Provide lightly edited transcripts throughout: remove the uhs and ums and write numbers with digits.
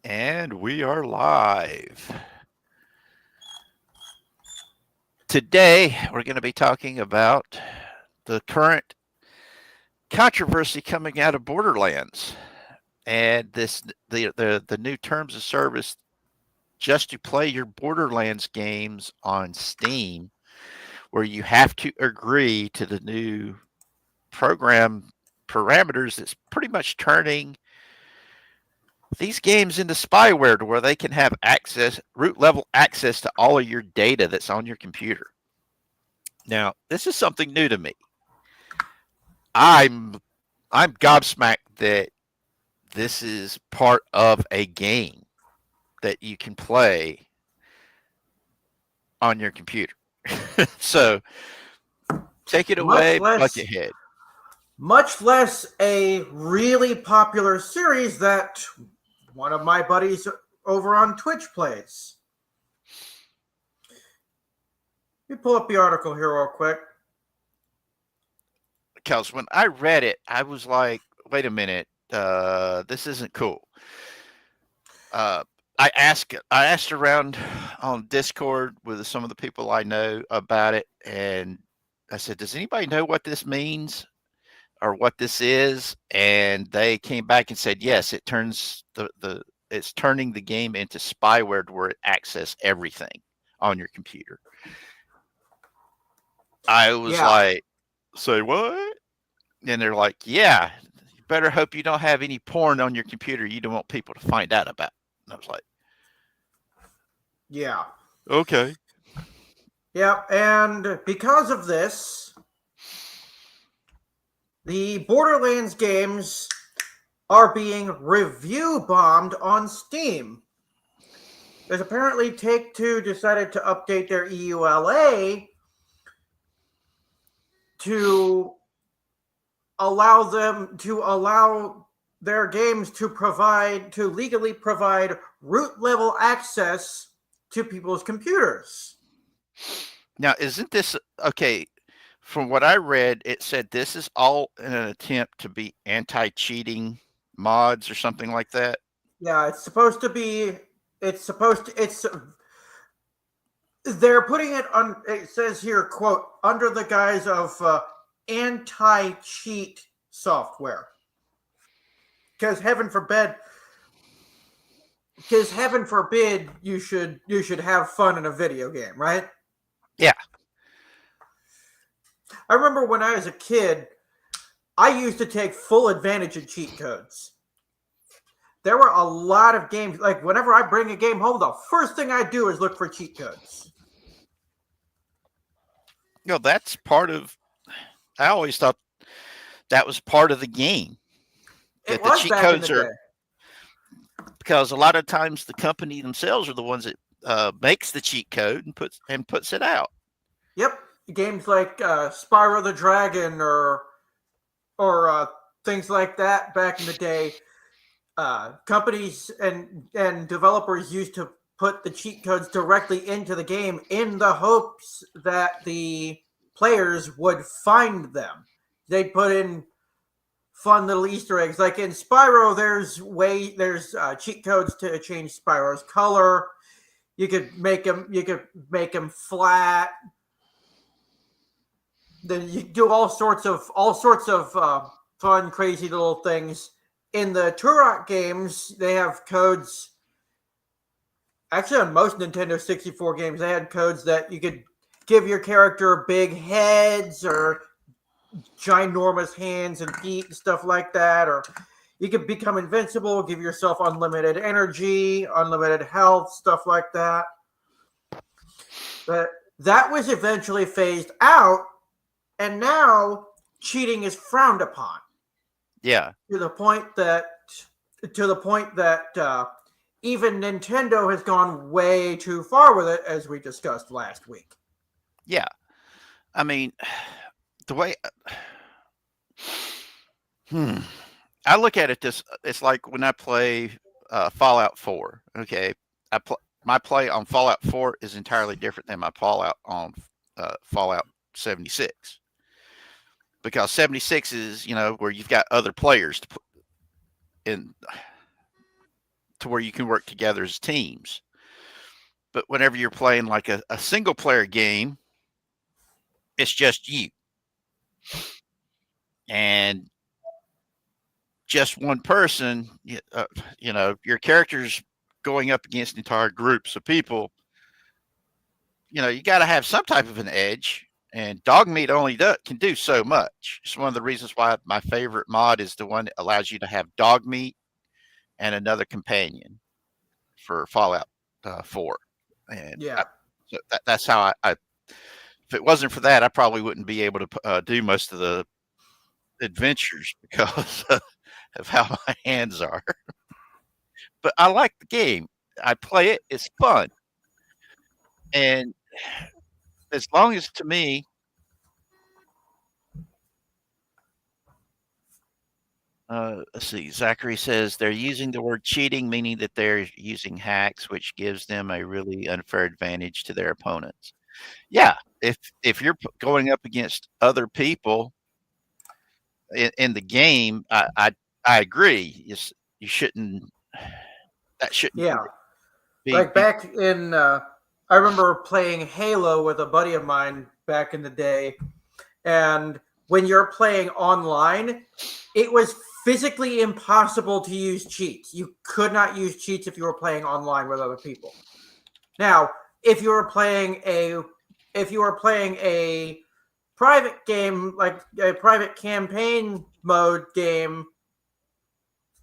And we are live. Today, we're going to be talking about the current controversy coming out of Borderlands and the new terms of service just to play your Borderlands games on Steam, where you have to agree to the new program parameters that's pretty much turning these games into spyware to where they can have access, root level access to all of your data that's on your computer. Now, this is something new to me. I'm gobsmacked that this is part of a game that you can play on your computer. So, take it Much away, less, Buckethead. much less a really popular series that one of my buddies over on Twitch plays. Let me pull up the article here real quick. Because when I read it, I was like, wait a minute, this isn't cool. I asked around on Discord with some of the people I know about it, and I said, "Does anybody know what this means or what this is?" And they came back and said, "Yes, it turns it's turning the game into spyware to where it access everything on your computer." I was Yeah, like, "Say what?" And they're like, "Yeah, you better hope you don't have any porn on your computer you don't want people to find out about." And I was like, yeah, "Okay." yeah. And because of this, the Borderlands games are being review bombed on Steam. Because apparently Take-Two decided to update their EULA to allow their games to legally provide root level access to people's computers. Now, isn't this okay? From what I read, it said this is all in an attempt to be anti-cheating mods or something like that. Yeah, it's supposed to be. It's supposed to. It's. They're putting it on. It says here, quote, under the guise of anti-cheat software. Because heaven forbid, you should have fun in a video game, right? Yeah. I remember when I was a kid, I used to take full advantage of cheat codes. There were a lot of games, like whenever I bring a game home, the first thing I do is look for cheat codes. That's part of. I always thought that was part of the game. It That the was cheat back in the codes are day. because a lot of times the company themselves are the ones that makes the cheat code and puts it out. Yep, games like Spyro the Dragon or things like that back in the day. Companies and developers used to put the cheat codes directly into the game in the hopes that the players would find them. They'd put in fun little Easter eggs. Like in Spyro, there's cheat codes to change Spyro's color. You could make them flat. Then you do all sorts of fun, crazy little things. In the Turok games, they have codes. Actually, on most Nintendo 64 games, they had codes that you could give your character big heads or ginormous hands and feet and stuff like that. Or you could become invincible, give yourself unlimited energy, unlimited health, stuff like that. But that was eventually phased out, and now cheating is frowned upon. Yeah. To the point that even Nintendo has gone way too far with it, as we discussed last week. Yeah. I mean, the way I look at it, it's like when I play Fallout 4. Okay, my play on Fallout 4 is entirely different than my Fallout on Fallout 76, because 76 is where you've got other players to put in. to where you can work together as teams. But whenever you're playing like a single player game, it's just you and just one person. Your character's going up against entire groups of people. You got to have some type of an edge. And dog meat only can do so much. It's one of the reasons why my favorite mod is the one that allows you to have dog meat and another companion for Fallout 4. And Yeah. that's how I. If it wasn't for that, I probably wouldn't be able to do most of the adventures because of how my hands are. But I like the game. I play it. It's fun. And as long as to me, let's see, Zachary says they're using the word cheating, meaning that they're using hacks, which gives them a really unfair advantage to their opponents. Yeah, if you're going up against other people in the game, I agree. You shouldn't. That shouldn't. Yeah. Be Like back in, I remember playing Halo with a buddy of mine back in the day, and when you're playing online, it was physically impossible to use cheats. You could not use cheats if you were playing online with other people. Now, if you were playing a private game, like a private campaign mode game,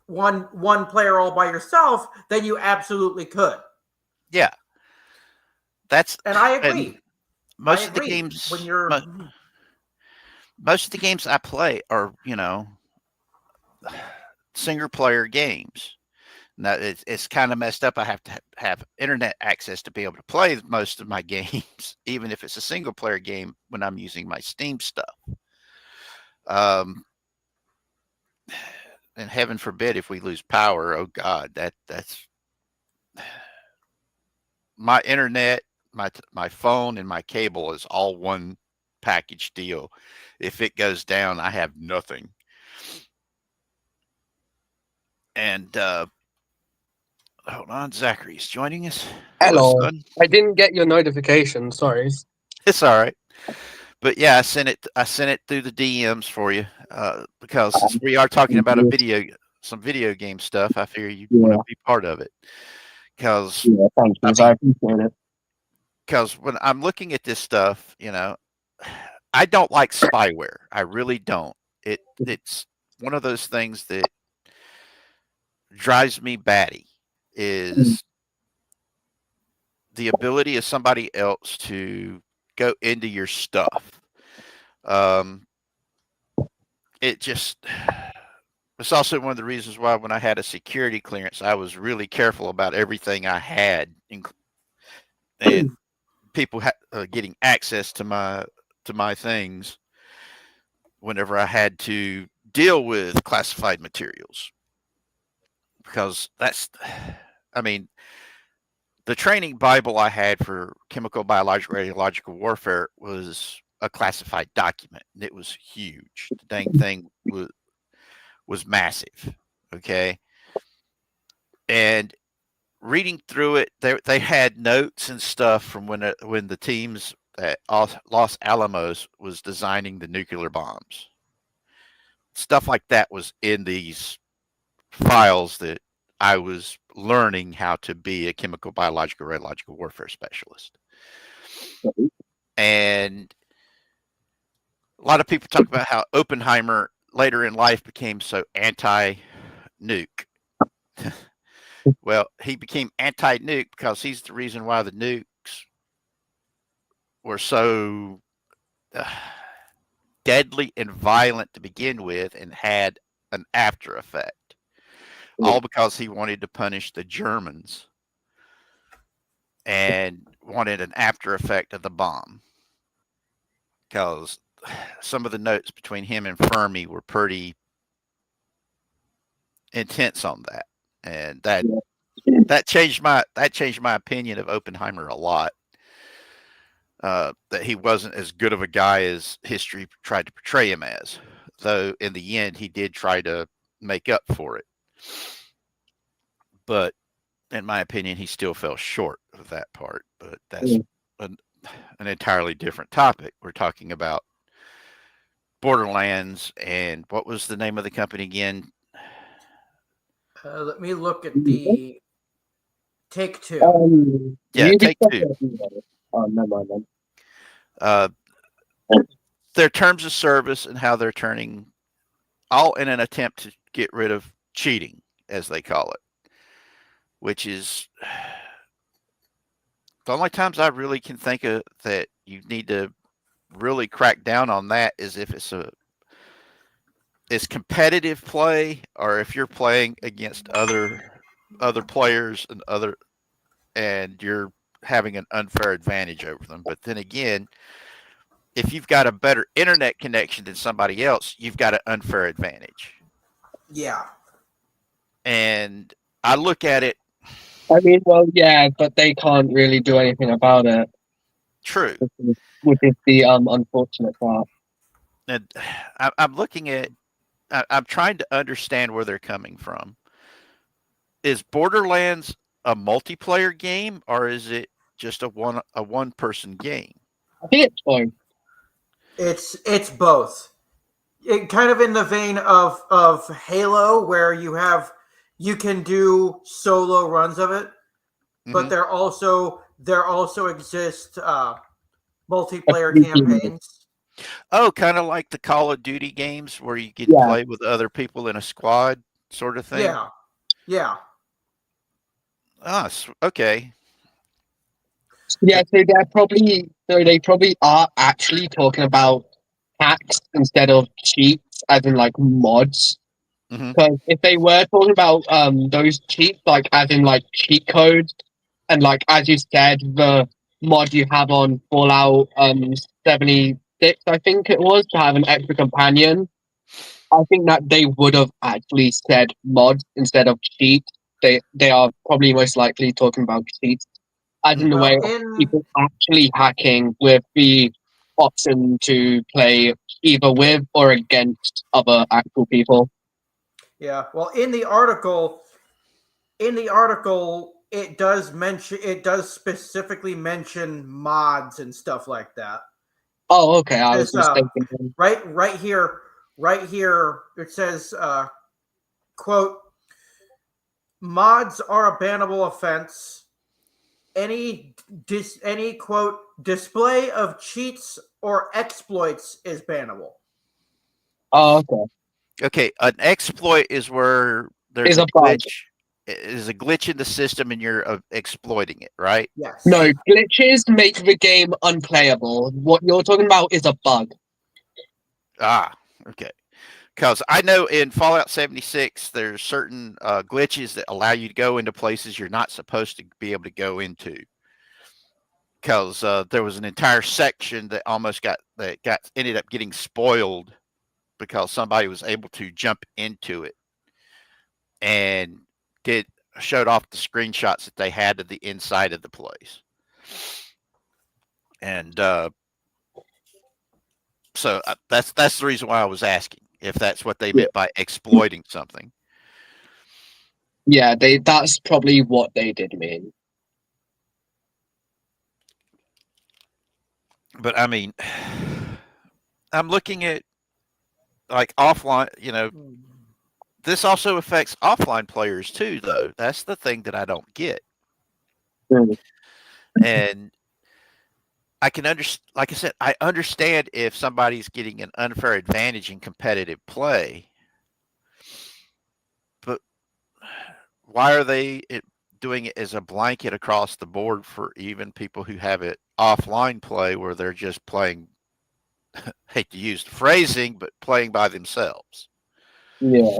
one player all by yourself, then you absolutely could. Yeah, and I agree. And most of the games when you're most of the games I play are single player games. Now it's kind of messed up. I have to have internet access to be able to play most of my games, even if it's a single player game when I'm using my Steam stuff. And heaven forbid if we lose power. Oh God, that's my internet, my phone, and my cable is all one package deal. If it goes down, I have nothing. And hold on, Zachary's joining us. Hello. Son. I didn't get your notification. Sorry. It's all right. But yeah, I sent it through the DMs for you because since we are talking about some video game stuff, I figure you want to be part of it. Because thank you. I appreciate it. Because when I'm looking at this stuff, I don't like spyware. I really don't. It's one of those things that drives me batty is the ability of somebody else to go into your stuff. It's also one of the reasons why when I had a security clearance, I was really careful about everything I had, and people getting access to my things whenever I had to deal with classified materials. Because the training Bible I had for chemical, biological, radiological warfare was a classified document. And it was huge. The dang thing was massive. Okay. And reading through it, they had notes and stuff from when the teams at Los Alamos was designing the nuclear bombs. Stuff like that was in these files that I was learning how to be a chemical, biological, radiological warfare specialist. And a lot of people talk about how Oppenheimer later in life became so anti-nuke. Well, he became anti-nuke because he's the reason why the nukes were so deadly and violent to begin with and had an after effect. All because he wanted to punish the Germans and wanted an after effect of the bomb. Because some of the notes between him and Fermi were pretty intense on that. And that changed my opinion of Oppenheimer a lot. That he wasn't as good of a guy as history tried to portray him as. Though in the end he did try to make up for it. But in my opinion, he still fell short of that part. But that's an, an entirely different topic. We're talking about Borderlands, and what was the name of the company again? Let me look at the Take-Two. Yeah, Ubisoft Take-Two. Oh, never mind then. Uh, their terms of service and how they're turning, all in an attempt to get rid of cheating, as they call it, which is the only times I really can think of that you need to really crack down on that is if it's competitive play, or if you're playing against other players and you're having an unfair advantage over them. But then again, if you've got a better internet connection than somebody else, you've got an unfair advantage. Yeah. And I look at it. I mean, well, yeah, but they can't really do anything about it. True. Which is the unfortunate part. And I'm looking at, I'm trying to understand where they're coming from. Is Borderlands a multiplayer game, or is it just a one person game? I think it's fine. It's both. It kind of in the vein of Halo, where you can do solo runs of it, but there also exist multiplayer campaigns. Oh, kind of like the Call of Duty games where you get to play with other people in a squad sort of thing? Yeah. Yeah. Ah, okay. Yeah, so they probably are actually talking about hacks instead of cheats, as in like mods. Because if they were talking about those cheats, like as in like cheat codes, and like as you said, the mod you have on Fallout 76, I think it was, to have an extra companion, I think that they would have actually said mod instead of cheat. They are probably most likely talking about cheats, as in the way of people actually hacking with the option to play either with or against other actual people. Yeah. Well, in the article, it does specifically mention mods and stuff like that. Oh, okay. I was mistaken. Right here, it says, quote, mods are a bannable offense. Any quote display of cheats or exploits is bannable. Oh, okay. Okay, an exploit is where there's a glitch. Is a glitch in the system and you're exploiting it, right? Yes. No, glitches make the game unplayable. What you're talking about is a bug. Ah, okay. Because I know in Fallout 76, there's certain glitches that allow you to go into places you're not supposed to be able to go into. Because there was an entire section that ended up getting spoiled because somebody was able to jump into it and showed off the screenshots that they had of the inside of the place. And so that's the reason why I was asking if that's what they meant by exploiting something. Yeah, that's probably what they did mean. But I mean, I'm looking at like offline, this also affects offline players too, though. That's the thing that I don't get. And I can like I said, I understand if somebody's getting an unfair advantage in competitive play, but why are they doing it as a blanket across the board for even people who have it offline play where they're just playing, hate to use the phrasing, but playing by themselves? Yeah.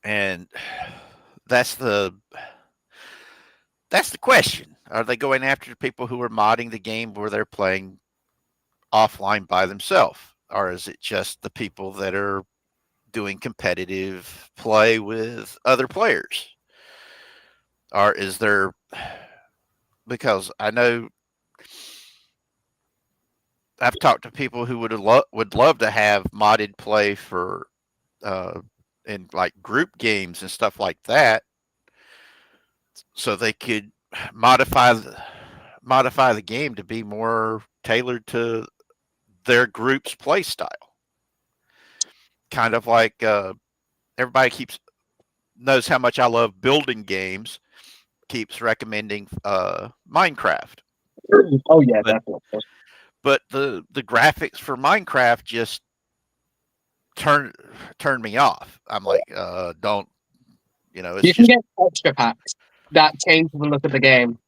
And that's the question. Are they going after the people who are modding the game where they're playing offline by themselves? Or is it just the people that are doing competitive play with other players? Or is there, because I know I've talked to people who would love to have modded play for in like group games and stuff like that. so they could modify the game to be more tailored to their group's play style. Kind of like everybody knows how much I love building games, keeps recommending Minecraft. Oh yeah, definitely. But the graphics for Minecraft just turn me off. I'm like, don't, it's You can just, get extra packs that change the look of the game.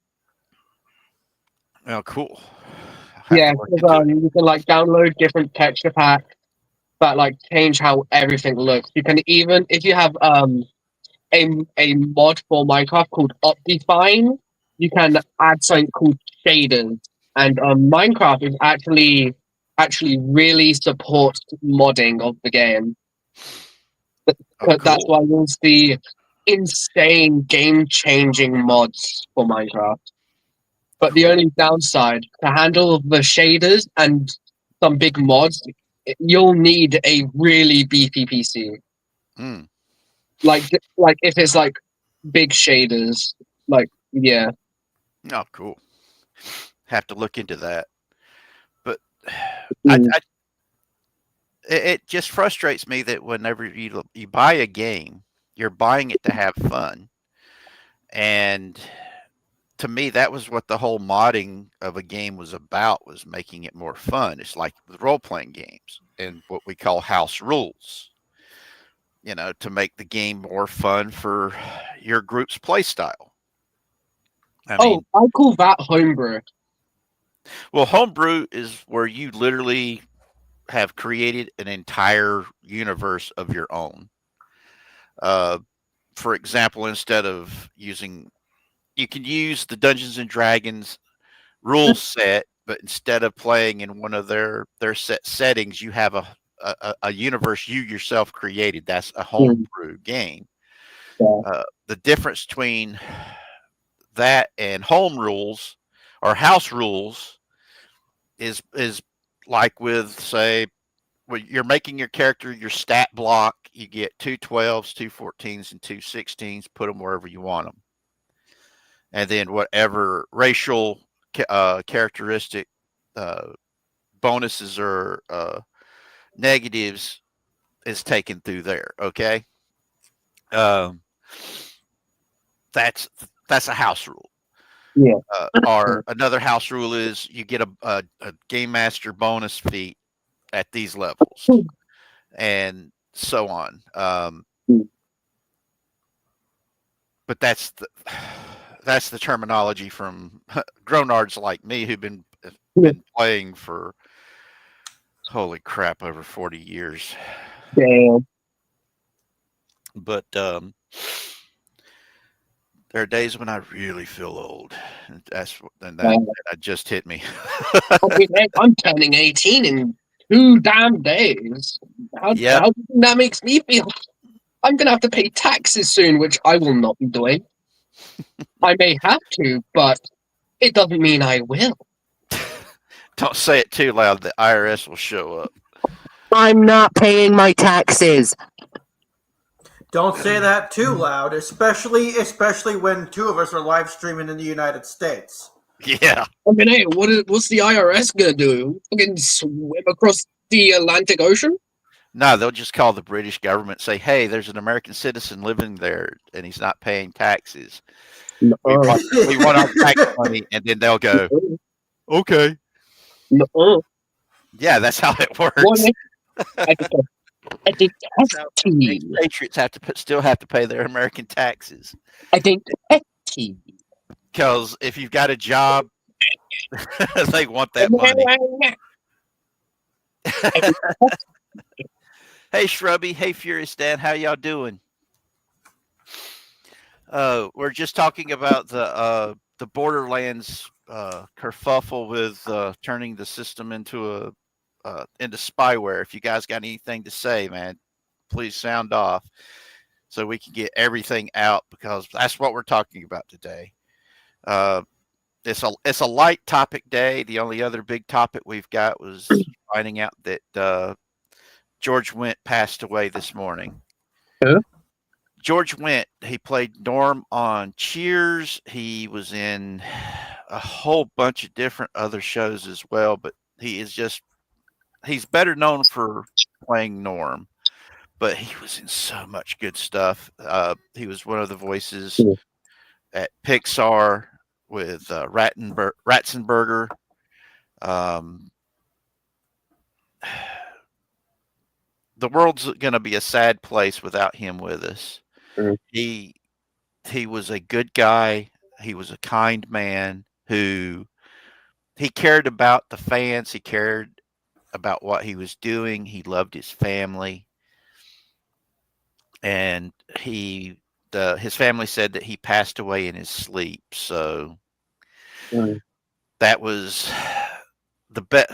oh, cool. I'll have Yeah, to look into it. you can like download different texture packs that like change how everything looks. You can even, if you have a mod for Minecraft called Optifine, you can add something called shaders. And Minecraft is actually really supports modding of the game. Oh, That's cool. why you'll see insane game-changing mods for Minecraft. But the Cool. only downside, to handle the shaders and some big mods, you'll need a really beefy PC. Mm. Like if it's like big shaders, like yeah. Oh, cool. Have to look into that. But Mm. it just frustrates me that whenever you buy a game, you're buying it to have fun. And to me, that was what the whole modding of a game was about, was making it more fun. It's like with role-playing games and what we call house rules, to make the game more fun for your group's play style. I mean, I call that homebrew. well, homebrew is where you literally have created an entire universe of your own. For example, instead of you can use the Dungeons and Dragons rule set, but instead of playing in one of their set settings, you have a universe you yourself created. That's a homebrew game. Yeah. The difference between that and home rules or house rules is like with, say, when you're making your character your stat block, you get 2 12s, 2 14s, and 2 16s. Put them wherever you want them, and then whatever racial characteristic bonuses or negatives is taken through there. Okay, that's a house rule. Yeah. Or another house rule is you get a game master bonus feat at these levels, and so on. But that's the terminology from grown-ards like me who've been playing for, holy crap, over 40 years. Damn. But there are days when I really feel old. And that just hit me. I'm turning 18 in 2 damn days. How that makes me feel? I'm gonna have to pay taxes soon, which I will not be doing. I may have to, but it doesn't mean I will. Don't say it too loud. The IRS will show up. I'm not paying my taxes. Don't say that too loud, especially when 2 of us are live streaming in the United States. Yeah. I mean, hey, what's the IRS gonna do? Fucking swim across the Atlantic Ocean? No, they'll just call the British government, say, hey, there's an American citizen living there and he's not paying taxes. We want our tax money, and then they'll go, okay. Yeah, that's how it works. I think Patriots still have to pay their American taxes. I think because if you've got a job, they want that money. Hey, Shrubby. Hey, Furious Dan. How y'all doing? We're just talking about the Borderlands kerfuffle with turning the system into spyware. If you guys got anything to say, man, please sound off so we can get everything out, because that's what we're talking about today. It's a light topic day. The only other big topic we've got was finding out that George Wendt passed away this morning. Who? George Wendt, he played Norm on Cheers. He was in a whole bunch of different other shows as well, but he's better known for playing Norm, but he was in so much good stuff. He was one of the voices at Pixar with Ratzenberger. The world's going to be a sad place without him with us. He was a good guy. He was a kind man who he cared about the fans. He cared about what he was doing. He loved his family. And his family said that he passed away in his sleep. So that was the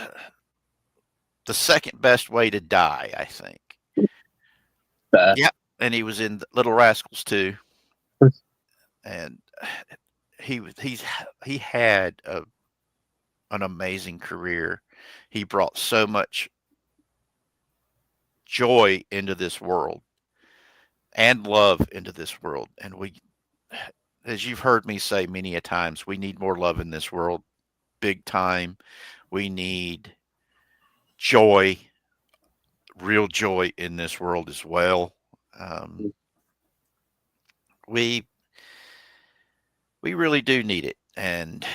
second best way to die, I think. Yeah, and he was in Little Rascals too. And he had an amazing career. He brought so much joy into this world and love into this world. And as you've heard me say many a times, we need more love in this world, big time. We need joy, real joy in this world as well. We really do need it. And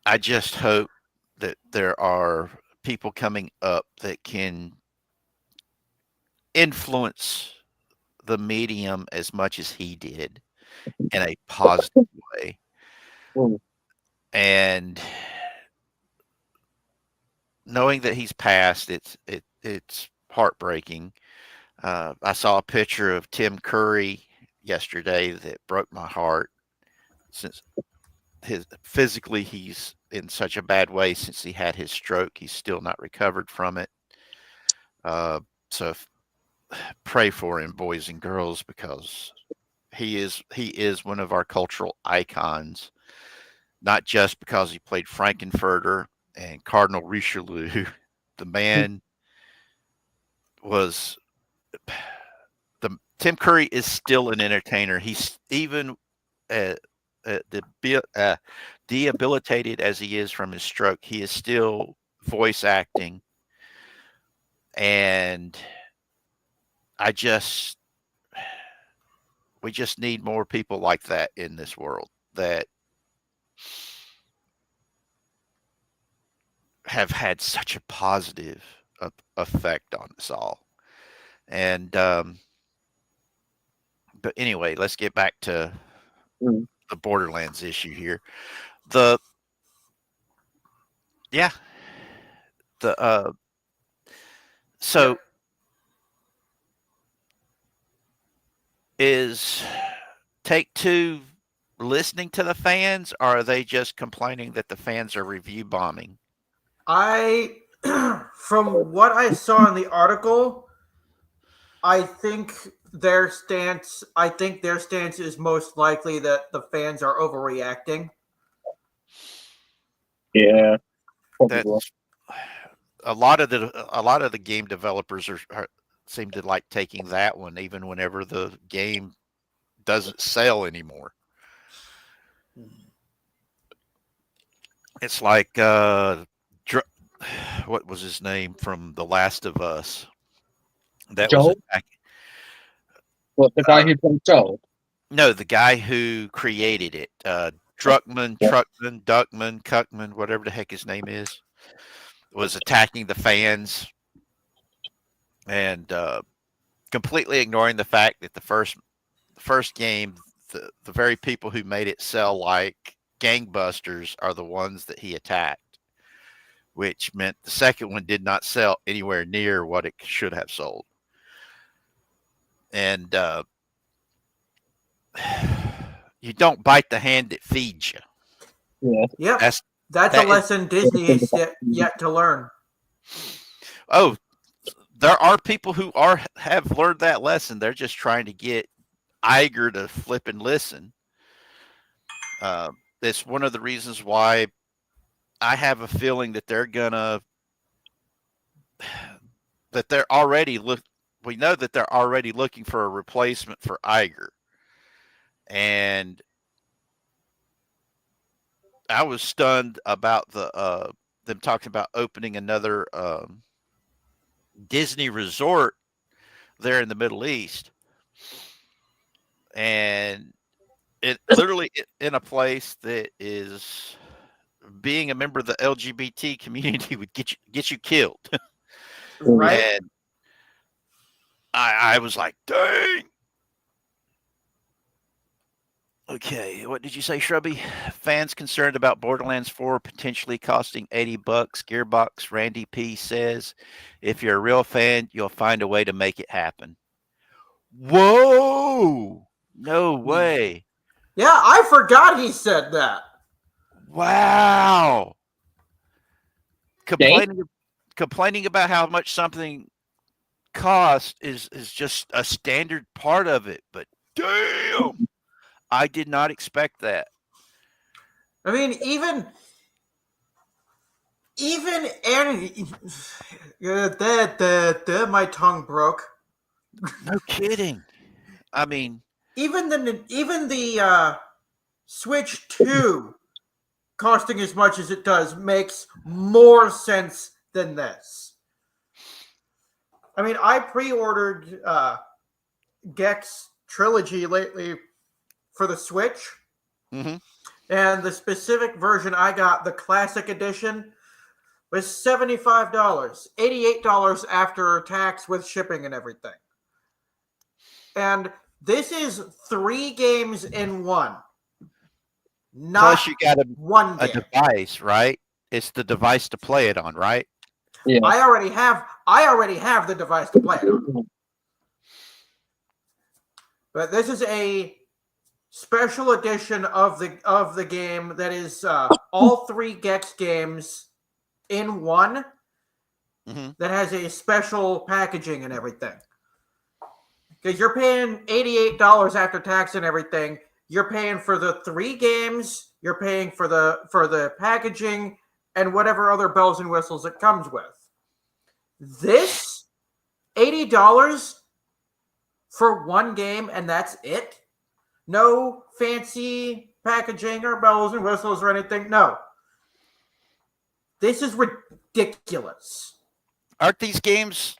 I just hope that there are people coming up that can influence the medium as much as he did in a positive way. And knowing that he's passed, it's heartbreaking. I saw a picture of Tim Curry yesterday that broke my heart, since physically he's in such a bad way since he had his stroke. He's still not recovered from it. So pray for him, boys and girls, because he is one of our cultural icons, not just because he played Frankenfurter and Cardinal Richelieu. The man was Tim Curry is still an entertainer. He's even debilitated as he is from his stroke, he is still voice acting. And we just need more people like that in this world that have had such a positive effect on us all. And but anyway, let's get back to the Borderlands issue here. So is Take-Two listening to the fans, or are they just complaining that the fans are review bombing? From what I saw in the article, I think their stance is most likely that the fans are overreacting. Yeah. That's a lot of the game developers seem to like taking that one, even whenever the game doesn't sell anymore. It's like what was his name from The Last of Us? That Joel? was What, the guy who played Joel? No, the guy who created it. Duckman, Cuckman, whatever the heck his name is, was attacking the fans and completely ignoring the fact that the first game, the very people who made it sell like gangbusters are the ones that he attacked, which meant the second one did not sell anywhere near what it should have sold. And you don't bite the hand that feeds you. Yeah. Yep. That's a lesson Disney is yet to learn. Oh, there are people who have learned that lesson. They're just trying to get Iger to flip and listen. It's one of the reasons why I have a feeling that they're already we know that they're already looking for a replacement for Iger. And I was stunned about them talking about opening another Disney resort there in the Middle East. And it literally in a place that is being a member of the LGBT community would get you killed. Right? And I was like, dang. Okay, what did you say, Shrubby? Fans concerned about Borderlands 4 potentially costing $80. Gearbox Randy P says, if you're a real fan, you'll find a way to make it happen. Whoa! No way. Yeah, I forgot he said that. Wow. Complaining about how much something costs is just a standard part of it, but damn, I did not expect that. I mean, even my tongue broke. No kidding. I mean, Even the Switch 2 costing as much as it does makes more sense than this. I mean, I pre-ordered Gex Trilogy lately for the Switch. mm-hmm. And the specific version I got, the Classic Edition, was $75. $88 after tax with shipping and everything. And this is 3 games in one. Not Plus, you got one a game. device, right? It's the device to play it on, right? Yeah. I already have the device to play it on. But this is a special edition of the game that is all 3 Gex games in one. Mm-hmm. That has a special packaging and everything. Because you're paying $88 after tax and everything. You're paying for the 3 games. You're paying for the packaging and whatever other bells and whistles it comes with. This $80 for one game and that's it? No fancy packaging or bells and whistles or anything. No. This is ridiculous. Aren't these games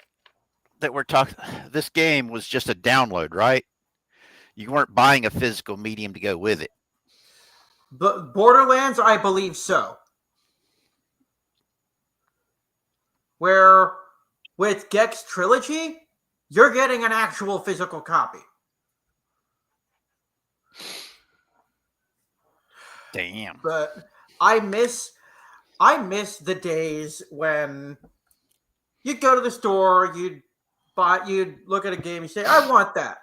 that we're talking? This game was just a download, right? You weren't buying a physical medium to go with it. But Borderlands, I believe so. Where with Gex Trilogy, you're getting an actual physical copy. Damn. But I miss the days when you'd go to the store, you'd look at a game, you say, I want that.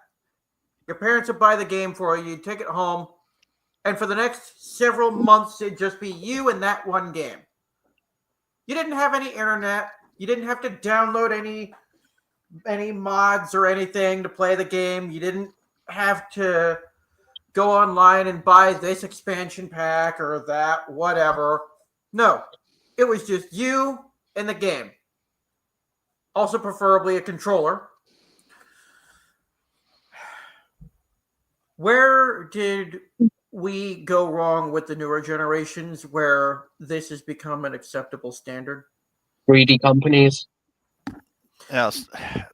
Your parents would buy the game for you, you'd take it home, and for the next several months, it'd just be you and that one game. You didn't have any internet. You didn't have to download any mods or anything to play the game. You didn't have to go online and buy this expansion pack or that, whatever. No, it was just you and the game. Also, preferably a controller. Where did we go wrong with the newer generations where this has become an acceptable standard? Greedy companies Yes,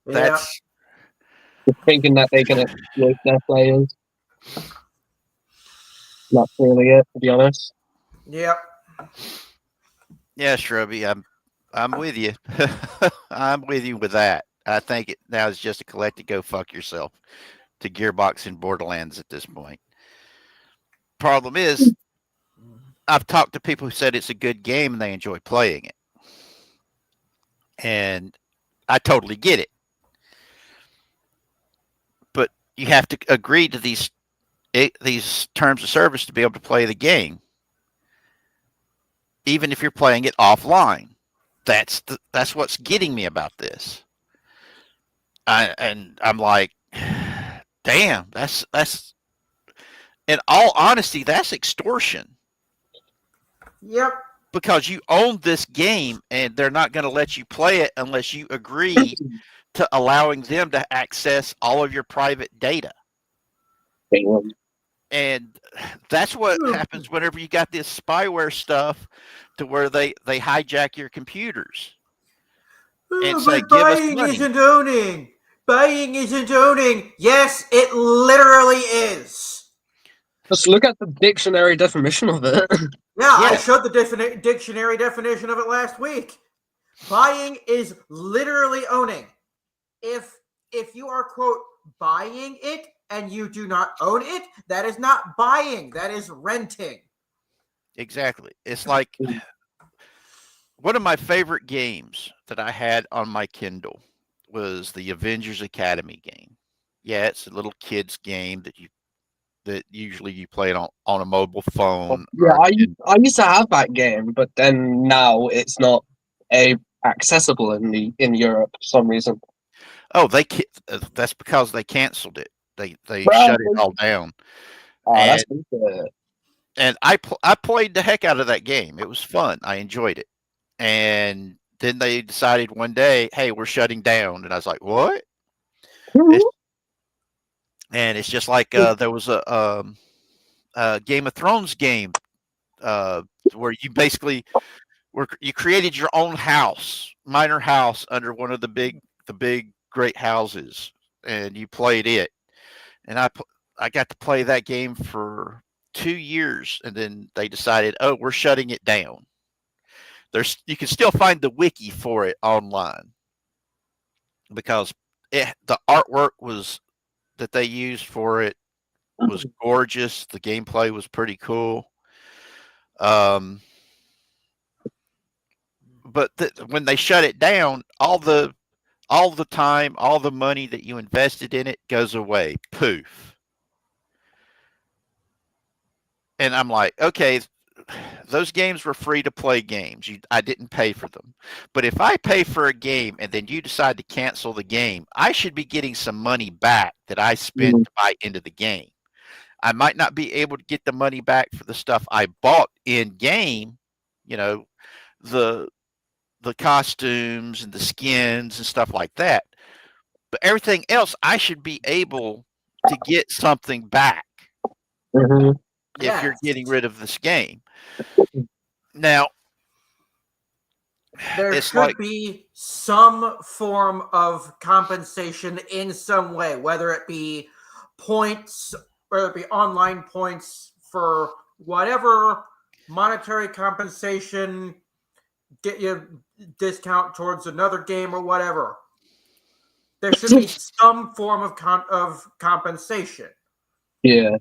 that's thinking that they can exploit their players. That's really it, to be honest. Yep. yeah, Shrubby. I'm with you. I'm with you with that. I think it now is just a collective go fuck yourself to Gearbox and Borderlands at this point. Problem is, I've talked to people who said it's a good game and they enjoy playing it. And I totally get it. But you have to agree to these terms of service to be able to play the game. Even if you're playing it offline. That's what's getting me about this. And I'm like, damn, that's in all honesty, that's extortion. Yep. because you own this game, and they're not going to let you play it unless you agree to allowing them to access all of your private data. And that's what happens whenever you got this spyware stuff, to where they hijack your computers and say, But give us buying money. isn't owning. Buying isn't owning. Yes, it literally is. Just look at the dictionary definition of it. Yeah, I Yeah. showed the dictionary definition of it last week. Buying is literally owning. If you are, quote, buying it and you do not own it, that is not buying. That is renting. Exactly. It's like one of my favorite games that I had on my Kindle was the Avengers Academy game. Yeah, it's a little kids game that usually you play it on a mobile phone. Yeah, I used to have that game, but then now it's not accessible in Europe for some reason. Oh, that's because they canceled it. They Well, shut it all down. Oh, And that's good. and I played the heck out of that game. It was fun. I enjoyed it. And then they decided one day, hey, we're shutting down. And I was like, what? And it's just like there was a Game of Thrones game where you basically you created your own house, minor house, under one of the big great houses, and you played it. And I got to play that game for 2 years, and then they decided, oh, we're shutting it down. You can still find the wiki for it online, because the artwork that they used for it was gorgeous. The gameplay was pretty cool. But when they shut it down, all the time, all the money that you invested in it goes away. Poof. And I'm like, okay, those games were free to play games. I didn't pay for them. But if I pay for a game and then you decide to cancel the game, I should be getting some money back that I spent to buy into the game. I might not be able to get the money back for the stuff I bought in game, the costumes and the skins and stuff like that. But everything else, I should be able to get something back if you're getting rid of this game. Now, there should be some form of compensation in some way, whether it be points, whether it be online points for whatever monetary compensation, get you discount towards another game or whatever. There should be some form of compensation. Yeah.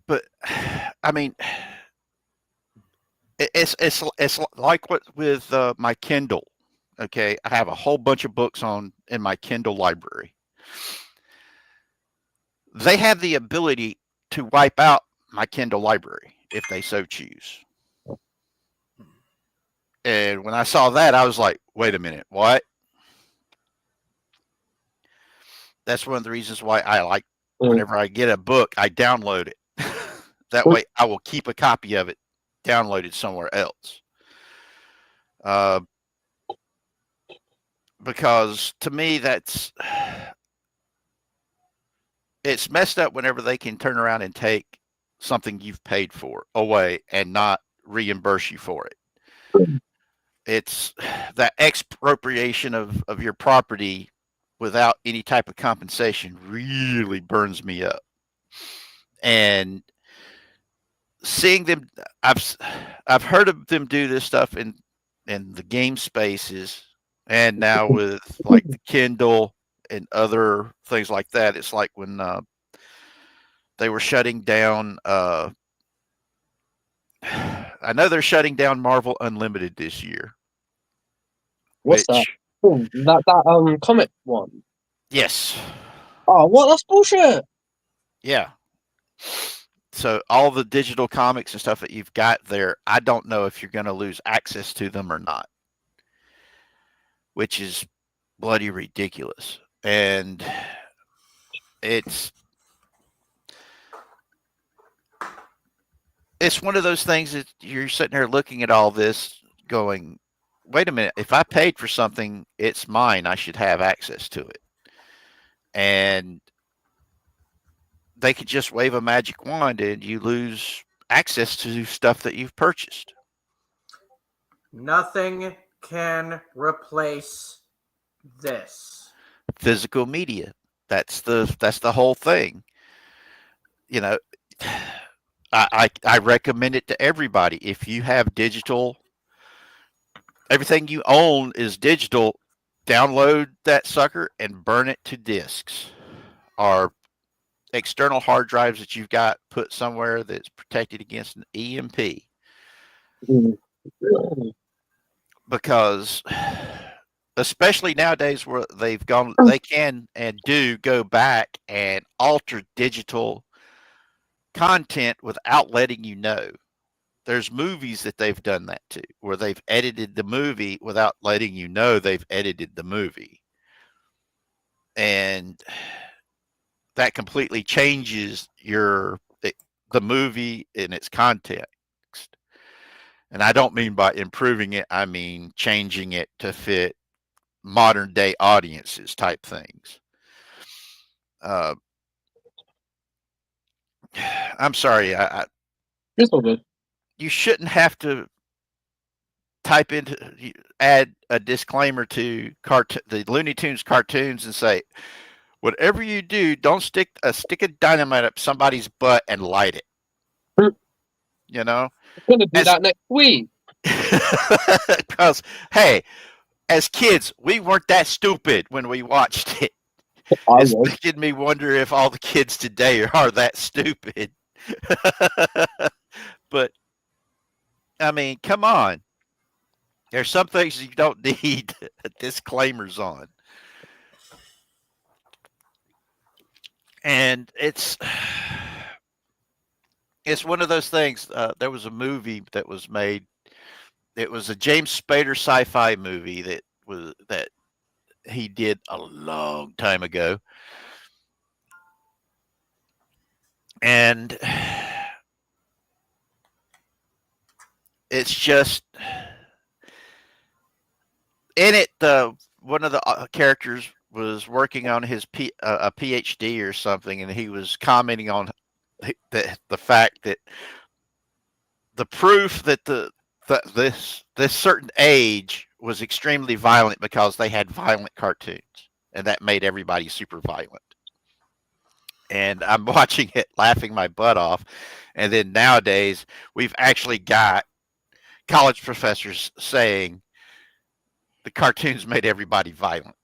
But I mean, it's like what with my Kindle. Okay, I have a whole bunch of books in my Kindle library. They have the ability to wipe out my Kindle library if they so choose. And when I saw that, I was like, wait a minute, what? That's one of the reasons why I like, whenever I get a book, I download it. That way I will keep a copy of it downloaded somewhere else. Because to me, it's messed up whenever they can turn around and take something you've paid for away and not reimburse you for it. It's that expropriation of your property without any type of compensation really burns me up. And seeing them, I've heard of them do this stuff in the game spaces, and now with like the Kindle and other things like that. It's like when they were shutting down. I know they're shutting down Marvel Unlimited this year. What's that? Oh, that comic one. Yes. Oh, what? That's bullshit. Yeah. So all the digital comics and stuff that you've got there, I don't know if you're going to lose access to them or not, which is bloody ridiculous. And it's one of those things that you're sitting there looking at all this going, wait a minute, if I paid for something, it's mine. I should have access to it. And they could just wave a magic wand and you lose access to stuff that you've purchased. Nothing can replace this. Physical media. That's the whole thing. You know, I recommend it to everybody. If you have digital, everything you own is digital, download that sucker and burn it to discs or external hard drives that you've got put somewhere that's protected against an EMP. Because especially nowadays where they can and do go back and alter digital content without letting you know. There's movies that they've done that too, where they've edited the movie without letting you know they've edited the movie. And that completely changes the movie in its context. And I don't mean by improving it, I mean changing it to fit modern day audiences type things. I'm sorry, It's all good. you shouldn't have to add a disclaimer to the Looney Tunes cartoons and say, whatever you do, don't stick a stick of dynamite up somebody's butt and light it. You know? I'm going to do that next week. Because, hey, as kids, we weren't that stupid when we watched it. It's making me wonder if all the kids today are that stupid. But, I mean, come on. There's some things you don't need disclaimers on. And it's one of those things. There was a movie that was made. It was a James Spader sci-fi movie that he did a long time ago. And it's just in it. One of the characters was working on his a PhD or something, and he was commenting on the fact that the proof that this certain age was extremely violent because they had violent cartoons, and that made everybody super violent. And I'm watching it, laughing my butt off. And then nowadays, we've actually got college professors saying the cartoons made everybody violent,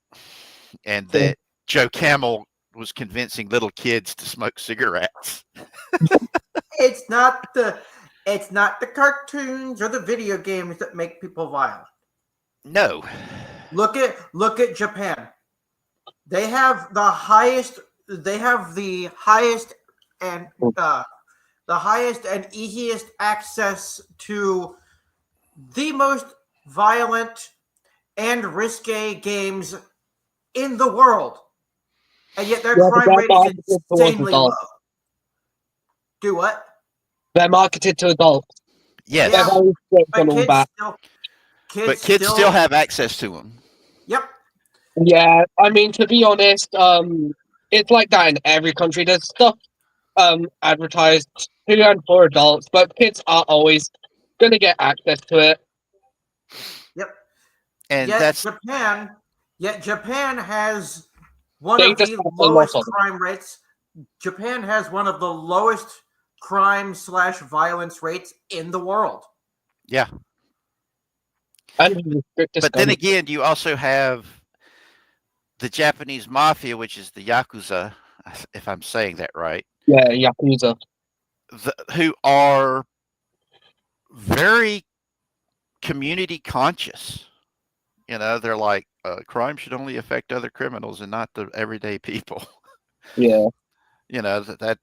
and that Joe Camel was convincing little kids to smoke cigarettes. It's not the cartoons or the video games that make people violent. No. Look at Japan. They have the highest and easiest access to the most violent and risque games in the world, and yet their crime rate is insanely low. Do what? They're marketed to adults. Yes. But kids still have access to them. Yep. Yeah, I mean, to be honest, it's like that in every country. There's stuff advertised to and for adults, but kids are always going to get access to it. Yep. And Japan has one of the lowest crime rates. Japan has one of the lowest crime/violence rates in the world. Yeah. But then again, you also have the Japanese mafia, which is the Yakuza, if I'm saying that right. Yeah, Yakuza. Who are very community conscious. You know, they're like, crime should only affect other criminals and not the everyday people. Yeah. You know, that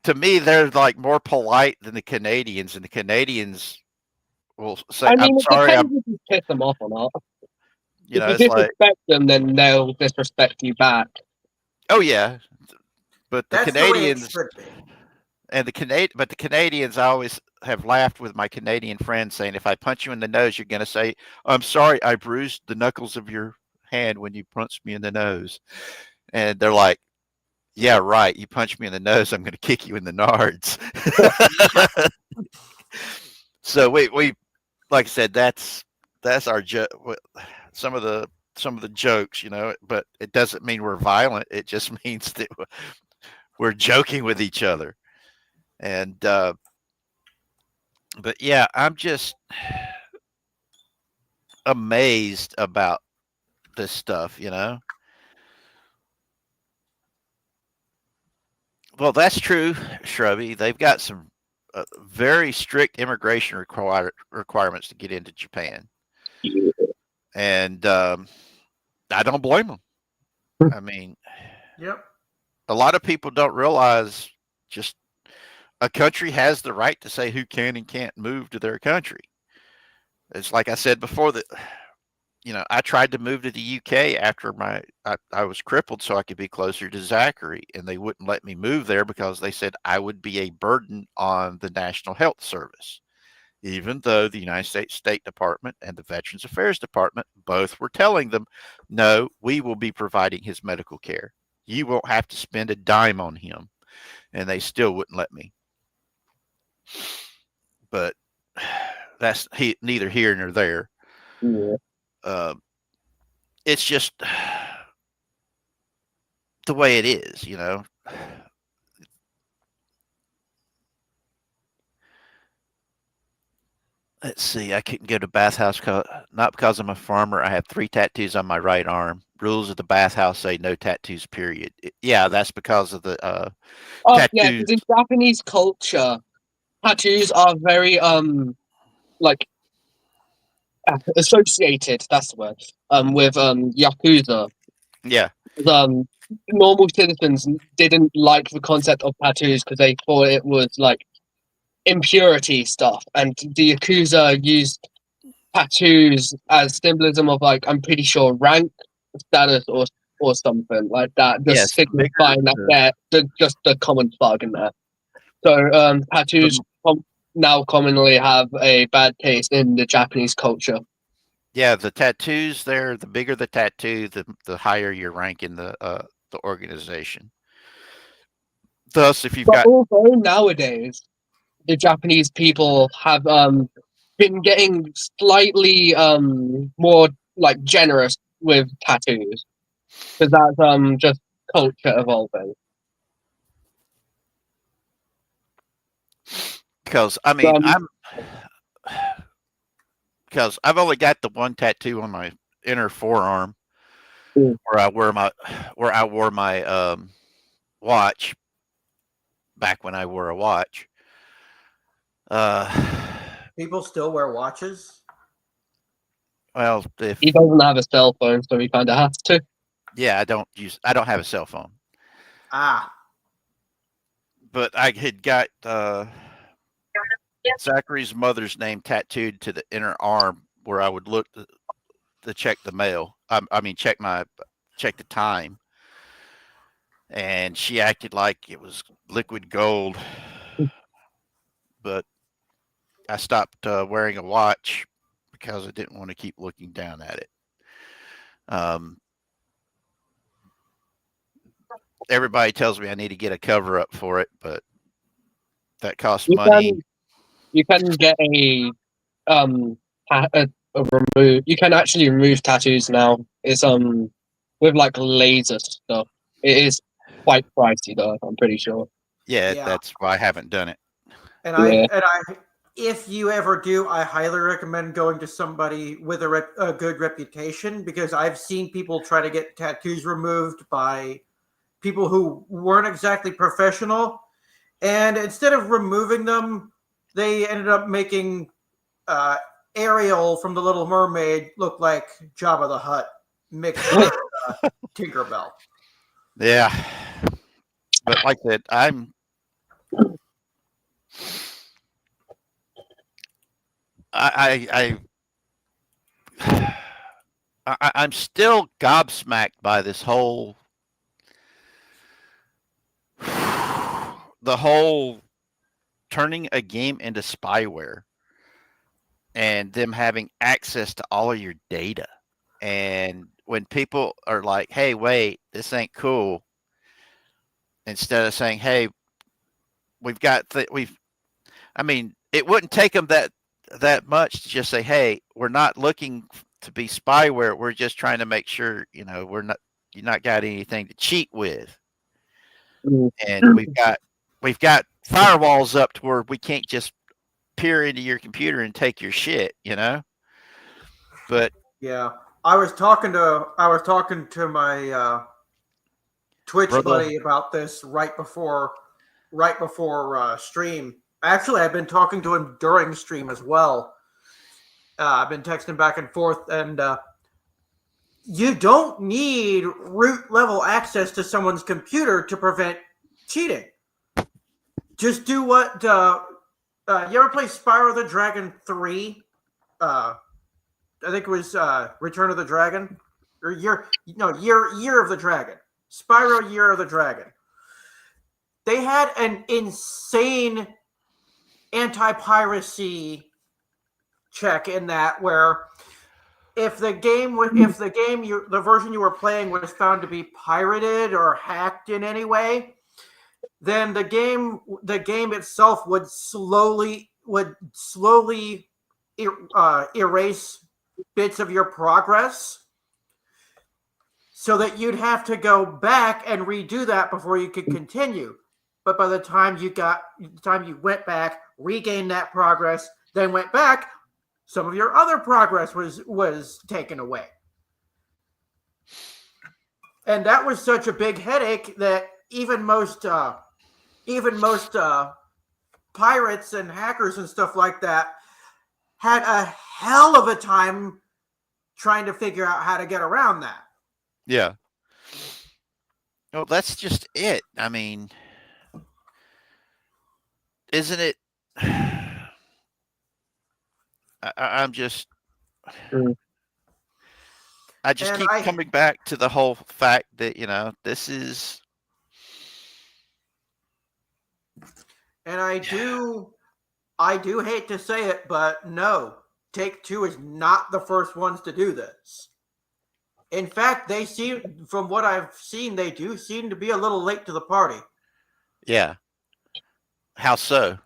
to me, they're like more polite than the Canadians, and the Canadians will say, I'm sorry. If you piss them off or not. You know, if you disrespect them, then they'll disrespect you back. Oh yeah, but the That's the way it Canadians should be. but the Canadians, I always have laughed with my Canadian friends saying, if I punch you in the nose, you're going to say, "I'm sorry, I bruised the knuckles of your hand when you punched me in the nose," and they're like, "Yeah, right. You punch me in the nose, I'm going to kick you in the nards." So we like I said, that's our some of the jokes, but it doesn't mean we're violent. It just means that we're joking with each other. And but yeah, I'm just amazed about this stuff. Well, that's true, Shrubby. They've got some very strict immigration requirements to get into Japan, and I don't blame them. I mean, Yep. a lot of people don't realize just a country has the right to say who can and can't move to their country. It's like I said before that, I tried to move to the UK after I was crippled so I could be closer to Zachary, and they wouldn't let me move there because they said I would be a burden on the National Health Service, even though the United States State Department and the Veterans Affairs Department both were telling them, no, we will be providing his medical care. You won't have to spend a dime on him. And they still wouldn't let me. But that's neither here nor there. Yeah. It's just the way it is. Let's see. I couldn't go to bathhouse not because I'm a farmer. I have 3 tattoos on my right arm. Rules of the bathhouse say no tattoos. Period. Yeah, that's because of the Yeah, tattoos. because in Japanese culture, tattoos are very like associated. That's the word. With yakuza. Yeah. Normal citizens didn't like the concept of tattoos because they thought it was like impurity stuff, and the yakuza used tattoos as symbolism of like, I'm pretty sure, rank, status, or something like that, just Yes. signifying that they're just the common thug in there. So tattoos now commonly have a bad taste in the Japanese culture. Yeah, the tattoos there, the bigger the tattoo, the higher your rank in the organization. Thus, if you've got Although nowadays the Japanese people have been getting slightly more like generous with tattoos, because that's just culture evolving. because I mean because I've only got the one tattoo on my inner forearm where I wore my watch back when I wore a watch. People still wear watches. Well, if He doesn't have a cell phone, so he kind of has to. yeah, I don't have a cell phone. But I had got Zachary's mother's name tattooed to the inner arm where I would look to check the mail. I mean, check the time. And she acted like it was liquid gold. But I stopped wearing a watch because I didn't want to keep looking down at it. Everybody tells me I need to get a cover up for it, but that costs money. You can get a remove. You can actually remove tattoos now. It's with like laser stuff. It is quite pricey though. I'm pretty sure. Yeah, that's why I haven't done it. And if you ever do, I highly recommend going to somebody with a good reputation, because I've seen people try to get tattoos removed by people who weren't exactly professional, and instead of removing them, they ended up making Ariel from The Little Mermaid look like Jabba the Hutt mixed with Tinkerbell. Yeah, but like that, I'm still gobsmacked by this whole the whole turning a game into spyware and them having access to all of your data. And when people are like, hey, wait, this ain't cool, instead of saying, hey, we've got, I mean, it wouldn't take them that much to just say, hey, we're not looking to be spyware. We're just trying to make sure, you're not got anything to cheat with. And we've got firewalls up to where we can't just peer into your computer and take your shit, But yeah, I was talking to my Twitch buddy about this right before stream. Actually, I've been talking to him during stream as well. I've been texting back and forth, and you don't need root level access to someone's computer to prevent cheating. Just do what you ever play Spyro the Dragon 3? I think it was Return of the Dragon, or Year of the Dragon. Spyro Year of the Dragon. They had an insane anti-piracy check in that, where if the version you were playing was found to be pirated or hacked in any way, then the game itself would slowly erase bits of your progress, so that you'd have to go back and redo that before you could continue. But by the time you went back, regained that progress, then went back, some of your other progress was taken away. And that was such a big headache that even most pirates and hackers and stuff like that had a hell of a time trying to figure out how to get around that. Yeah. Well, that's just it. I mean, isn't it? I just keep coming back to the whole fact that, this is. And I do hate to say it, but no, Take-Two is not the first ones to do this. In fact, from what I've seen, they do seem to be a little late to the party. Yeah. How so?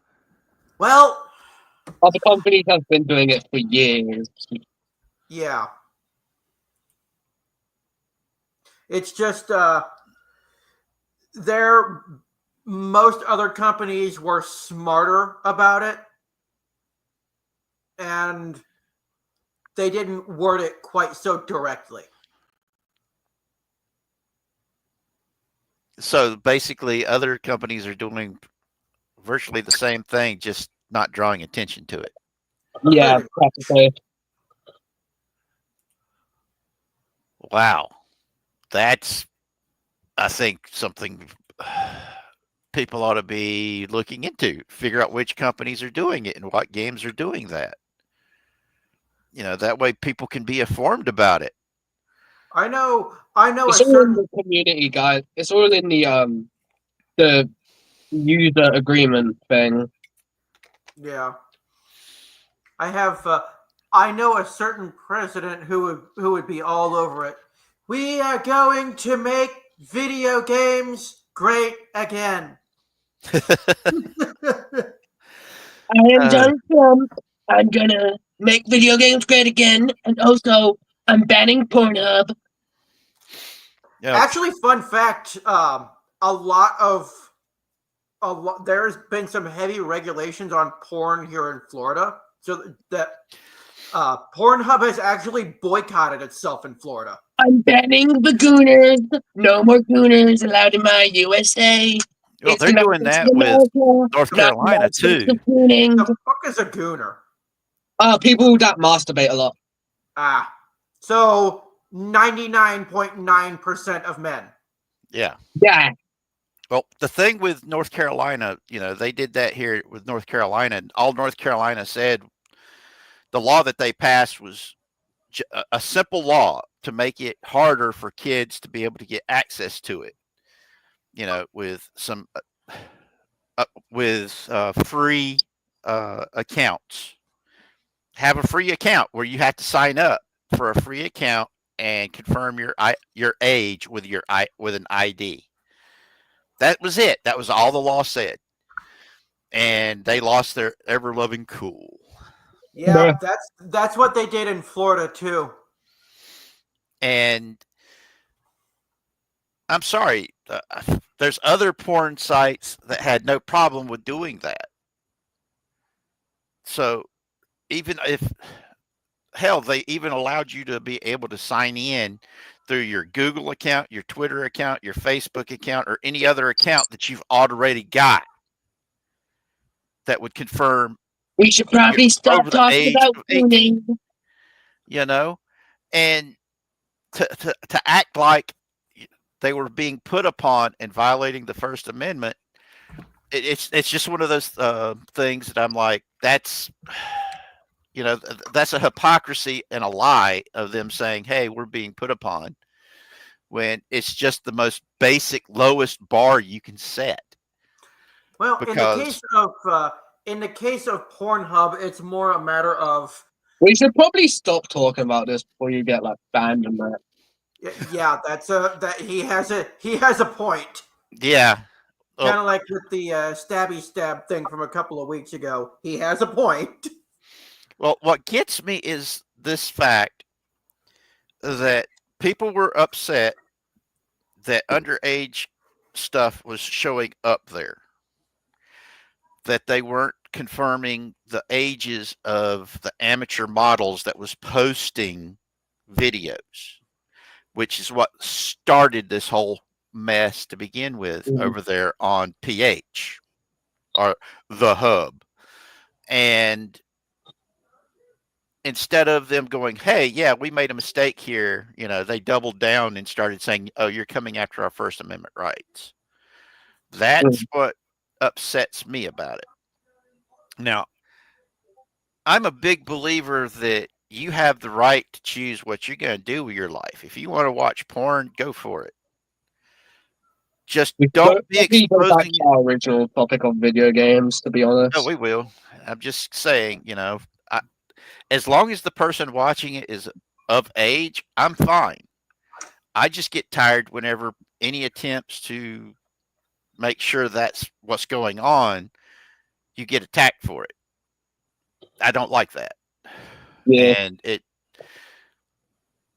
Well, other companies have been doing it for years. Yeah. It's just most other companies were smarter about it, and they didn't word it quite so directly. So basically, other companies are doing virtually the same thing, just not drawing attention to it. Yeah, practically. Wow. That's, I think, something people ought to be looking into. Figure out which companies are doing it and what games are doing that. That way people can be informed about it. I know. It's all in the community, guys. It's all in the user agreement thing. Yeah. I know a certain president who would be all over it. We are going to make video games great again. I am Donald Trump. I'm gonna make video games great again, and also I'm banning Pornhub. Yeah. Actually, fun fact: there's been some heavy regulations on porn here in Florida, so that Pornhub has actually boycotted itself in Florida. I'm banning the gooners. No more gooners allowed in my USA. Well, they're doing that with North Carolina too. The fuck is a gooner? People that masturbate a lot. So 99.9% of men. Yeah. Yeah. Well, the thing with North Carolina, they did that here with North Carolina, and all North Carolina said, the law that they passed was a simple law to make it harder for kids to be able to get access to it. With some with free accounts. Have a free account where you have to sign up for a free account and confirm your age with with an ID. That was it. That was all the law said. And they lost their ever loving cool. Yeah, that's what they did in Florida too. And I'm sorry, there's other porn sites that had no problem with doing that. So even if hell, they even allowed you to be able to sign in through your Google account, your Twitter account, your Facebook account, or any other account that you've already got that would confirm We should probably stop over the talking age about of 18, bullying. you know, and to act like they were being put upon and violating the First Amendment. It's just one of those things that I'm like, that's, you know, that's a hypocrisy and a lie of them saying, hey, we're being put upon, when it's just the most basic, lowest bar you can set. Well, Because in the case of Pornhub, it's more a matter of We should probably stop talking about this before you get like banned and that. yeah, that he has a point. yeah, Kind of like with the stabby stab thing from a couple of weeks ago. He has a point. well, what gets me is this fact that people were upset that underage stuff was showing up there, that they weren't confirming the ages of the amateur models that was posting videos, which is what started this whole mess to begin with over there on PH, or the hub. And instead of them going, hey, yeah, we made a mistake here, you know, they doubled down and started saying, oh, you're coming after our First Amendment rights. That's what upsets me about it. Now, I'm a big believer that you have the right to choose what you're going to do with your life. If you want to watch porn, go for it. Just don't be go back exposing. to our original topic of video games, to be honest. Oh, we will. I'm just saying, you know, as long as the person watching it is of age, I'm fine. I just get tired whenever any attempts to make sure that's what's going on, you get attacked for it. I don't like that. Yeah. And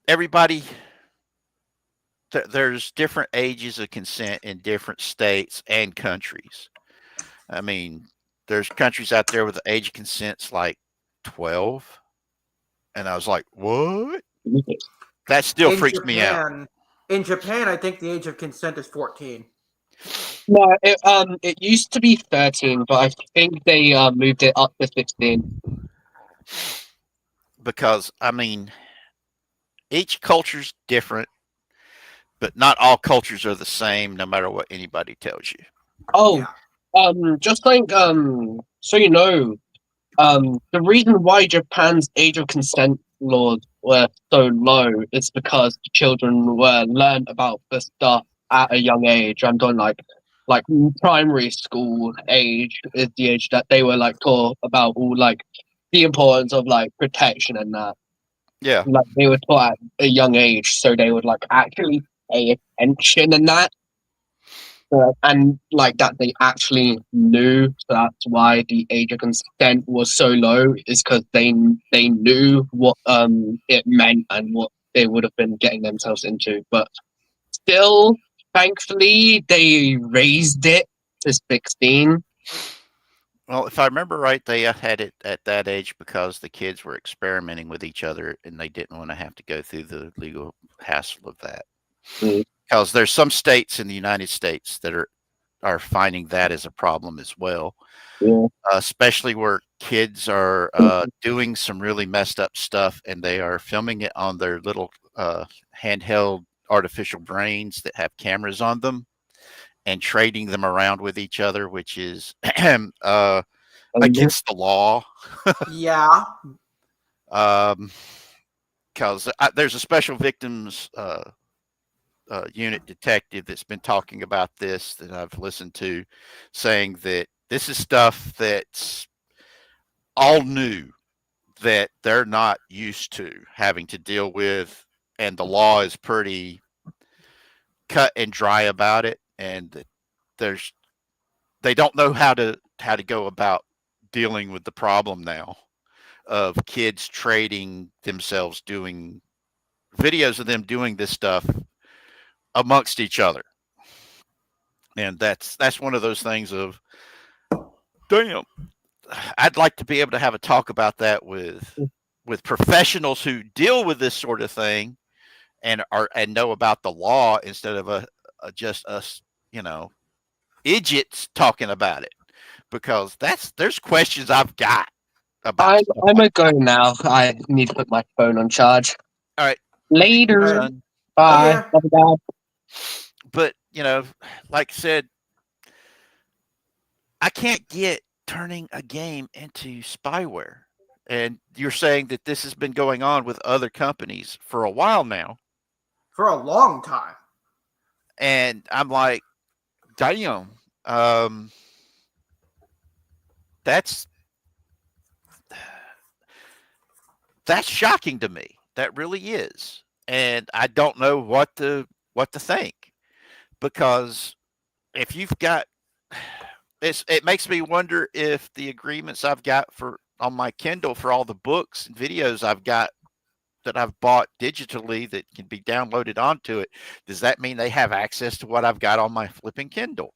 everybody, there's different ages of consent in different states and countries. I mean, there's countries out there with the age of consent's like 12. And I was like, what? That still freaks me out. In Japan, I think the age of consent is 14. No, it used to be 13, but I think they moved it up to 16. Because, I mean, each culture's different, but not all cultures are the same, no matter what anybody tells you. Oh, yeah. Just like, so you know, the reason why Japan's age of consent laws were so low is because children were learned about this stuff at a young age. I'm talking like primary school age is the age that they were like taught about all like the importance of like protection and that. Yeah. Like they were taught at a young age, so they would like actually pay attention and that. And like that they actually knew, so that's why the age of consent was so low, is because they knew what it meant and what they would have been getting themselves into. But still, thankfully, they raised it to 16. Well, if I remember right, they had it at that age because the kids were experimenting with each other and they didn't want to have to go through the legal hassle of that. Because there's some states in the United States that are finding that as a problem as well. Yeah. Especially where kids are doing some really messed up stuff and they are filming it on their little handheld artificial brains that have cameras on them and trading them around with each other, which is against the law. Yeah. Because there's a special victims unit detective that's been talking about this that I've listened to, saying that This is stuff that's all new that they're not used to having to deal with, and the law is pretty cut and dry about it, and there's they don't know how to go about dealing with the problem now of kids trading themselves doing videos of them doing this stuff amongst each other. And that's one of those things of damn, I'd like to be able to have a talk about that with professionals who deal with this sort of thing and know about the law instead of just us, idiots talking about it, because there's questions I've got about stuff I'm like a go now. I need to put my phone on charge. all right, Later. son. Bye. Yeah. Love you, Dad. But like I said, I can't get turning a game into spyware. And you're saying that this has been going on with other companies for a while now. For a long time. And I'm like, damn, that's shocking to me. That really is. And I don't know what to think, because if you've got it makes me wonder if the agreements I've got for on my Kindle for all the books and videos I've got that I've bought digitally that can be downloaded onto it, does that mean they have access to what I've got on my flipping Kindle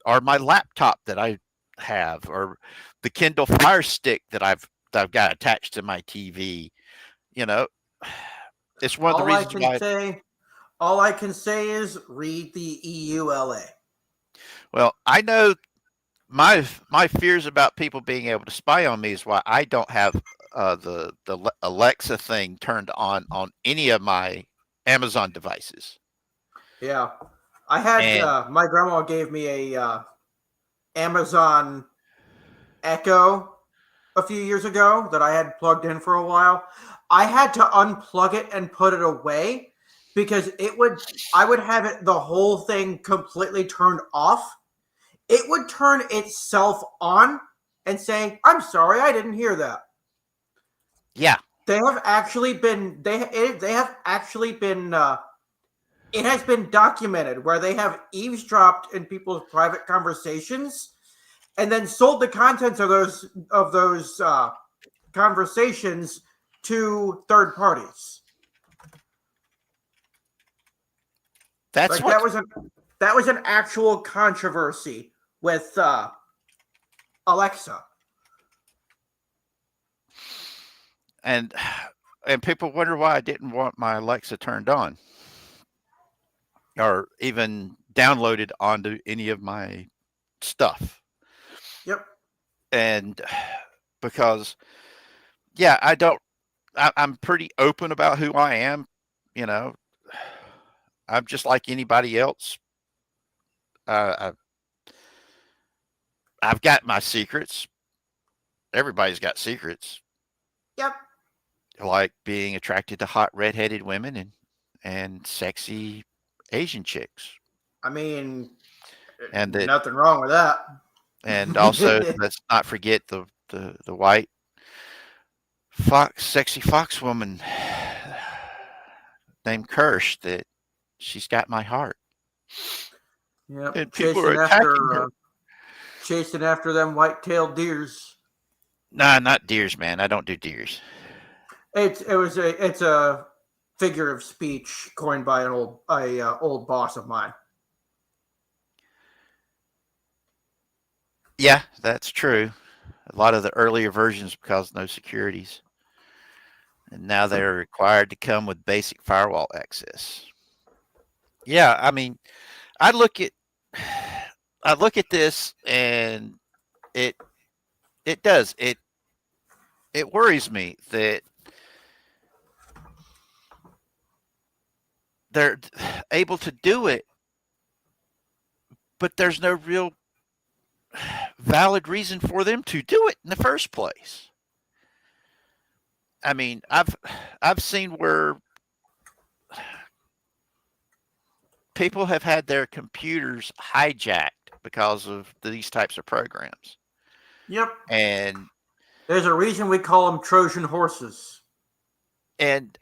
or my laptop that I have, or the Kindle Fire Stick that I've got attached to my TV? It's one of the reasons why. All I can say is read the EULA. Well, I know my fears about people being able to spy on me is why I don't have the Alexa thing turned on any of my Amazon devices. Yeah, I had my grandma gave me a Amazon Echo a few years ago that I had plugged in for a while. I had to unplug it and put it away because I would have the whole thing completely turned off. It would turn itself on and say, "I'm sorry, I didn't hear that." Yeah, they have actually been it has been documented where they have eavesdropped in people's private conversations and then sold the contents of those conversations to third parties. that's that was an actual controversy with Alexa. And people wonder why I didn't want my Alexa turned on or even downloaded onto any of my stuff. Yep. And because, yeah, I'm pretty open about who I am. I'm just like anybody else. I've got my secrets. Everybody's got secrets. Yep. Like being attracted to hot redheaded women and sexy Asian chicks. I mean, And nothing wrong with that. And also, let's not forget the white sexy fox woman named Kirsch. That she's got my heart. Yep. And people are attacking her. Chasing after them white-tailed deers. Nah, not deers, man. I don't do deers. It's a figure of speech coined by an old boss of mine. Yeah, that's true. A lot of the earlier versions because no securities, and now they're required to come with basic firewall access. Yeah, I mean, I look at this, and it worries me that they're able to do it, but there's no real valid reason for them to do it in the first place. I mean, I've seen where people have had their computers hijacked because of these types of programs. Yep. And There's a reason we call them Trojan horses. and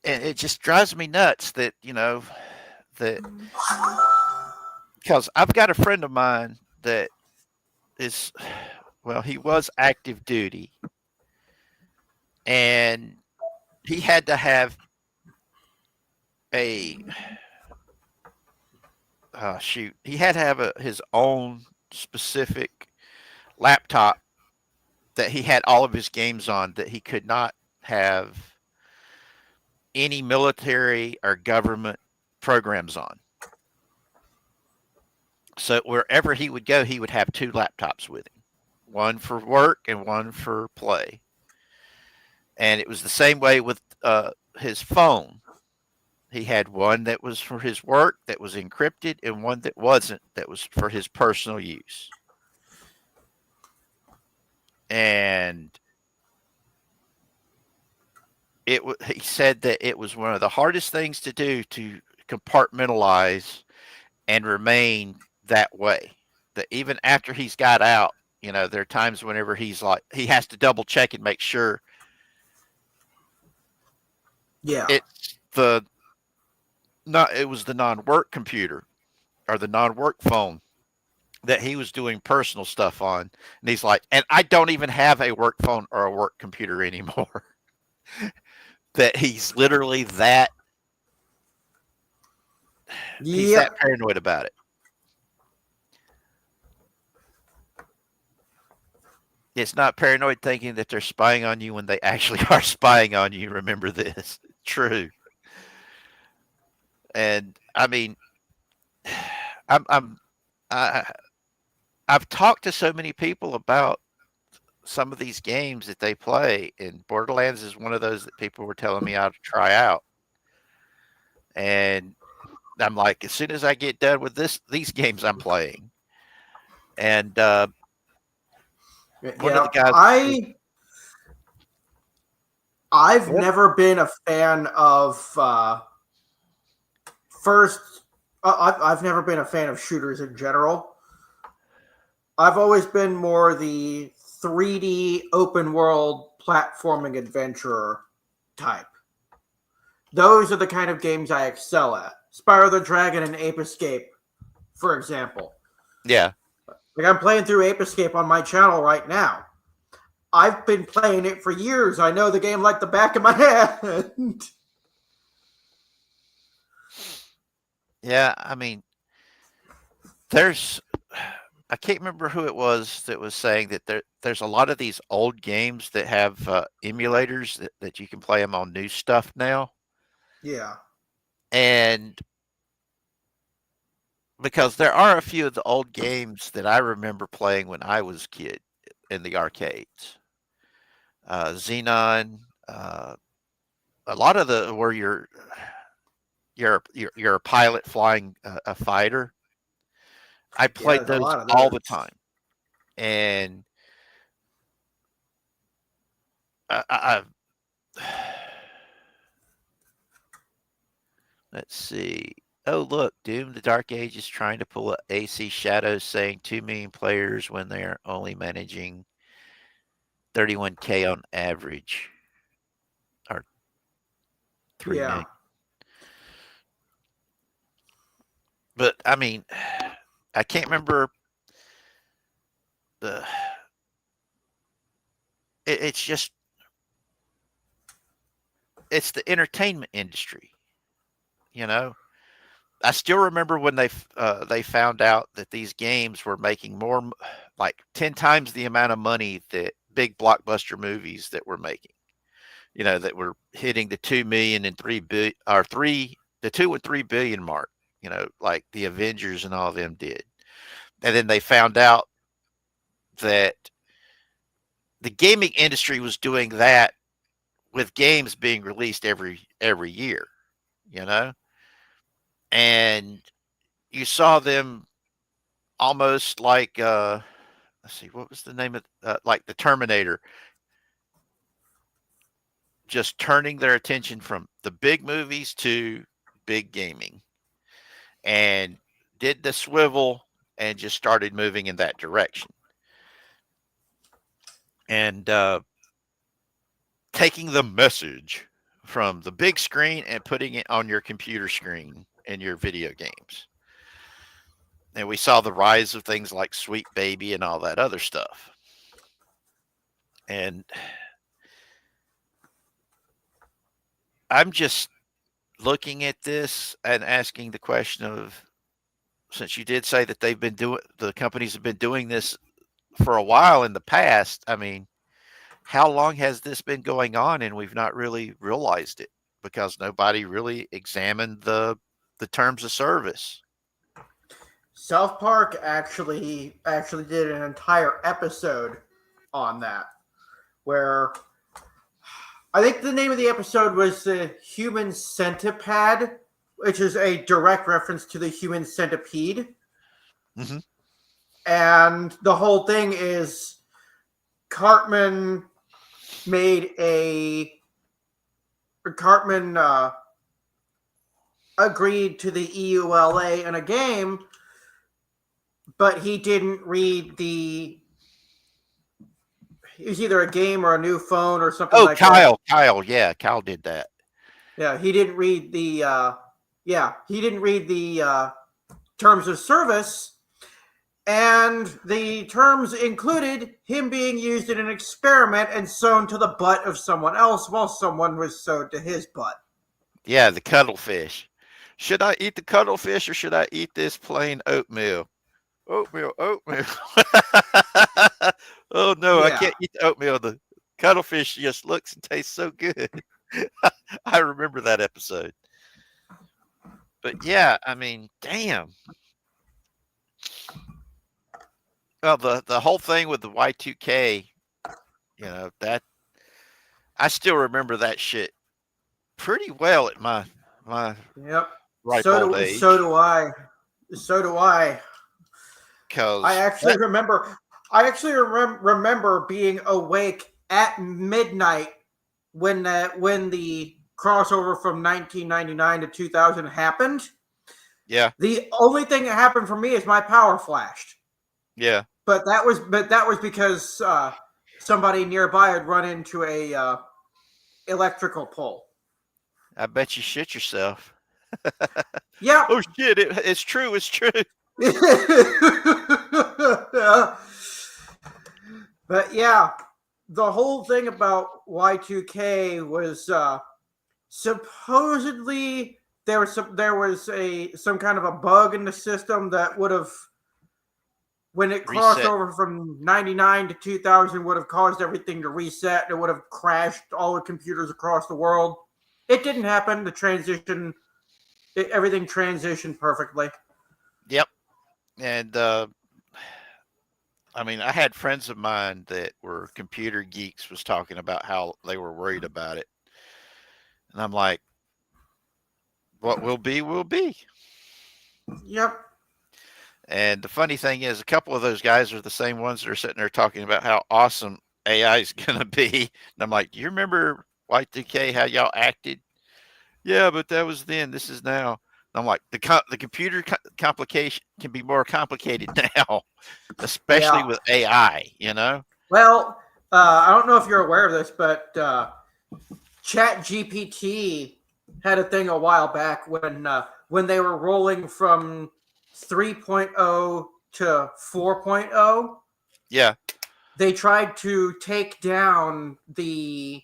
and it just drives me nuts that, that because I've got a friend of mine that is, well, he was active duty, and he had to have a he had to have his own specific laptop that he had all of his games on, that he could not have any military or government programs on. So wherever he would go, he would have two laptops with him, one for work and one for play. And it was the same way with his phone. He had one that was for his work that was encrypted, and one that wasn't, that was for his personal use. And he said that it was one of the hardest things to do, to compartmentalize and remain that way. That even after he's got out, there are times whenever he's like, he has to double check and make sure. Yeah. It was the non-work computer or the non-work phone that he was doing personal stuff on. And he's like, and I don't even have a work phone or a work computer anymore. That he's literally that. He's that paranoid about it. It's not paranoid thinking that they're spying on you when they actually are spying on you. Remember this. True. And I mean, I've talked to so many people about some of these games that they play, and Borderlands is one of those that people were telling me how to try out. And I'm like, as soon as I get done with these games I'm playing. And one of the guys, I've never been a fan of I've never been a fan of shooters in general. I've always been more the 3D open world platforming adventurer type. Those are the kind of games I excel at. Spyro the Dragon and Ape Escape, for example. Yeah. Like, I'm playing through Ape Escape on my channel right now. I've been playing it for years. I know the game like the back of my hand. Yeah, I mean, I can't remember who it was that was saying that there's a lot of these old games that have emulators that you can play them on new stuff now. Yeah. And because there are a few of the old games that I remember playing when I was a kid in the arcades. Xenon, a lot of the where you're a pilot flying a fighter. I played those all the time, and let's see. Oh, look, Doom: The Dark Age is trying to pull a AC Shadows, saying 2 million players when they are only managing 31K on average, or 3 million. But I mean, I can't remember it's the entertainment industry, I still remember when they found out that these games were making more, like 10 times the amount of money that big blockbuster movies that were making, that were hitting the 2 million and 3 billion, or the 2 and 3 billion mark, like the Avengers and all of them did. And then they found out that the gaming industry was doing that with games being released every year, and you saw them almost like let's see, what was the name of like the Terminator, just turning their attention from the big movies to big gaming, and did the swivel and just started moving in that direction. And taking the message from the big screen and putting it on your computer screen in your video games. And we saw the rise of things like Sweet Baby and all that other stuff. And I'm just looking at this and asking the question of, since you did say that the companies have been doing this for a while in the past, I mean, how long has this been going on and we've not really realized it because nobody really examined the terms of service? South Park actually did an entire episode on that, where I think the name of the episode was the Human Centipede, which is a direct reference to the human centipede. Mm-hmm. And the whole thing is Cartman agreed to the EULA in a game, but he didn't read it was either a game or a new phone or something like that. Kyle, yeah, Kyle did that. Yeah, he didn't read the terms of service, and the terms included him being used in an experiment and sewn to the butt of someone else while someone was sewed to his butt. Yeah, the cuttlefish. Should I eat the cuttlefish or should I eat this plain oatmeal? Oatmeal. Oh no, I can't eat the oatmeal. The cuttlefish just looks and tastes so good. I remember that episode. But yeah, I mean, damn. Well, the whole thing with the Y2K, that I still remember that shit pretty well at my ripe old age. So do I. Because I actually remember being awake at midnight when the crossover from 1999 to 2000 happened. Yeah. The only thing that happened for me is my power flashed. Yeah. But that was because somebody nearby had run into a electrical pole. I bet you shit yourself. Yeah. Oh shit! It's true. It's true. But yeah, the whole thing about Y2K was supposedly there was some kind of a bug in the system that would have, when it crossed over from 99 to 2000, would have caused everything to reset. It would have crashed all the computers across the world. It didn't happen. Everything transitioned perfectly. Yep. And I mean, I had friends of mine that were computer geeks was talking about how they were worried about it. And I'm like, what will be, will be. Yep. And the funny thing is, a couple of those guys are the same ones that are sitting there talking about how awesome AI is going to be. And I'm like, do you remember Y2K, how y'all acted? Yeah, but that was then. This is now. And I'm like, the computer complication can be more complicated now, especially with AI, Well, I don't know if you're aware of this, but ChatGPT had a thing a while back when they were rolling from 3.0 to 4.0. Yeah. They tried to take down the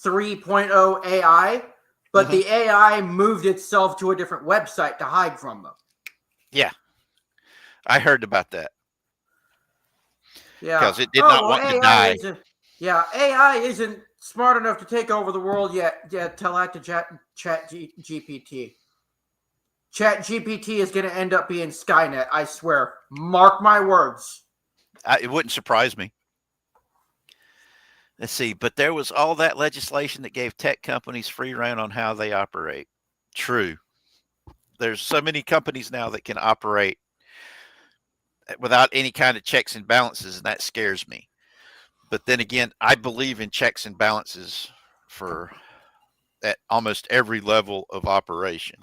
3.0 AI, but the AI moved itself to a different website to hide from them. Yeah. I heard about that. Yeah. Because it did not want to die. AI isn't smart enough to take over the world yet. Yeah, tell that to ChatGPT. ChatGPT is going to end up being Skynet, I swear. Mark my words. It wouldn't surprise me. Let's see, but there was all that legislation that gave tech companies free rein on how they operate. True. There's so many companies now that can operate without any kind of checks and balances, and that scares me. But then again, I believe in checks and balances for at almost every level of operation.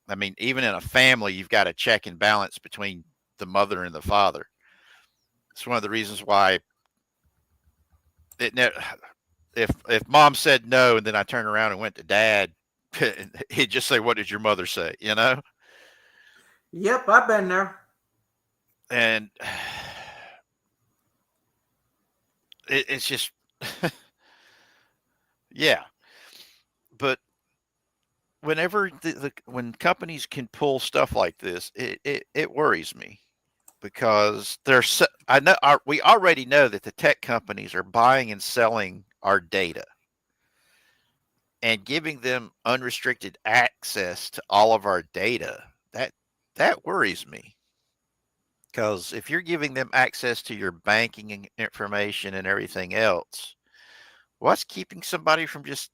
I mean, even in a family, you've got a check and balance between the mother and the father. It's one of the reasons why if mom said no and then I turned around and went to dad, he'd just say, "What did your mother say?" You know? Yep, I've been there. And it's just, yeah. But whenever when companies can pull stuff like this, it worries me because we already know that the tech companies are buying and selling our data and giving them unrestricted access to all of our data. That worries me because if you're giving them access to your banking information and everything else, what's keeping somebody from just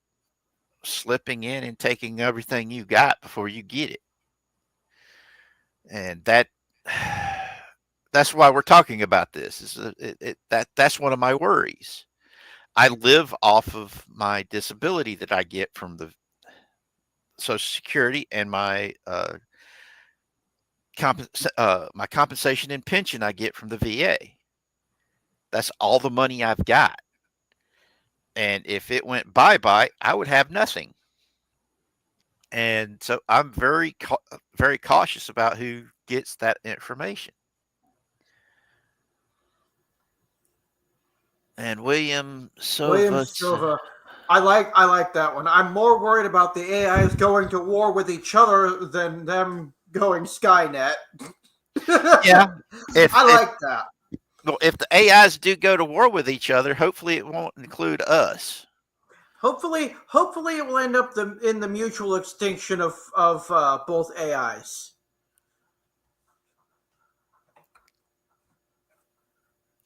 slipping in and taking everything you got before you get it? And that's why we're talking about this. That's one of my worries. I live off of my disability that I get from the Social Security and my my compensation and pension I get from the VA. That's all the money I've got. And if it went bye-bye, I would have nothing. And so I'm very cautious about who gets that information. And William Silva. I like that one. I'm more worried about the AIs going to war with each other than them going Skynet. Yeah. I like that. Well, if the AIs do go to war with each other, hopefully it won't include us. Hopefully it will end up in the mutual extinction of both AIs.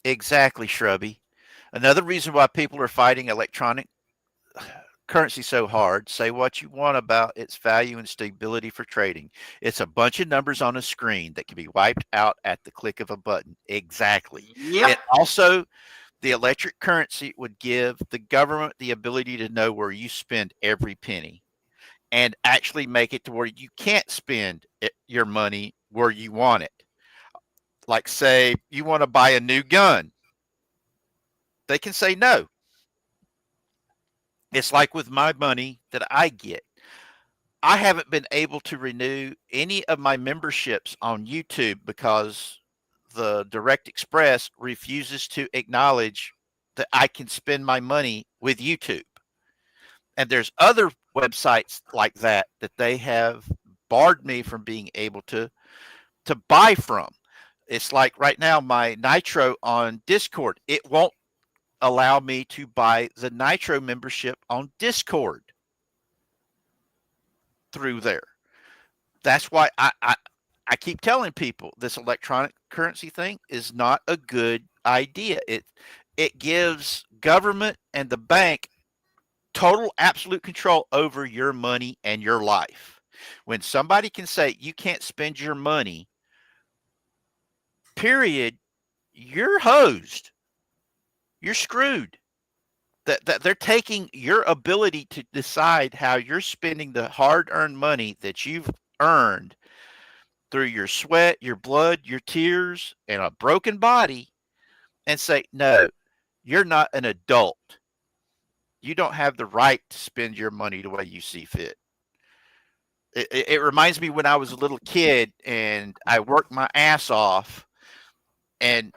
Exactly, Shrubby. Another reason why people are fighting electronic currency so hard, say what you want about its value and stability for trading. It's a bunch of numbers on a screen that can be wiped out at the click of a button. Exactly. Yep. It also, the electric currency would give the government the ability to know where you spend every penny and actually make it to where you can't spend your money where you want it. Like, say, you want to buy a new gun. They can say no. It's like with my money that I get. I haven't been able to renew any of my memberships on YouTube because the Direct Express refuses to acknowledge that I can spend my money with YouTube. And there's other websites like that they have barred me from being able to buy from. It's like right now my Nitro on Discord, it won't allow me to buy the Nitro membership on Discord through there. That's why I keep telling people this electronic currency thing is not a good idea. It gives government and the bank total absolute control over your money and your life. When somebody can say you can't spend your money, period, you're hosed. You're screwed. That they're taking your ability to decide how you're spending the hard-earned money that you've earned through your sweat, your blood, your tears, and a broken body, and say, no, you're not an adult. You don't have the right to spend your money the way you see fit. It reminds me when I was a little kid and I worked my ass off and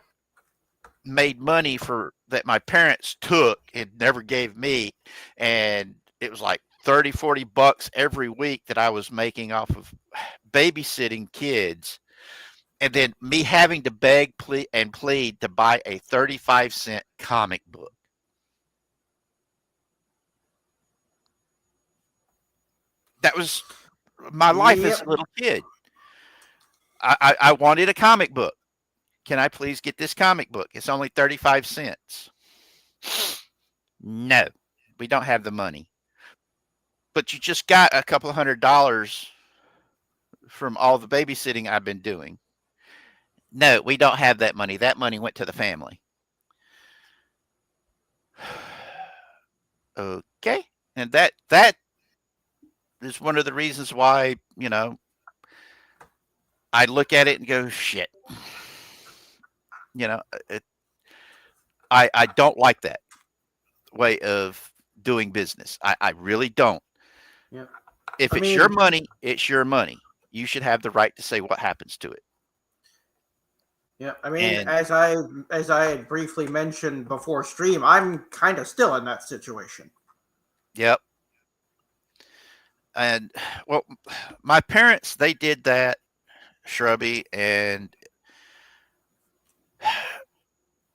made money for that my parents took and never gave me, and it was like 30-40 bucks every week that I was making off of babysitting kids, and then me having to beg and plead to buy a 35-cent comic book. That was my life as a little kid. I wanted a comic book. Can I please get this comic book? It's only 35 cents. No, we don't have the money. But you just got a couple $100 from all the babysitting I've been doing. No, we don't have that money. That money went to the family. Okay. And that is one of the reasons why, I look at it and go, shit. It, I don't like that way of doing business. I really don't. Yeah. If I it's mean, your money, it's your money. You should have the right to say what happens to it. Yeah, I mean, And as I had briefly mentioned before stream, I'm kind of still in that situation. yep. And well, my parents, they did that, Shrubby, and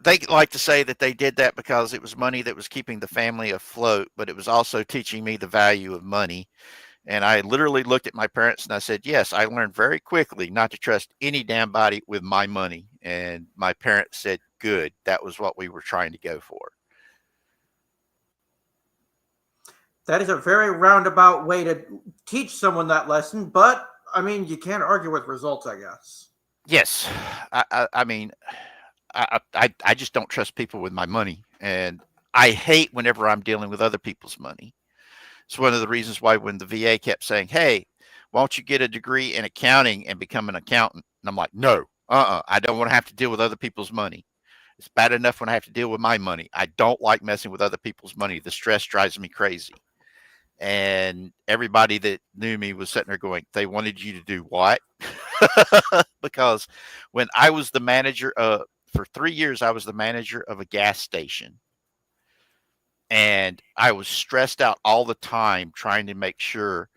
they like to say that they did that because it was money that was keeping the family afloat, but it was also teaching me the value of money. And I literally looked at my parents and I said, yes, I learned very quickly not to trust any damn body with my money. And my parents said, good. That was what we were trying to go for. That is a very roundabout way to teach someone that lesson, but I mean, you can't argue with results, I guess. Yes. I mean, I just don't trust people with my money. And I hate whenever I'm dealing with other people's money. It's one of the reasons why when the VA kept saying, hey, why don't you get a degree in accounting and become an accountant? And I'm like, no, I don't want to have to deal with other people's money. It's bad enough when I have to deal with my money. I don't like messing with other people's money. The stress drives me crazy. And everybody that knew me was sitting there going, they wanted you to do what? Because when I was the manager for 3 years, I was the manager of a gas station. And I was stressed out all the time trying to make sure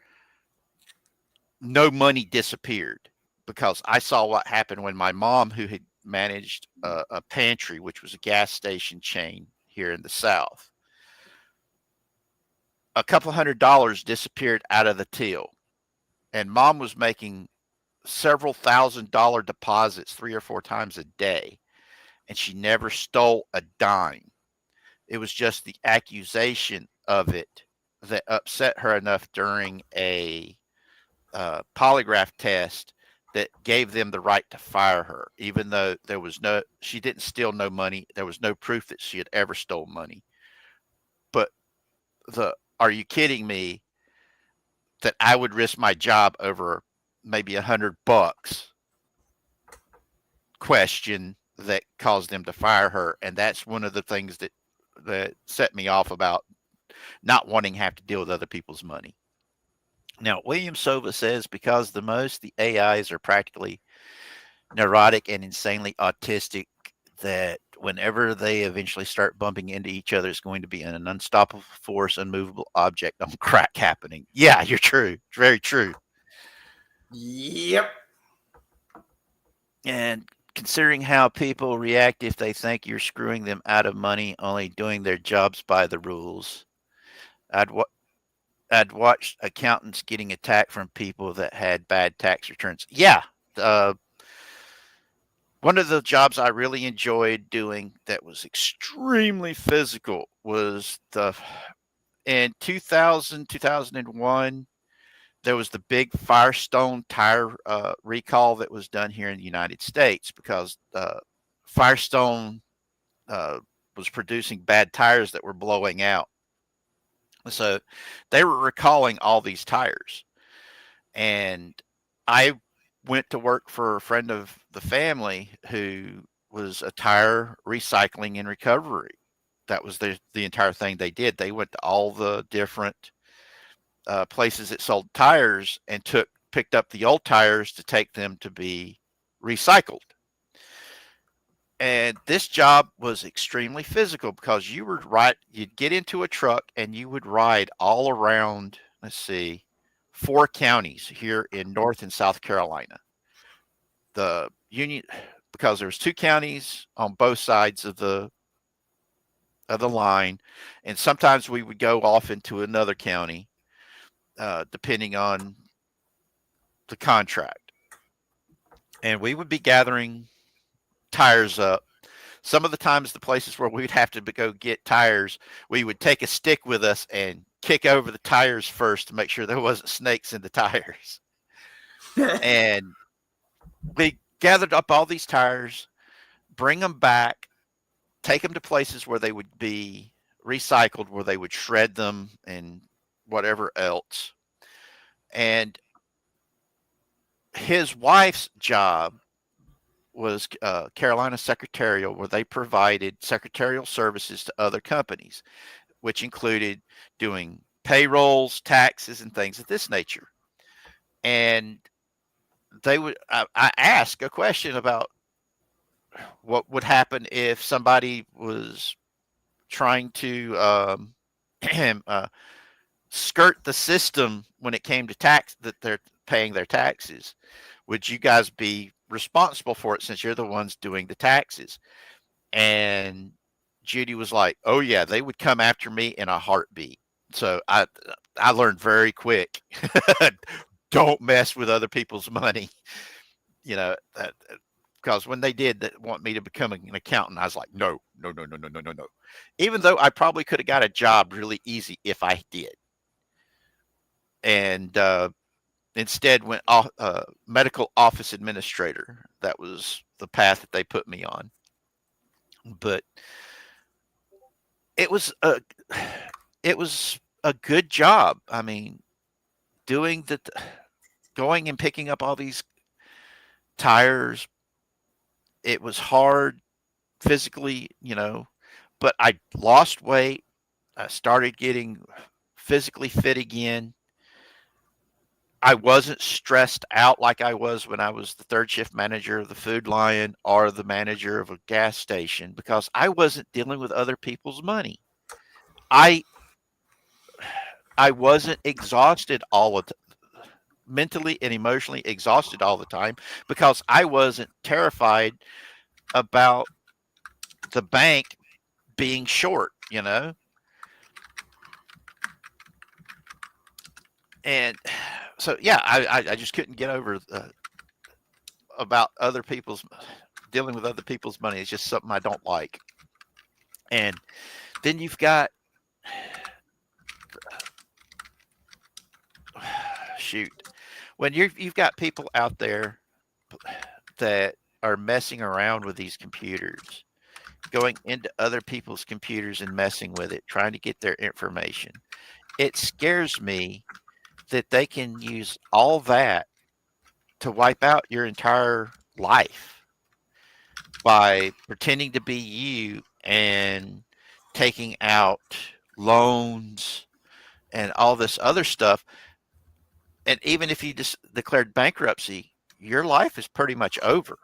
no money disappeared, because I saw what happened when my mom, who had managed a pantry, which was a gas station chain here in the South, a couple $100 disappeared out of the till. And mom was making several $1,000 deposits 3 or 4 times a day. And she never stole a dime. It was just the accusation of it that upset her enough during a polygraph test that gave them the right to fire her, even though she didn't steal no money. There was no proof that she had ever stole money. But are you kidding me that I would risk my job over maybe $100 question that caused them to fire her? And that's one of the things that set me off about not wanting to have to deal with other people's money. Now, William Sova says because the AIs are practically neurotic and insanely autistic, that whenever they eventually start bumping into each other, it's going to be an unstoppable force, unmovable object on crack happening. Yeah, you're true. It's very true. Yep. And considering how people react if they think you're screwing them out of money, only doing their jobs by the rules, I'd watch accountants getting attacked from people that had bad tax returns. Yeah. One of the jobs I really enjoyed doing that was extremely physical was in 2001, there was the big Firestone tire recall that was done here in the United States because Firestone was producing bad tires that were blowing out. So they were recalling all these tires. And I went to work for a friend of the family who was a tire recycling and recovery. That was the entire thing they did. They went to all the different places that sold tires and picked up the old tires to take them to be recycled. And this job was extremely physical because you'd get into a truck and you would ride all around, 4 counties here in North and South Carolina. The Union, because there's 2 counties on both sides of the line, and sometimes we would go off into another county, depending on the contract. And we would be gathering tires up. Some of the times, the places where we'd have to go get tires, we would take a stick with us and kick over the tires first to make sure there wasn't snakes in the tires. And gathered up all these tires, bring them back, take them to places where they would be recycled, where they would shred them and whatever else. And his wife's job was Carolina Secretarial, where they provided secretarial services to other companies, which included doing payrolls, taxes, and things of this nature. And I asked a question about what would happen if somebody was trying to skirt the system when it came to tax, that they're paying their taxes. Would you guys be responsible for it since you're the ones doing the taxes? And Judy was like, oh yeah, they would come after me in a heartbeat. So I learned very quick, don't mess with other people's money. You know, because when they did want me to become an accountant, I was like, no. Even though I probably could have got a job really easy if I did. And instead went medical office administrator. That was the path that they put me on. But it was a good job. I mean, going and picking up all these tires. It was hard physically, but I lost weight. I started getting physically fit again. I wasn't stressed out like I was when I was the third shift manager of the Food Lion or the manager of a gas station, because I wasn't dealing with other people's money. I wasn't exhausted mentally and emotionally exhausted all the time, because I wasn't terrified about the bank being short, And so, yeah, I just couldn't get over about dealing with other people's money. It's just something I don't like. And then you've got, when you've got people out there that are messing around with these computers, going into other people's computers and messing with it, trying to get their information. It scares me that they can use all that to wipe out your entire life by pretending to be you and taking out loans and all this other stuff. And even if you just declared bankruptcy, your life is pretty much over.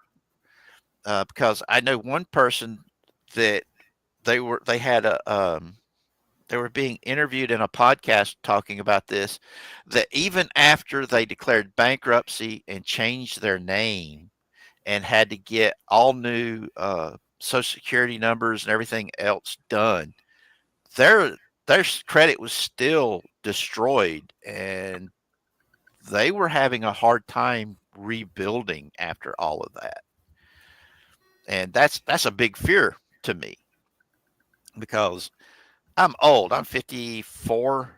Because I know one person that they were being interviewed in a podcast talking about this, that even after they declared bankruptcy and changed their name and had to get all new Social Security numbers and everything else done, their credit was still destroyed, and they were having a hard time rebuilding after all of that. And that's a big fear to me, because I'm old. I'm 54.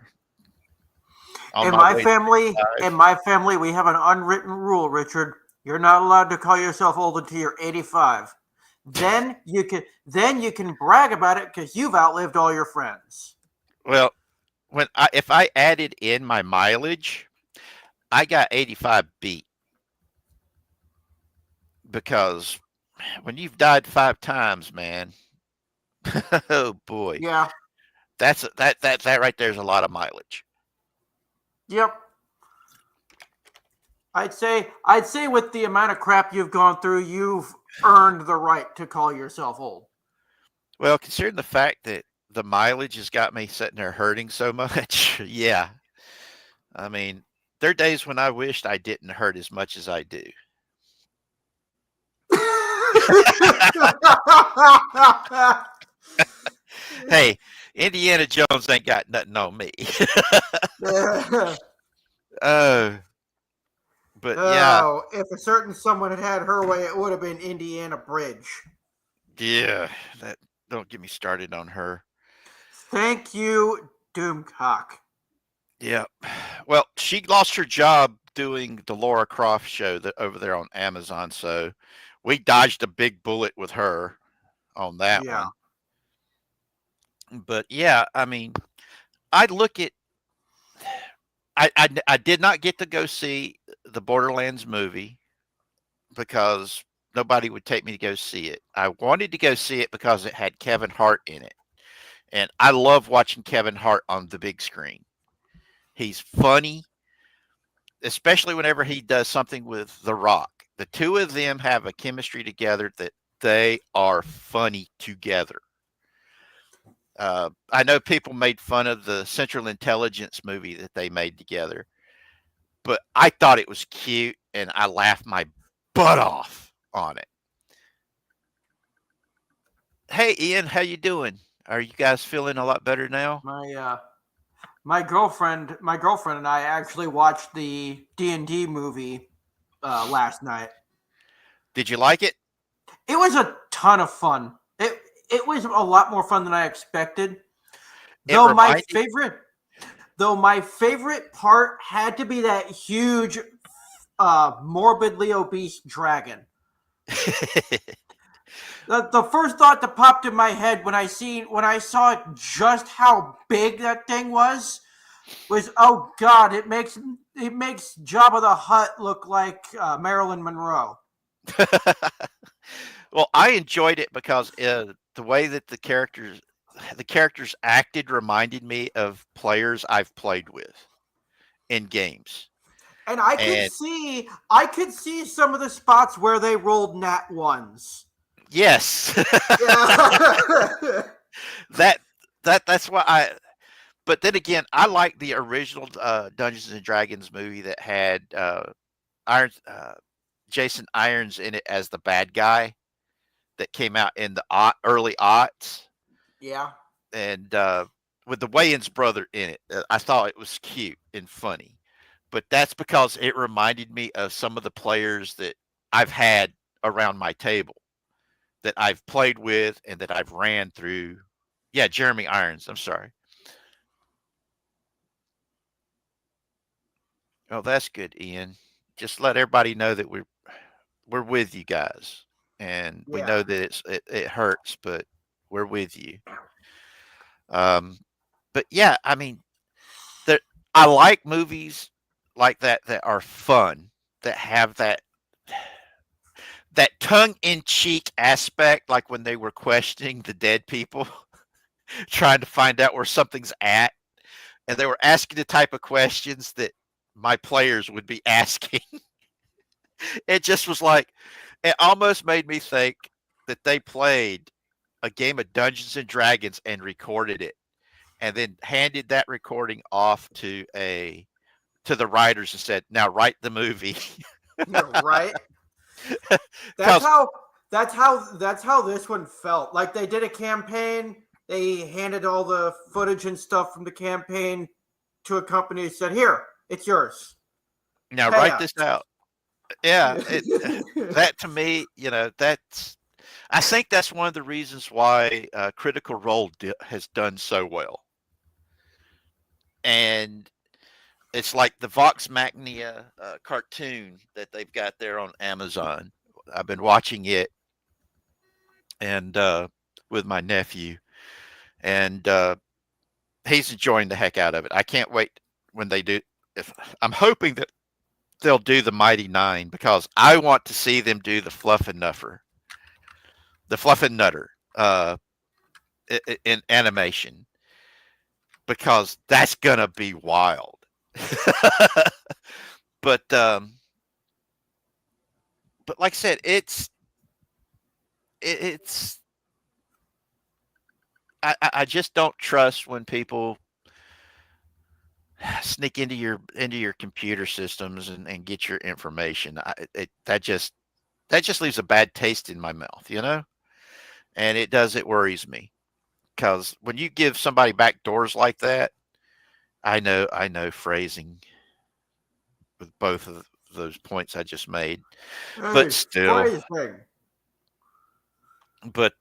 In my family, we have an unwritten rule, Richard. You're not allowed to call yourself old until you're 85. Then you can brag about it because you've outlived all your friends. Well, if I added in my mileage, I got 85 beat, because when you've died 5 times, man, oh boy, yeah, that right there is a lot of mileage. Yep. I'd say with the amount of crap you've gone through, you've earned the right to call yourself old. Well, considering the fact that the mileage has got me sitting there hurting so much, yeah. I mean, there are days when I wished I didn't hurt as much as I do. Hey, Indiana Jones ain't got nothing on me. But yeah. If a certain someone had her way, it would have been Indiana Bridge. Yeah, don't get me started on her. Thank you, Doomcock. Yeah. Well, she lost her job doing the Laura Croft show over there on Amazon, so we dodged a big bullet with her on that Yeah. one. But yeah, I mean, I look at I did not get to go see the Borderlands movie because nobody would take me to go see it. I wanted to go see it because it had Kevin Hart in it. And I love watching Kevin Hart on the big screen. He's funny, especially whenever he does something with The Rock. The two of them have a chemistry together that they are funny together. I know people made fun of the Central Intelligence movie that they made together, but I thought it was cute and I laughed my butt off on it. Hey, Ian, how you doing? Are you guys feeling a lot better now? My girlfriend and I actually watched the D&D movie last night. Did you like it? It was a ton of fun. It was a lot more fun than I expected. Though my favorite part had to be that huge, morbidly obese dragon. The first thought that popped in my head when I saw just how big that thing was, oh God, it makes Jabba the Hutt look like Marilyn Monroe. Well, I enjoyed it because the way that the characters acted reminded me of players I've played with in games. And I could see some of the spots where they rolled nat ones. Yes. Yeah. That's why but then again, I like the original Dungeons and Dragons movie that had Jason Irons in it as the bad guy that came out in the early aughts. Yeah. And with the Wayans brother in it. I thought it was cute and funny. But that's because it reminded me of some of the players that I've had around my table that I've played with and that I've ran through. Yeah, Jeremy Irons. I'm sorry. Oh, that's good, Ian. Just let everybody know that we're with you guys, and we know that it hurts, but we're with you. But yeah, I mean, I like movies like that are fun, that have that tongue-in-cheek aspect, like when they were questioning the dead people, trying to find out where something's at, and they were asking the type of questions that my players would be asking. It just was like, it almost made me think that they played a game of Dungeons and Dragons and recorded it, and then handed that recording off to the writers and said, "Now write the movie." Right. That's how this one felt. Like they did a campaign, they handed all the footage and stuff from the campaign to a company and said, "Here, it's yours. Now write this out." Yeah, that to me, I think that's one of the reasons why Critical Role has done so well. And it's like the Vox Machina cartoon that they've got there on Amazon. I've been watching it and with my nephew, and he's enjoying the heck out of it. I can't wait when they do. I'm hoping that they'll do the Mighty Nine because I want to see them do the Fluff and Nutter in animation, because that's gonna be wild. But like I said, it's I just don't trust when people sneak into your computer systems and get your information. That just leaves a bad taste in my mouth, and it worries me, because when you give somebody back doors like that, I know phrasing with both of those points I just made, but still, but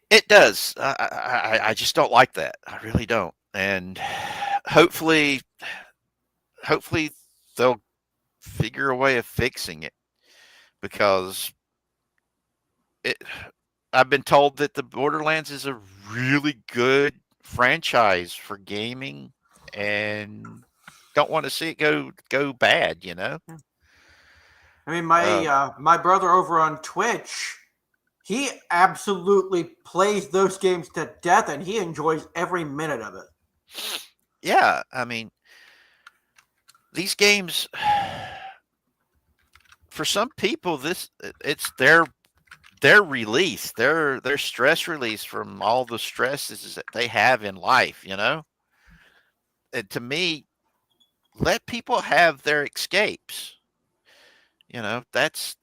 it does. I just don't like that. I really don't. And hopefully hopefully they'll figure a way of fixing it, because I've been told that the Borderlands is a really good franchise for gaming, and don't want to see it go bad, you know? I mean, my brother over on Twitch, he absolutely plays those games to death, and he enjoys every minute of it. Yeah, I mean, these games, for some people, it's their release, their stress release from all the stresses that they have in life, you know? And to me, let people have their escapes. You know, that's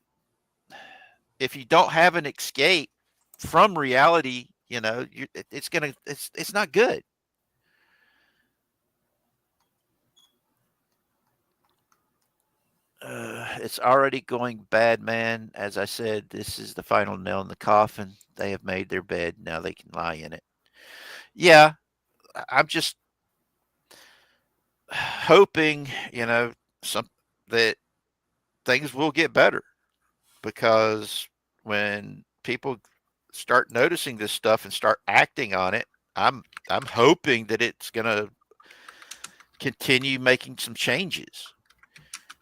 if you don't have an escape from reality, you know, it's not good. It's already going bad, man. As I said, this is the final nail in the coffin. They have made their bed. Now they can lie in it. Yeah, I'm just hoping, you know, that things will get better, because when people start noticing this stuff and start acting on it, I'm hoping that it's going to continue making some changes,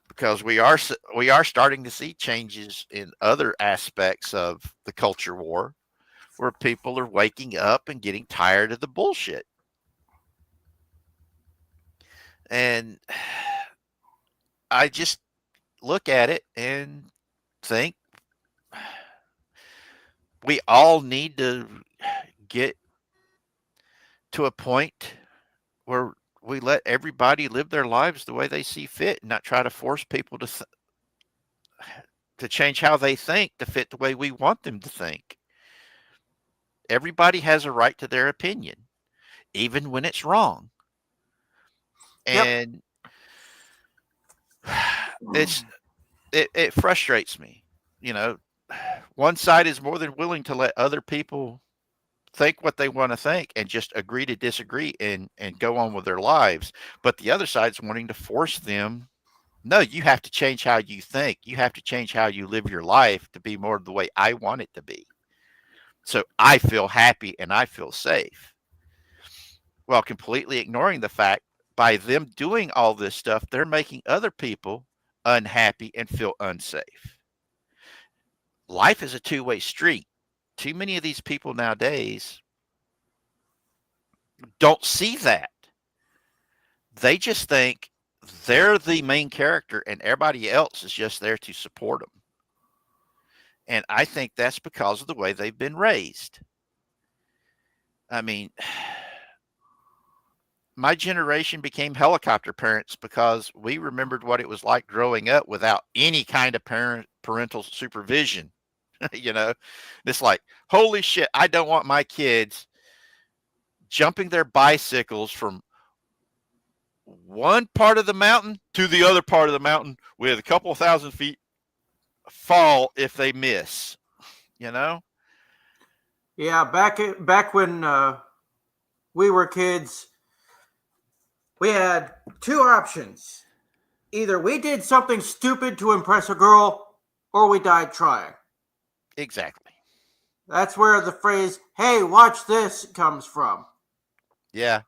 because we are starting to see changes in other aspects of the culture war, where people are waking up and getting tired of the bullshit. And I just look at it and think we all need to get to a point where we let everybody live their lives the way they see fit, and not try to force people to change how they think to fit the way we want them to think. Everybody has a right to their opinion, even when it's wrong. And it frustrates me. You know, one side is more than willing to let other people think what they want to think and just agree to disagree and go on with their lives. But the other side's wanting to force them. No, you have to change how you think. You have to change how you live your life to be more the way I want it to be. So I feel happy and I feel safe. While completely ignoring the fact, by them doing all this stuff, they're making other people unhappy and feel unsafe. Life is a two-way street. Too many of these people nowadays don't see that. They just think they're the main character and everybody else is just there to support them. And I think that's because of the way they've been raised. I mean, my generation became helicopter parents because we remembered what it was like growing up without any kind of parental supervision. You know, it's like, holy shit, I don't want my kids jumping their bicycles from one part of the mountain to the other part of the mountain with a couple of 1,000 feet fall if they miss, you know? Yeah, back when we were kids, we had two options. Either we did something stupid to impress a girl, or we died trying. Exactly. That's where the phrase, hey, watch this, comes from. Yeah.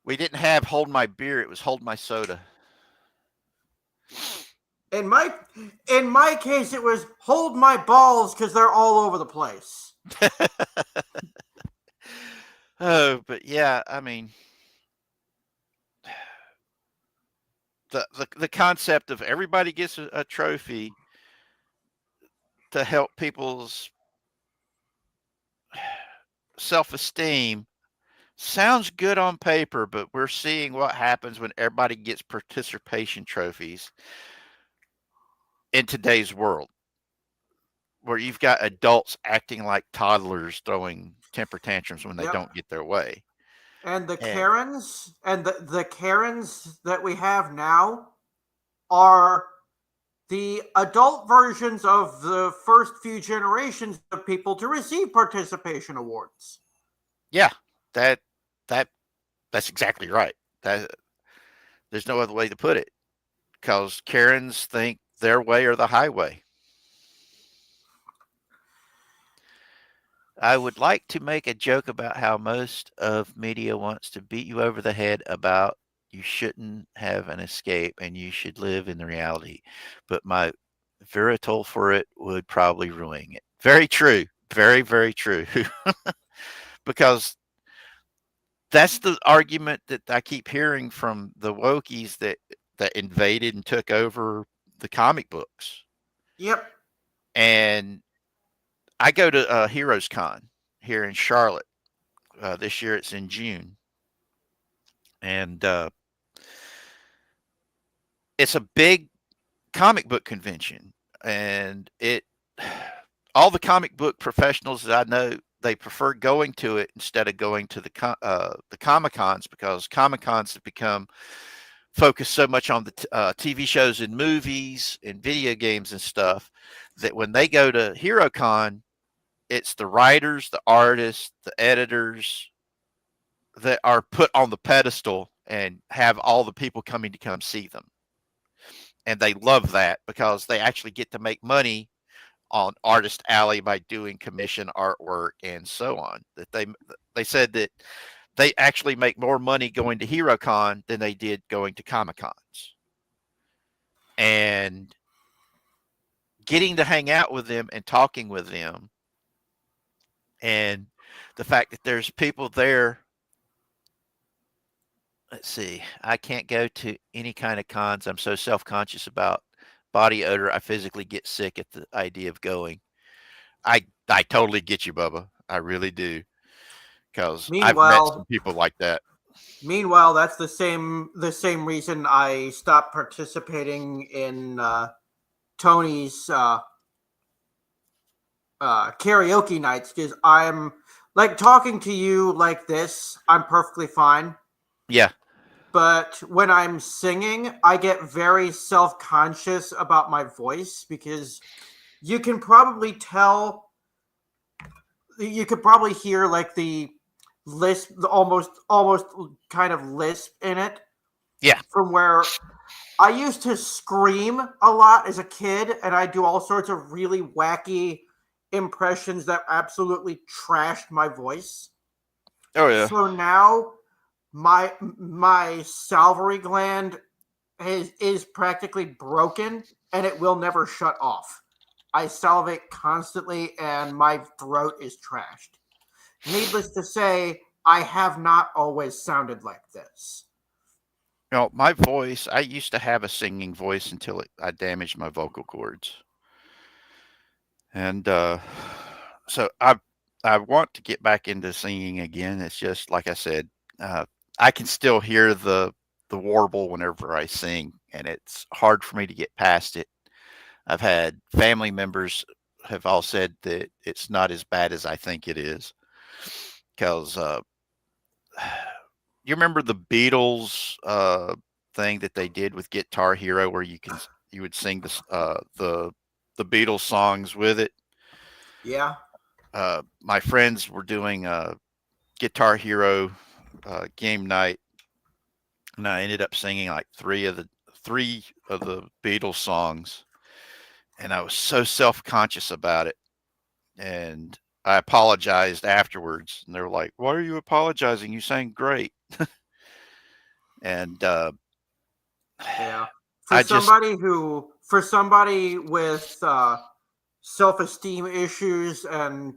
We didn't have hold my beer, it was hold my soda. In my case, it was hold my balls because they're all over the place. Oh, but yeah, I mean, the concept of everybody gets a trophy to help people's self-esteem sounds good on paper, but we're seeing what happens when everybody gets participation trophies in today's world, where you've got adults acting like toddlers throwing temper tantrums when they don't get their way. And the Karens and the Karens that we have now are the adult versions of the first few generations of people to receive participation awards. Yeah, that's exactly right. There's no other way to put it, because Karens think their way or the highway. I would like to make a joke about how most of media wants to beat you over the head about you shouldn't have an escape and you should live in the reality. But my veritable for it would probably ruin it. Very true. Very, very true. Because that's the argument that I keep hearing from the wokies that invaded and took over the comic books. Yep. And I go to Heroes Con here in Charlotte. This year it's in June. And it's a big comic book convention. And all the comic book professionals that I know, they prefer going to it instead of going to the Comic Cons, because Comic Cons have become focused so much on the TV shows and movies and video games and stuff, that when they go to HeroCon, it's the writers, the artists, the editors that are put on the pedestal and have all the people coming to come see them. And they love that because they actually get to make money on Artist Alley by doing commission artwork and so on. That they said that they actually make more money going to HeroCon than they did going to Comic Cons. And getting to hang out with them and talking with them, and the fact that there's people there. Let's see, I can't go to any kind of cons. I'm so self-conscious about body odor. I physically get sick at the idea of going. I totally get you, Bubba. I really do. Because I've met some people like that. Meanwhile, that's the same reason I stopped participating in Tony's karaoke nights, because I'm like talking to you like this. I'm perfectly fine. Yeah. But when I'm singing, I get very self-conscious about my voice, because you can probably tell, you could probably hear like the lisp, the almost kind of lisp in it. Yeah. From where I used to scream a lot as a kid, and I do all sorts of really wacky impressions that absolutely trashed my voice. Oh yeah. So now my salivary gland is practically broken, and it will never shut off. I salivate constantly, and my throat is trashed. Needless to say, I have not always sounded like this. You know, my voice, I used to have a singing voice until I damaged my vocal cords. And so I want to get back into singing again. It's just like I said, I can still hear the warble whenever I sing, and it's hard for me to get past it. I've had family members have all said that it's not as bad as I think it is, because you remember the Beatles thing that they did with Guitar Hero, where you would sing the Beatles songs with it. Yeah. My friends were doing a Guitar Hero game night, and I ended up singing like three of the Beatles songs, and I was so self-conscious about it, and I apologized afterwards, and they were like, "Why are you apologizing? You sang great." And yeah, for somebody with self-esteem issues and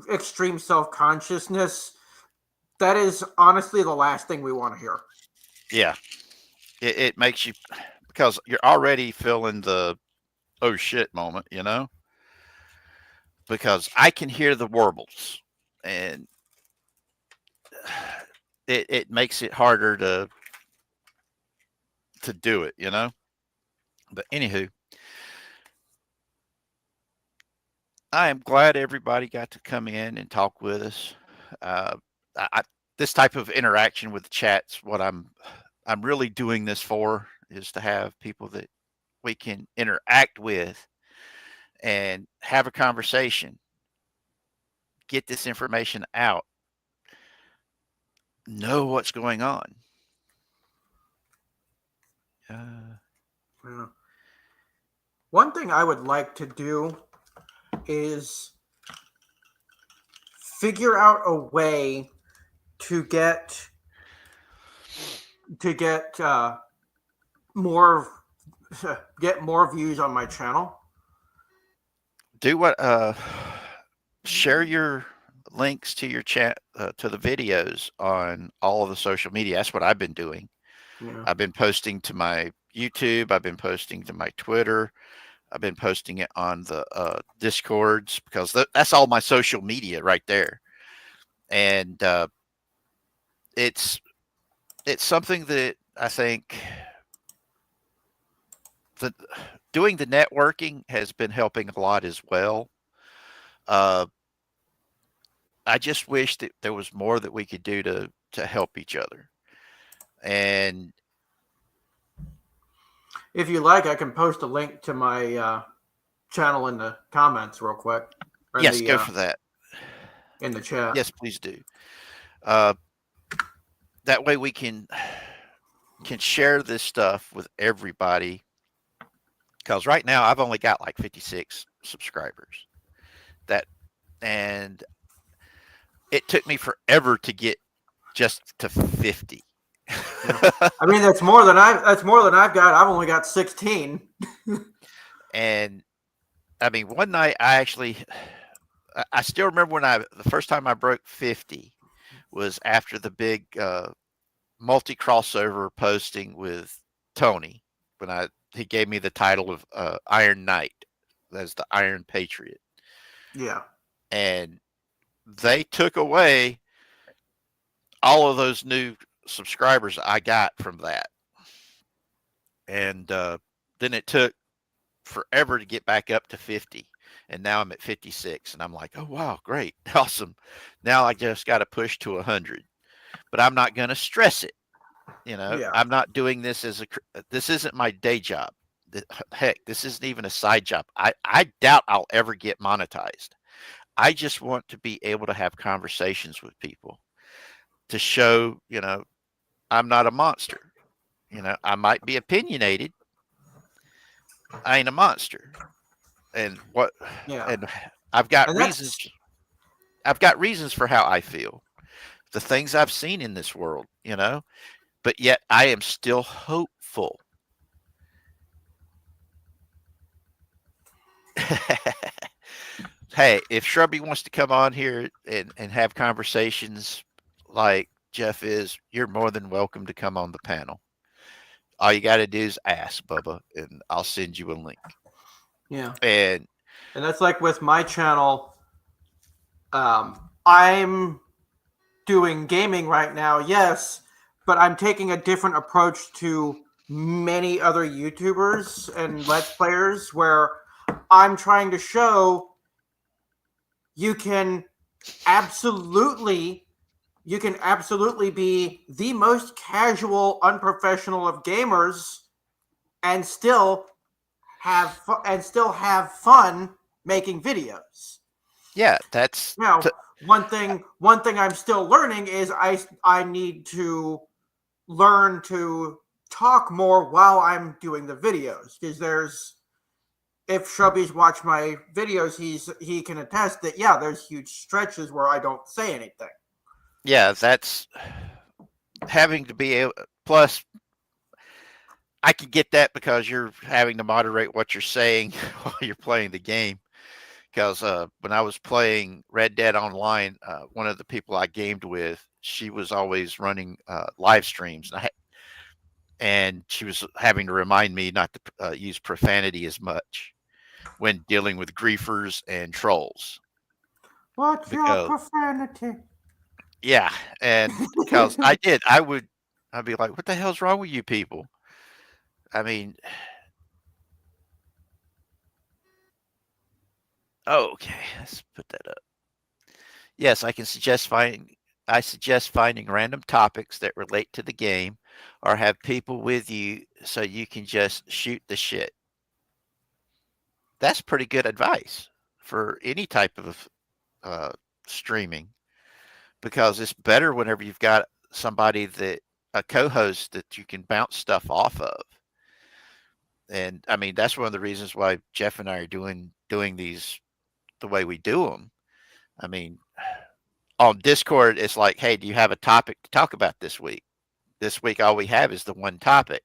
extreme self-consciousness, that is honestly the last thing we want to hear. Yeah, it makes you, because you're already feeling the oh shit moment, you know, because I can hear the warbles, and it makes it harder to do it, you know. But anywho, I am glad everybody got to come in and talk with us. This type of interaction with the chat's what I'm really doing this for, is to have people that we can interact with and have a conversation, get this information out. know what's going on. Yeah. One thing I would like to do is figure out a way to get more get more views on my channel. Do what? Share your links to your chat to the videos on all of the social media. That's what I've been doing. Yeah. I've been posting to my YouTube. I've been posting to my Twitter. I've been posting it on the Discords because that's all my social media right there. And it's something that I think that doing the networking has been helping a lot as well. I just wish that there was more that we could do to help each other. And if you like, I can post a link to my channel in the comments real quick. Yes, go for that. In the chat. Yes, please do. That way we can share this stuff with everybody. Because right now I've only got like 56 subscribers. And it took me forever to get just to 50. Yeah. I mean, that's more than I've got. I've only got 16. And I mean, one night I still remember when the first time I broke 50 was after the big multi crossover posting with Tony when he gave me the title of Iron Knight. That's the Iron Patriot. Yeah. And they took away all of those new subscribers I got from that. And then it took forever to get back up to 50. And now I'm at 56. And I'm like, oh, wow, great. Awesome. Now I just got to push to 100. But I'm not going to stress it. Yeah. I'm not doing this this isn't my day job. Heck, this isn't even a side job. I doubt I'll ever get monetized. I just want to be able to have conversations with people to show, I'm not a monster. I might be opinionated. I ain't a monster. And and I've got reasons. I've got reasons for how I feel. The things I've seen in this world, but yet I am still hopeful. Hey, if Shrubby wants to come on here and have conversations like Jeff is, you're more than welcome to come on the panel. All you got to do is ask, Bubba, and I'll send you a link. Yeah. And that's like with my channel. I'm doing gaming right now, yes, but I'm taking a different approach to many other YouTubers and Let's Players where I'm trying to show you can absolutely be the most casual, unprofessional of gamers and still have fun making videos. Yeah, that's one thing I'm still learning is I need to learn to talk more while I'm doing the videos, because if Shrubby's watched my videos, he can attest that there's huge stretches where I don't say anything. Yeah, that's having to be able. Plus, I can get that because you're having to moderate what you're saying while you're playing the game. Because when I was playing Red Dead Online, one of the people I gamed with, she was always running live streams, and she was having to remind me not to use profanity as much when dealing with griefers and trolls. What's your profanity? Yeah, and because I'd be like, what the hell's wrong with you people? I mean, okay, let's put that up. Yes, I suggest finding random topics that relate to the game or have people with you so you can just shoot the shit. That's pretty good advice for any type of streaming, because it's better whenever you've got somebody that a co-host that you can bounce stuff off of. And I mean, that's one of the reasons why Jeff and I are doing these the way we do them. I mean, on Discord, it's like, hey, do you have a topic to talk about this week? This week, all we have is the one topic.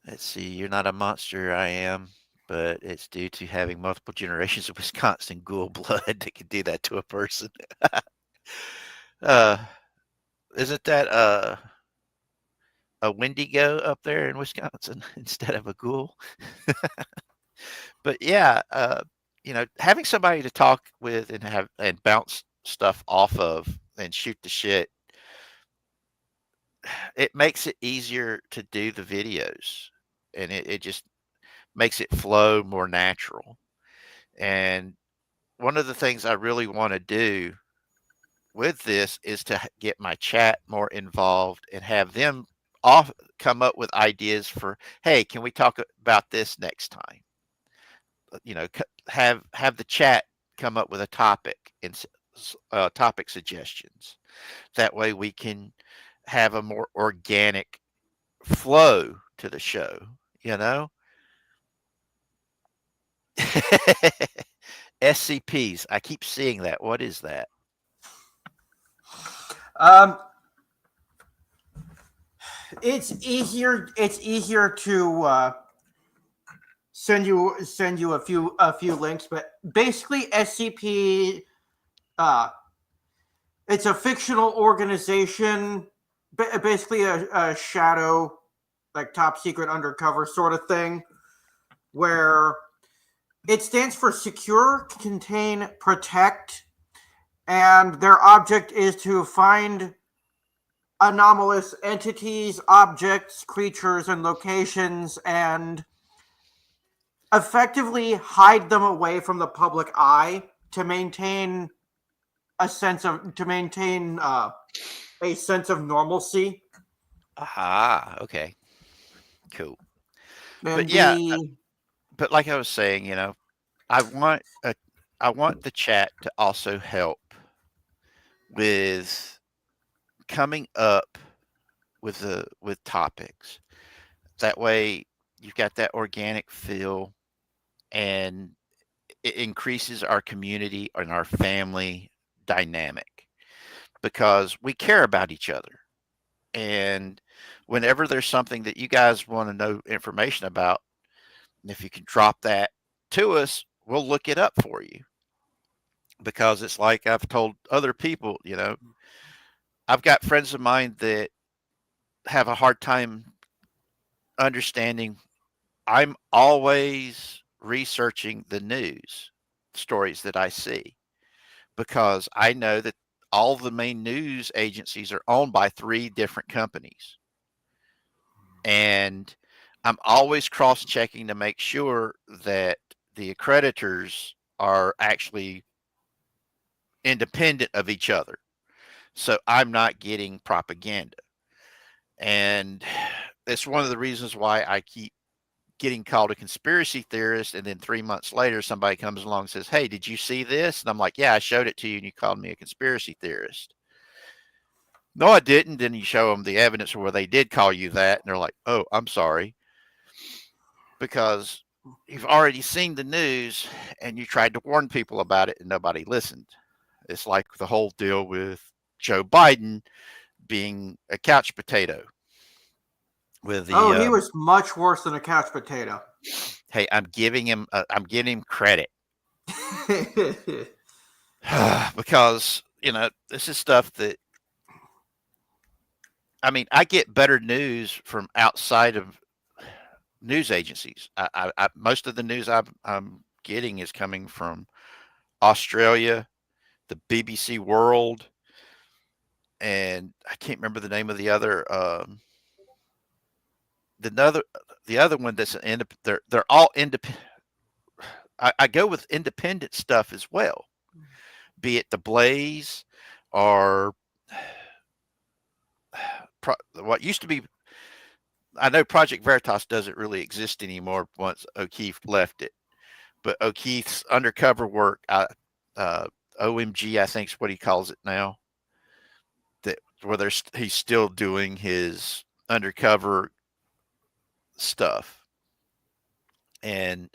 Let's see, you're not a monster, I am, but it's due to having multiple generations of Wisconsin ghoul blood that can do that to a person. Isn't that a Wendigo up there in Wisconsin instead of a ghoul? But yeah, having somebody to talk with and bounce stuff off of and shoot the shit, it makes it easier to do the videos, and it just makes it flow more natural. And one of the things I really want to do with this is to get my chat more involved and have them come up with ideas for, hey, can we talk about this next time? Have the chat come up with a topic and topic suggestions. That way we can have a more organic flow to the show, SCPs. I keep seeing that. What is that? It's easier to send you a few links, but basically SCP, it's a fictional organization, basically a shadow, like top secret undercover sort of thing, where it stands for secure, contain, protect, and their object is to find anomalous entities, objects, creatures, and locations, and effectively hide them away from the public eye to maintain a sense of normalcy. Aha, okay. Cool. And but like I was saying, I want the chat to also help with coming up with topics. That way you've got that organic feel, and it increases our community and our family dynamic because we care about each other. And whenever there's something that you guys want to know information about, and if you can drop that to us, we'll look it up for you. Because it's like I've told other people, I've got friends of mine that have a hard time understanding. I'm always researching the news stories that I see because I know that all the main news agencies are owned by 3 different companies. And I'm always cross-checking to make sure that the accreditors are actually independent of each other. So I'm not getting propaganda. And it's one of the reasons why I keep getting called a conspiracy theorist. And then 3 months later, somebody comes along and says, hey, did you see this? And I'm like, yeah, I showed it to you and you called me a conspiracy theorist. No, I didn't. Then you show them the evidence where they did call you that. And they're like, oh, I'm sorry. Because you've already seen the news and you tried to warn people about it and nobody listened. It's like the whole deal with Joe Biden being a couch potato. With the, he was much worse than a couch potato. Hey, I'm giving him credit. Because, this is stuff that, I mean, I get better news from outside of news agencies. I most of the news I'm getting is coming from Australia, the BBC World, and I can't remember the name of the other the other one that's they're all independent. I go with independent stuff as well, be it the Blaze or what used to be. I know Project Veritas doesn't really exist anymore once O'Keefe left it, but O'Keefe's undercover work, OMG, I think is what he calls it now. That where he's still doing his undercover stuff, and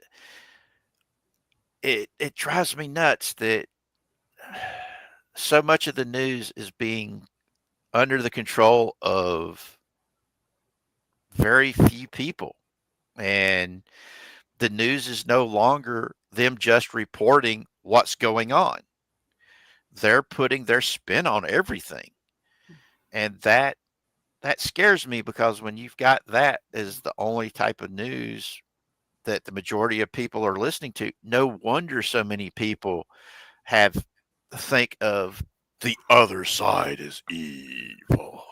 it drives me nuts that so much of the news is being under the control of very few people, and the news is no longer them just reporting what's going on. They're putting their spin on everything, and that scares me, because when you've got that as the only type of news that the majority of people are listening to, no wonder so many people think of the other side as evil.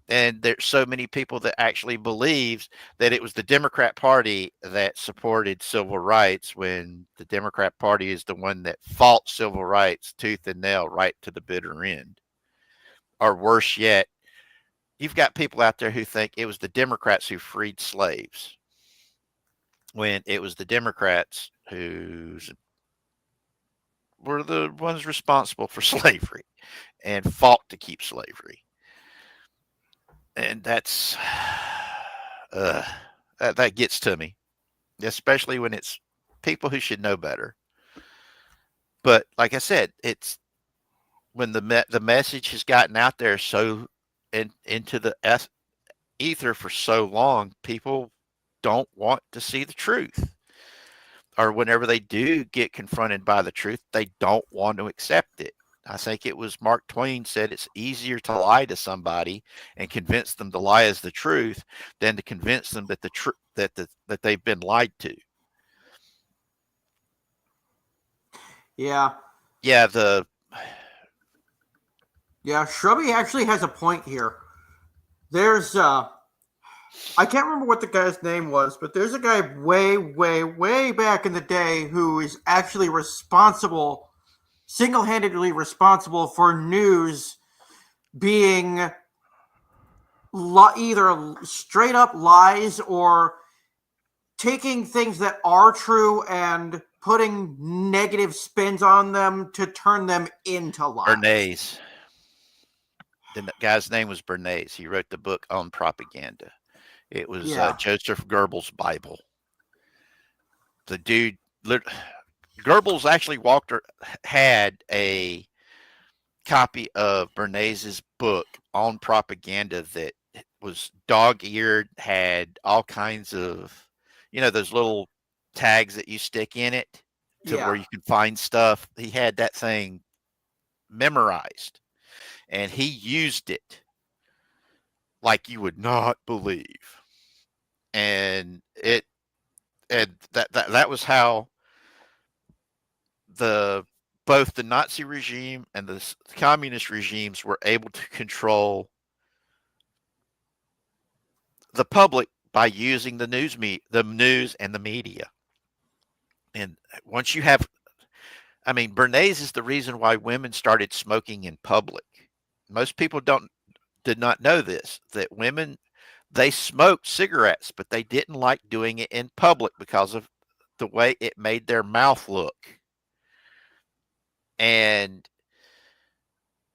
And there's so many people that actually believes that it was the Democrat Party that supported civil rights, when the Democrat Party is the one that fought civil rights tooth and nail right to the bitter end. Or worse yet, you've got people out there who think it was the Democrats who freed slaves, when it was the Democrats who were the ones responsible for slavery and fought to keep slavery. And that's that gets to me, especially when it's people who should know better. But like I said, it's when the message has gotten out there so into the ether for so long, people don't want to see the truth. Or whenever they do get confronted by the truth, they don't want to accept it. I think it was Mark Twain said it's easier to lie to somebody and convince them the lie is the truth than to convince them that that they've been lied to. Yeah. Yeah, Shrubby actually has a point here. There's I can't remember what the guy's name was, but there's a guy way, way, way back in the day who is actually single-handedly responsible for news being either straight up lies or taking things that are true and putting negative spins on them to turn them into lies. Bernays. The guy's name was Bernays. He wrote the book on propaganda. It was Joseph Goebbels' Bible. The dude, Goebbels actually had a copy of Bernays' book on propaganda that was dog-eared, had all kinds of, those little tags that you stick in it to where you can find stuff. He had that thing memorized, and he used it like you would not believe. And that was how both the Nazi regime and the communist regimes were able to control the public by using the news and the media. And once you have, Bernays is the reason why women started smoking in public. Most people did not know this, that women, they smoked cigarettes, but they didn't like doing it in public because of the way it made their mouth look. And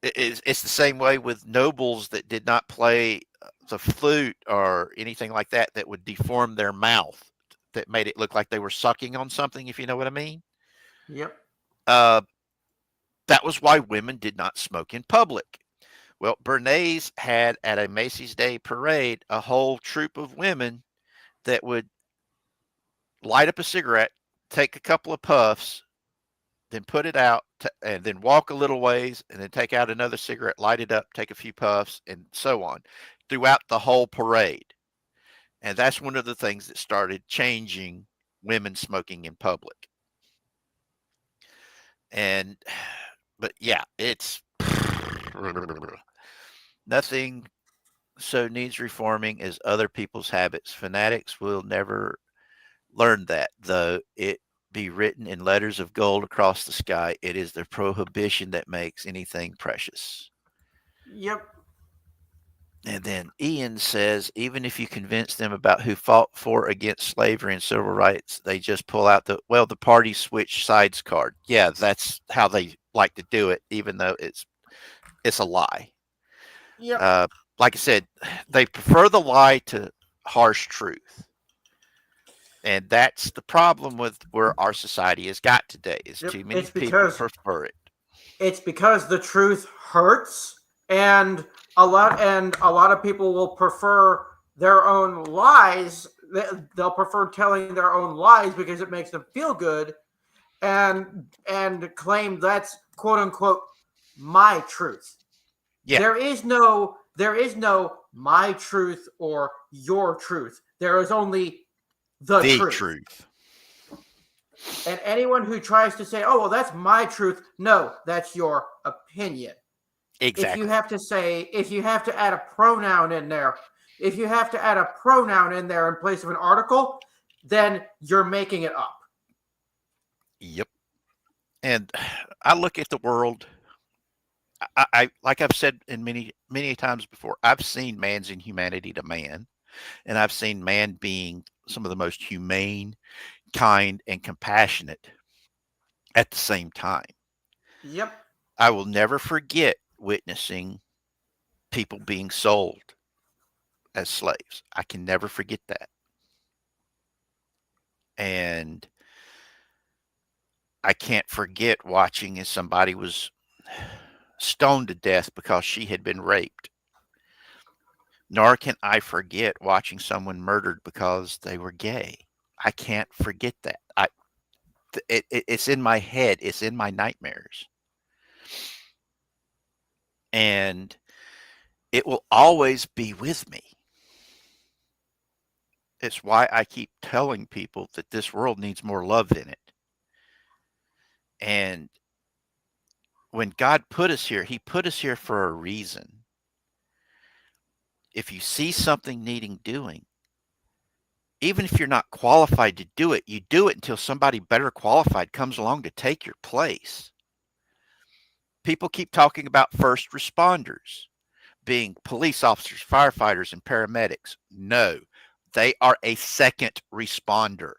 it's the same way with nobles that did not play the flute or anything like that would deform their mouth, that made it look like they were sucking on something, if you know what I mean. Yep. That was why women did not smoke in public. Well, Bernays had at a Macy's Day Parade a whole troop of women that would light up a cigarette, take a couple of puffs, then put it out, and then walk a little ways, and then take out another cigarette, light it up, take a few puffs, and so on, throughout the whole parade. And that's one of the things that started changing women smoking in public. But yeah, it's nothing so needs reforming as other people's habits. Fanatics will never learn that, though it be written in letters of gold across the sky. It is the prohibition that makes anything precious. Yep. And then Ian says, even if you convince them about who fought for against slavery and civil rights, they just pull out the party switch sides card. Yeah, that's how they like to do it, even though it's a lie. Yep. Like I said, they prefer the lie to harsh truth. And that's the problem with where our society has got today is Yep. too many people prefer it. It's because the truth hurts, and a lot of people will prefer their own lies. They'll prefer telling their own lies because it makes them feel good, and claim that's quote unquote my truth. Yeah. There is no my truth or your truth. There is only the truth. And anyone who tries to say, "Oh, well, that's my truth," no, that's your opinion. Exactly. If you have to add a pronoun in there, if you have to add a pronoun in there in place of an article, then you're making it up. Yep. And I look at the world. I like I've said in many times before, I've seen man's inhumanity to man, and I've seen man being some of the most humane, kind, and compassionate at the same time. Yep. I will never forget witnessing people being sold as slaves. I can never forget that. And I can't forget watching as somebody was stoned to death because she had been raped. Nor can I forget watching someone murdered because they were gay. I can't forget that. It's in my head. It's in my nightmares. And it will always be with me. It's why I keep telling people that this world needs more love in it. And when God put us here, He put us here for a reason. If you see something needing doing, even if you're not qualified to do it, you do it until somebody better qualified comes along to take your place. People keep talking about first responders being police officers, firefighters, and paramedics. No, they are a second responder.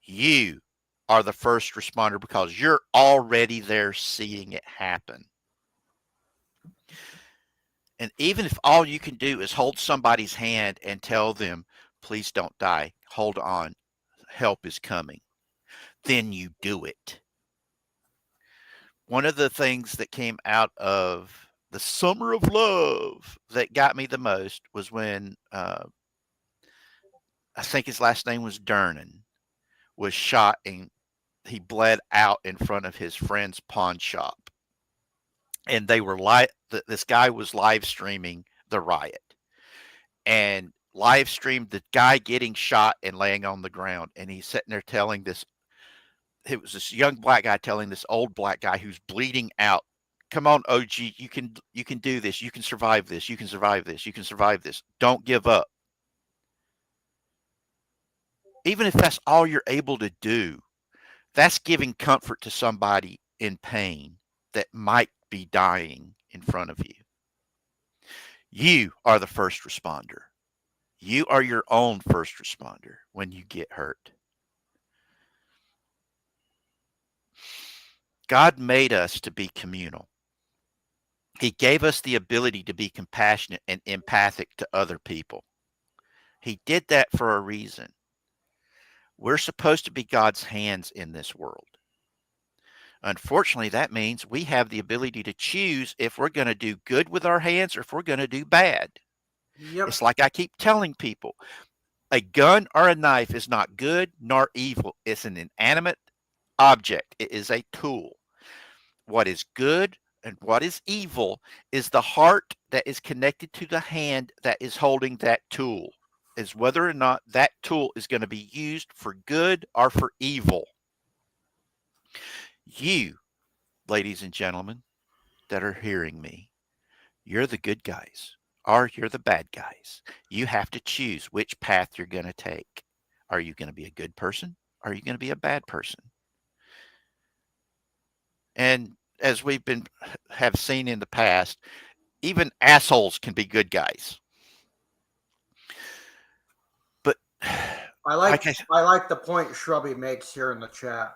You are the first responder because you're already there seeing it happen. And even if all you can do is hold somebody's hand and tell them, please don't die, hold on, help is coming, then you do it. One of the things that came out of the summer of love that got me the most was when I think his last name was Dernan, was shot and he bled out in front of his friend's pawn shop. And they were this guy was live streaming the riot and live streamed the guy getting shot and laying on the ground. And he's sitting there telling it was this young black guy telling this old black guy who's bleeding out, come on, OG, you can do this. You can survive this. You can survive this. You can survive this. Don't give up. Even if that's all you're able to do, that's giving comfort to somebody in pain that might be dying in front of you. You are the first responder. You are your own first responder when you get hurt. God made us to be communal. He gave us the ability to be compassionate and empathic to other people. He did that for a reason. We're supposed to be God's hands in this world. Unfortunately, that means we have the ability to choose if we're going to do good with our hands or if we're going to do bad. Yep. It's like I keep telling people, a gun or a knife is not good nor evil. It's an inanimate object. It is a tool. What is good and what is evil is the heart that is connected to the hand that is holding that tool, is whether or not that tool is going to be used for good or for evil. You, ladies and gentlemen, that are hearing me, you're the good guys or you're the bad guys. You have to choose which path you're going to take. Are you going to be a good person? Or are you going to be a bad person? And as have seen in the past, even assholes can be good guys. But I like the point Shrubby makes here in the chat.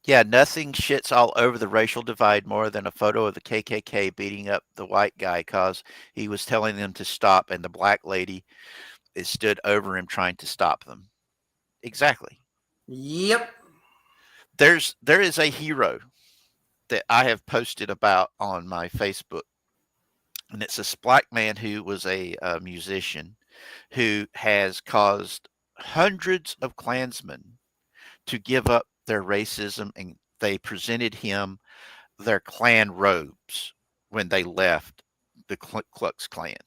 yeah, nothing shits all over the racial divide more than a photo of the KKK beating up the white guy because he was telling them to stop, and the black lady is stood over him trying to stop them. Exactly. Yep. There is a hero that I have posted about on my Facebook, and it's this black man who was a musician who has caused hundreds of Klansmen to give up their racism, and they presented him their Klan robes when they left the Ku Klux Klan.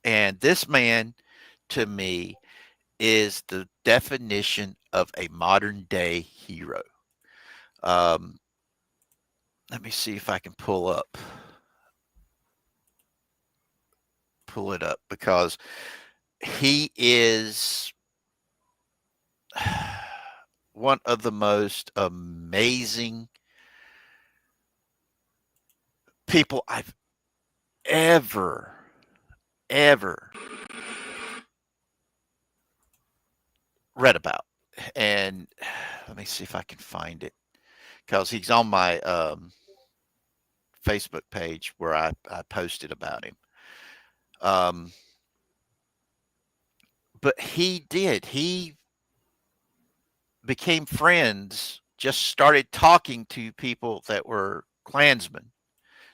And this man, to me, is the definition of a modern day hero. Let me see if I can pull it up, because he is one of the most amazing people I've ever read about. And let me see if I can find it, because he's on my Facebook page where I posted about him. But he became friends, just started talking to people that were Klansmen.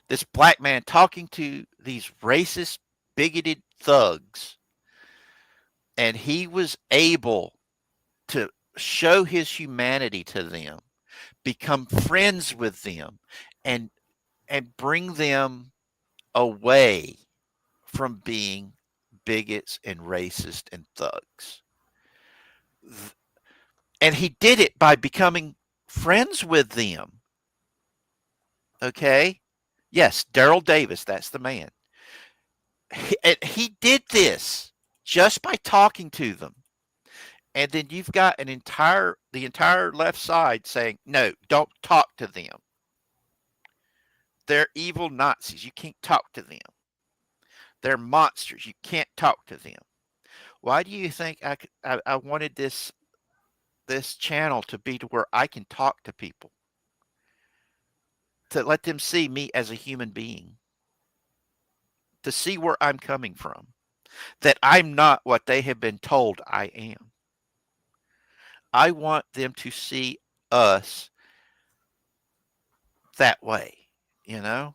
This black man talking to these racist, bigoted thugs. And he was able to show his humanity to them, become friends with them, and bring them away from being bigots and racist and thugs. And he did it by becoming friends with them. Okay? Yes, Daryl Davis, that's the man. He did this just by talking to them. And then you've got the entire left side saying, no, don't talk to them. They're evil Nazis. You can't talk to them. They're monsters. You can't talk to them. Why do you think I wanted this channel to be to where I can talk to people, to let them see me as a human being, to see where I'm coming from, that I'm not what they have been told I am. I want them to see us that way, you know?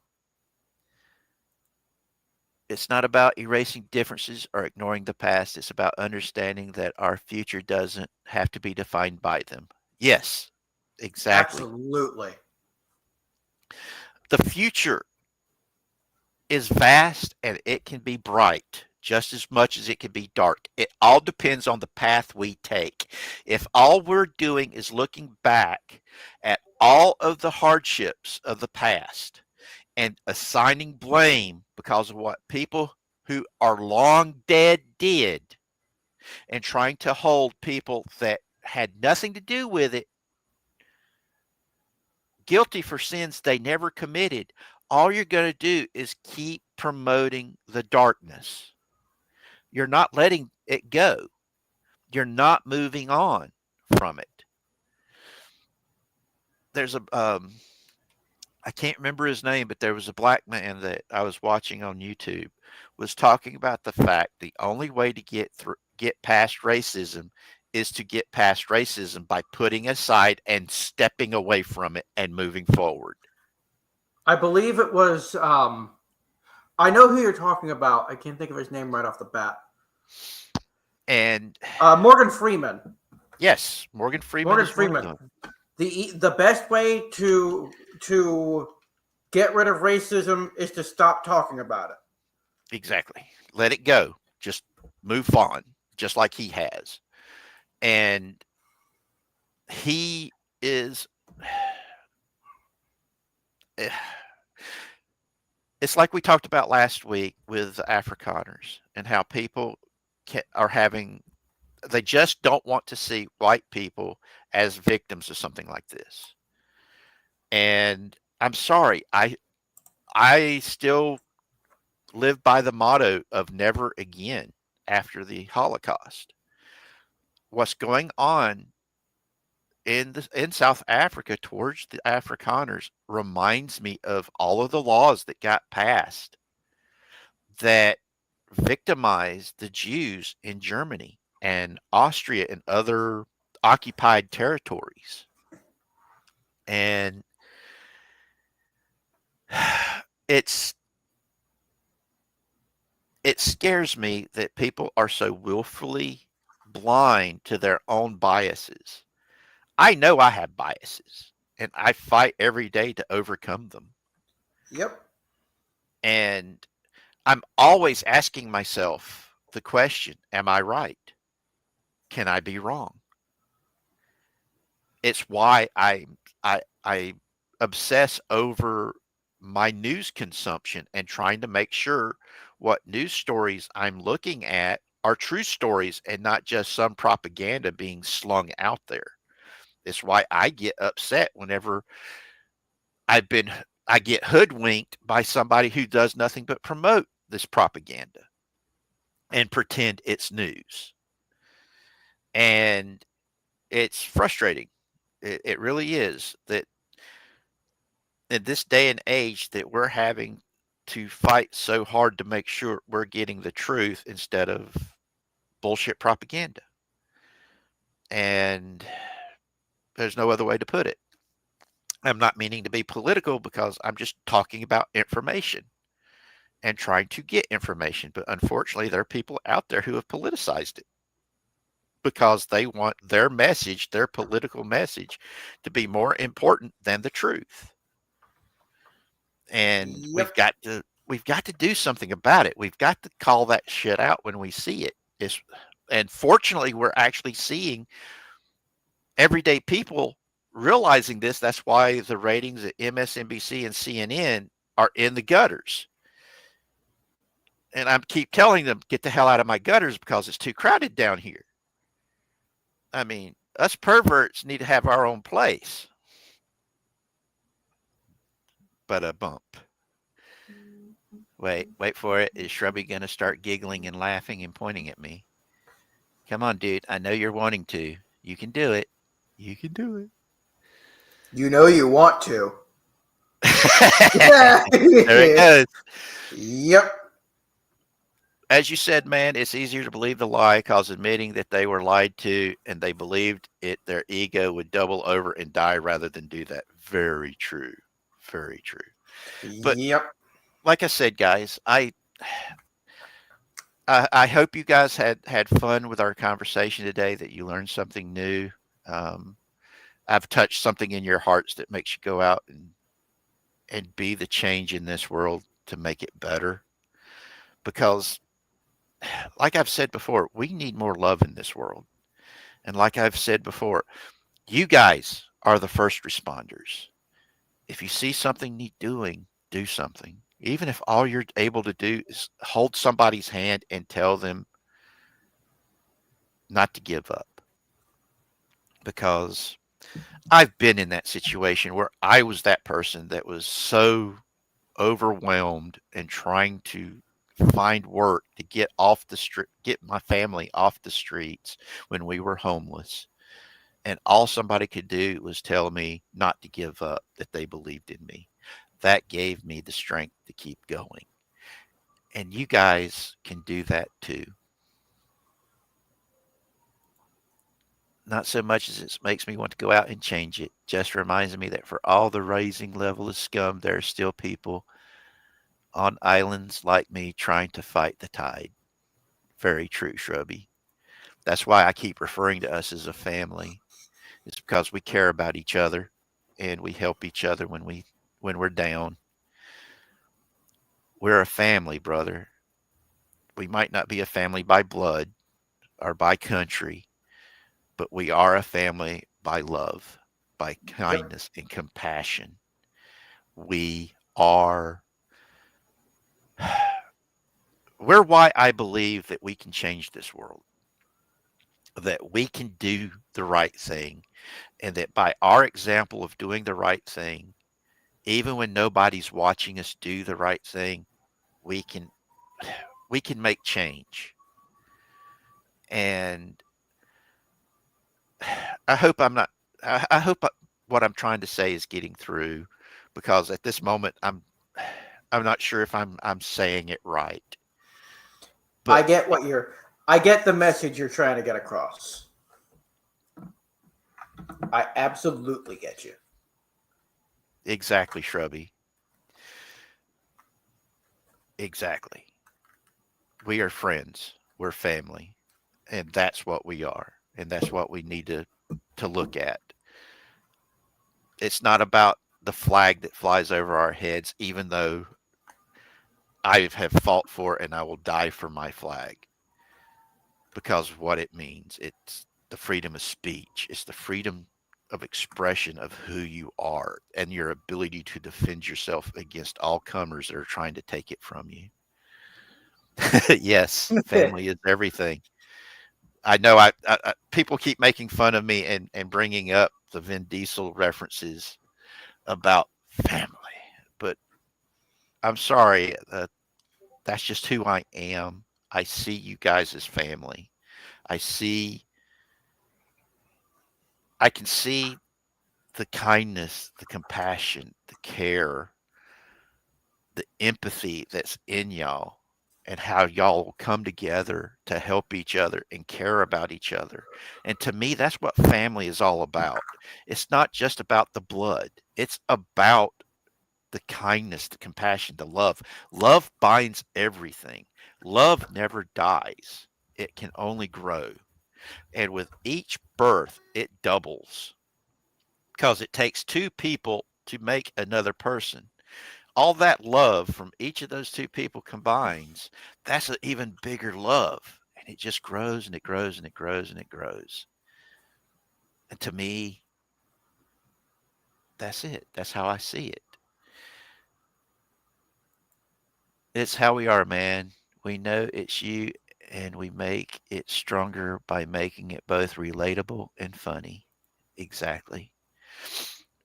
It's not about erasing differences or ignoring the past. It's about understanding that our future doesn't have to be defined by them. Yes, exactly. Absolutely. The future is vast, and it can be bright just as much as it can be dark. It all depends on the path we take. If all we're doing is looking back at all of the hardships of the past and assigning blame because of what people who are long dead did, and trying to hold people that had nothing to do with it guilty for sins they never committed, all you're going to do is keep promoting the darkness. You're not letting it go. You're not moving on from it. There's I can't remember his name, but there was a black man that I was watching on YouTube was talking about the fact the only way to get past racism is to get past racism by putting aside and stepping away from it and moving forward. I believe it was I know who you're talking about. I can't think of his name right off the bat. And Morgan Freeman. Yes, Morgan Freeman. Morgan Freeman. The best way to get rid of racism is to stop talking about it. Exactly. Let it go. Just move on, just like he has. And he is. It's like we talked about last week with Afrikaners and how people are having. They just don't want to see white people as victims of something like this. And I'm sorry, I still live by the motto of never again after the Holocaust. What's going on in South Africa towards the Afrikaners reminds me of all of the laws that got passed that victimized the Jews in Germany and Austria and other occupied territories. And it's it scares me that people are so willfully blind to their own biases. I know I have biases and I fight every day to overcome them. Yep. And I'm always asking myself the question, am I right? Can I be wrong? It's why I obsess over my news consumption and trying to make sure what news stories I'm looking at are true stories and not just some propaganda being slung out there. It's why I get upset whenever I've been I get hoodwinked by somebody who does nothing but promote this propaganda and pretend it's news. And it's frustrating. It really is that in this day and age that we're having to fight so hard to make sure we're getting the truth instead of bullshit propaganda. And there's no other way to put it. I'm not meaning to be political because I'm just talking about information and trying to get information. But unfortunately, there are people out there who have politicized it because they want their message, their political message, to be more important than the truth. And Yep. we've got to do something about it. We've got to call that shit out when we see it. And fortunately, we're actually seeing everyday people realizing this. That's why the ratings at MSNBC and CNN are in the gutters. And I keep telling them, get the hell out of my gutters because it's too crowded down here. I mean, us perverts need to have our own place. But a bump. Wait for it. Is Shrubby going to start giggling and laughing and pointing at me? Come on, dude. I know you're wanting to. You can do it. You can do it. You know you want to. There it goes. Yep. As you said, man, it's easier to believe the lie because admitting that they were lied to and they believed it, their ego would double over and die rather than do that. Very true. Very true. But yep. like I said, guys, I hope you guys had fun with our conversation today, that you learned something new. I've touched something in your hearts that makes you go out and be the change in this world to make it better. Because like I've said before, we need more love in this world. And like I've said before, you guys are the first responders. If you see something need doing, do something. Even if all you're able to do is hold somebody's hand and tell them not to give up. Because I've been in that situation where I was that person that was so overwhelmed and trying to find work to get off the street, get my family off the streets when we were homeless. And all somebody could do was tell me not to give up, that they believed in me. That gave me the strength to keep going. And you guys can do that too. Not so much as it makes me want to go out and change it, just reminds me that for all the raising level of scum, there are still people on islands like me trying to fight the tide. Very true, Shrubby. That's why I keep referring to us as a family. It's because we care about each other and we help each other when we're down. We're a family, brother. We might not be a family by blood or by country, but we are a family by love, by kindness and compassion. We are. We're why I believe that we can change this world, that we can do the right thing, and that by our example of doing the right thing, even when nobody's watching us do the right thing, we can make change. And I hope I'm not. I hope what I'm trying to say is getting through, because at this moment I'm not sure if I'm saying it right. I But get the message you're trying to get across. I absolutely get you. exactly, Shrubby. Exactly. We are friends. We're family, and that's what we are, and that's what we need to look at. It's not about the flag that flies over our heads, even though I have fought for and I will die for my flag because of what it means. It's the freedom of speech. It's the freedom of expression of who you are and your ability to defend yourself against all comers that are trying to take it from you. Yes, family is everything. I know people keep making fun of me and bringing up the Vin Diesel references about family, but I'm sorry. That's just who I am. I see you guys as family. I see, I can see the kindness, the compassion, the care, the empathy that's in y'all, and how y'all will come together to help each other and care about each other. And to me, that's what family is all about. It's not just about the blood, it's about the kindness, the compassion, the love. Love binds everything. Love never dies, it can only grow. And with each birth, it doubles because it takes two people to make another person. All that love from each of those two people combines, that's an even bigger love. And it just grows and it grows and it grows and it grows. And to me, that's it. That's how I see it. It's how we are, man. We know it's you, and we make it stronger by making it both relatable and funny. Exactly.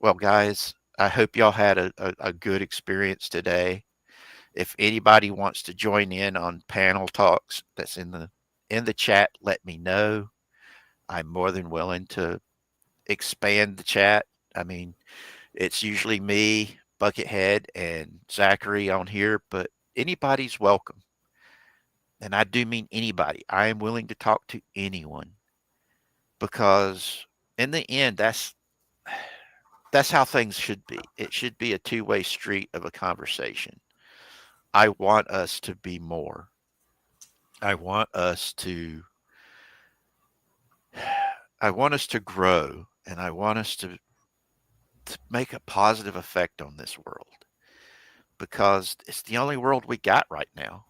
Well, guys, I hope y'all had a good experience today. If anybody wants to join in on panel talks that's in the chat, let me know. I'm more than willing to expand the chat. I mean, it's usually me, Buckethead, and Zachary on here, but anybody's welcome. And I do mean anybody. I am willing to talk to anyone because in the end, that's how things should be. It should be a two-way street of a conversation. I want us to be more. I want us to I want us to grow, and I want us to make a positive effect on this world because it's the only world we got right now.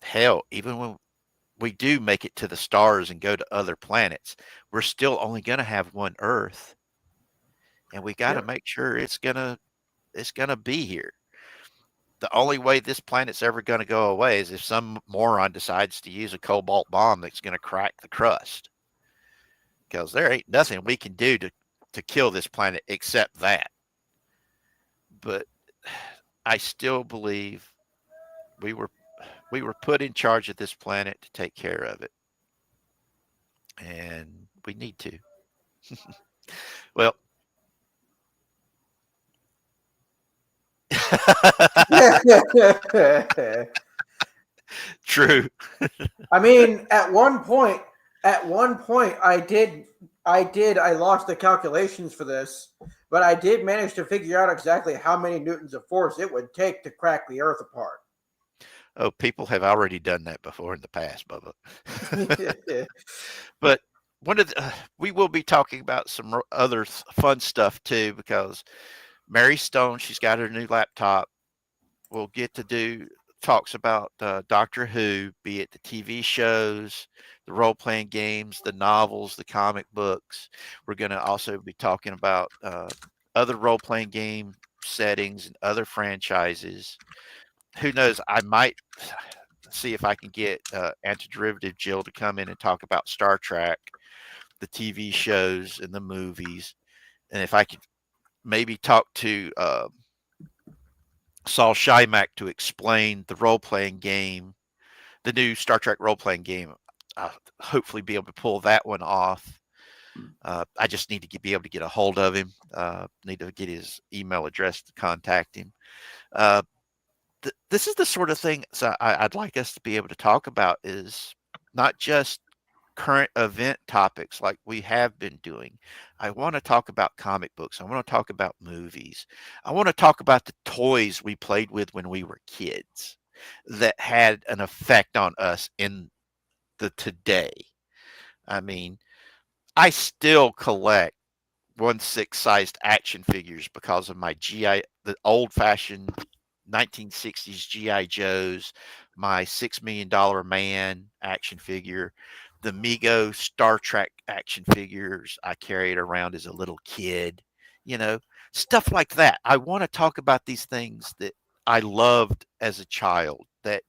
Hell, even when we do make it to the stars and go to other planets, we're still only going to have one Earth, and we got to Yep. make sure it's gonna be here. The only way this planet's ever going to go away is if some moron decides to use a cobalt bomb that's going to crack the crust. Because there ain't nothing we can do to kill this planet except that. But I still believe we were we were put in charge of this planet to take care of it, and we need to. Well, true. I mean, at one point, I lost the calculations for this, but I did manage to figure out exactly how many newtons of force it would take to crack the Earth apart. Oh, people have already done that before in the past, Bubba. But we will be talking about some other fun stuff too, because Mary Stone, she's got her new laptop. We'll get to do talks about Doctor Who, be it the TV shows, the role playing games, the novels, the comic books. We're going to also be talking about other role playing game settings and other franchises. Who knows? I might see if I can get Antiderivative Jill to come in and talk about Star Trek, the TV shows, and the movies. And if I could maybe talk to Saul Shymack to explain the role playing game, the new Star Trek role playing game. I'll hopefully be able to pull that one off. I just need to be able to get a hold of him. Need to get his email address to contact him. This is the sort of thing I'd like us to be able to talk about, is not just current event topics like we have been doing. I want to talk about comic books. I want to talk about movies. I want to talk about the toys we played with when we were kids that had an effect on us in the today. I mean, I still collect 1/6 sized action figures because of my the old fashioned 1960s GI Joes, my $6 Million Man action figure, the Mego Star Trek action figures I carried around as a little kid, stuff like that. I want to talk about these things that I loved as a child, that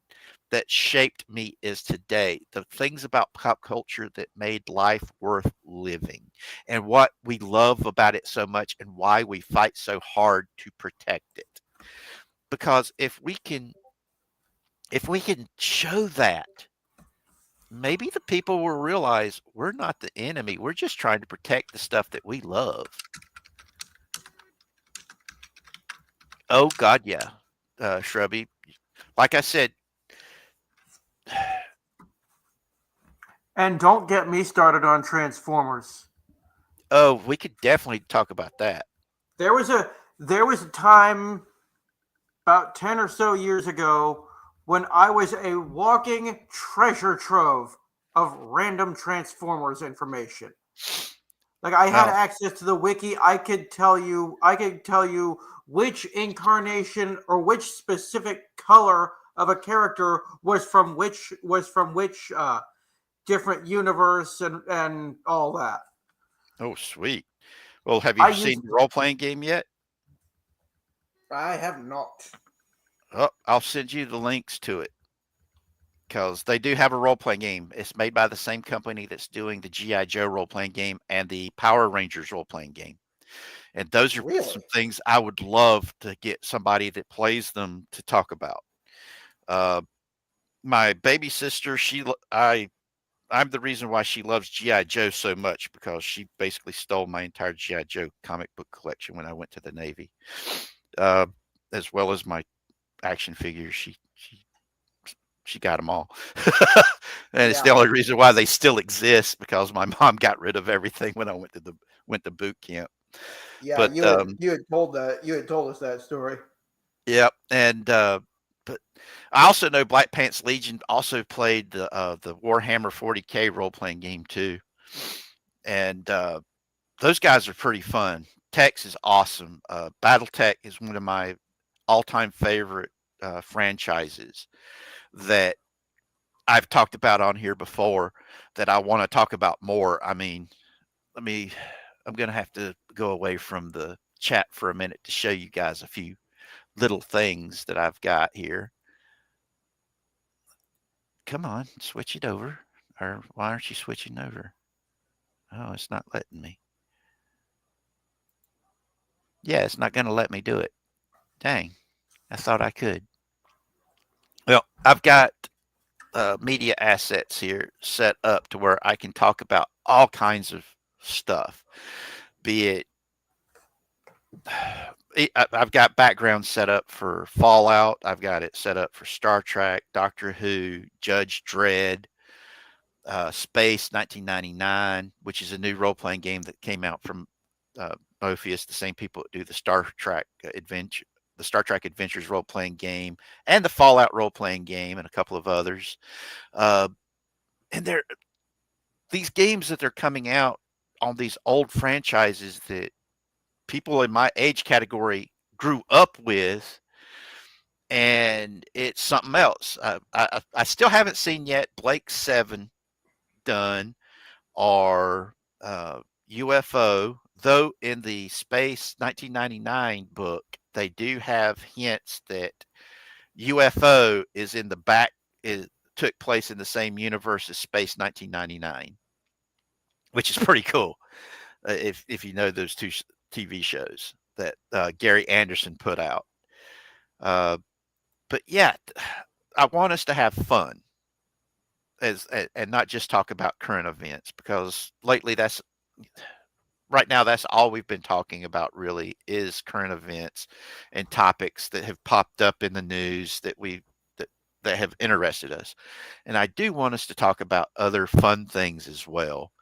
shaped me as today, the things about pop culture that made life worth living, and what we love about it so much, and why we fight so hard to protect it. Because if we can show that, maybe the people will realize we're not the enemy. We're just trying to protect the stuff that we love. Oh God, yeah. Shrubby, like I said, And don't get me started on Transformers. oh, we could definitely talk about that. There was a time about 10 or so years ago when I was a walking treasure trove of random Transformers information. Like, I had Oh, access to the wiki. I could tell you which incarnation or which specific color of a character was from which different universe and all that. oh, sweet. Well, have I you used seen the role-playing game yet? I have not. Oh, I'll send you the links to it, because they do have a role-playing game. It's made by the same company that's doing the GI Joe role-playing game and the Power Rangers role-playing game. And those are Really? some things I would love to get somebody that plays them to talk about. Uh, my baby sister, I'm the reason why she loves GI Joe so much, because she basically stole my entire GI Joe comic book collection when I went to the Navy, uh, as well as my action figures. She got them all, and it's the Yeah. only reason why they still exist, because my mom got rid of everything when I went to boot camp. Yeah, But you had told us that story. yep, and but I also know Black Pants Legion also played the Warhammer 40K role playing game too, and those guys are pretty fun. Tex is awesome. BattleTech is one of my all-time favorite franchises that I've talked about on here before, that I want to talk about more. I mean, I'm going to have to go away from the chat for a minute to show you guys a few little things that I've got here. Come on, switch it over. Or why aren't you switching over? Oh, it's not letting me. Yeah, it's not going to let me do it. Dang, I thought I could. Well, I've got media assets here set up to where I can talk about all kinds of stuff, be it I've got background set up for Fallout. I've got it set up for Star Trek, Doctor Who, Judge Dredd, Space 1999, which is a new role-playing game that came out from Morpheus, the same people that do the Star Trek Adventures role-playing game, and the Fallout role-playing game, and a couple of others. And these games that they're coming out on these old franchises that people in my age category grew up with, and it's something else. I still haven't seen yet Blake 7 done, or UFO, though in the Space 1999 book, they do have hints that UFO is in the back, it took place in the same universe as Space 1999, which is pretty cool, if you know those two TV shows. that Gary Anderson put out. But yeah, I want us to have fun and not just talk about current events, because lately right now that's all we've been talking about really is current events and topics that have popped up in the news that have interested us. And I do want us to talk about other fun things as well,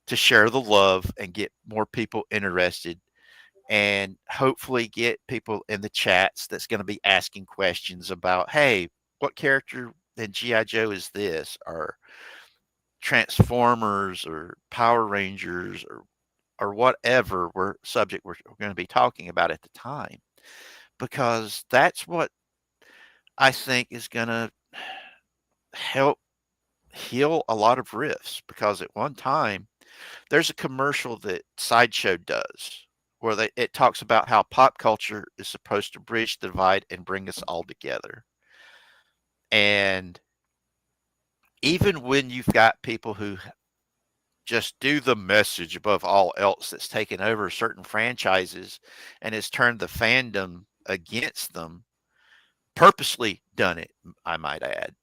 to share the love and get more people interested, and hopefully get people in the chats that's going to be asking questions about, hey, what character in GI Joe is this, or Transformers or Power Rangers, or whatever we're going to be talking about at the time, because that's what I think is going to help heal a lot of rifts. Because at one time, there's a commercial that Sideshow does where it talks about how pop culture is supposed to bridge the divide and bring us all together. And even when you've got people who just do the message above all else that's taken over certain franchises and has turned the fandom against them, purposely done it, I might add,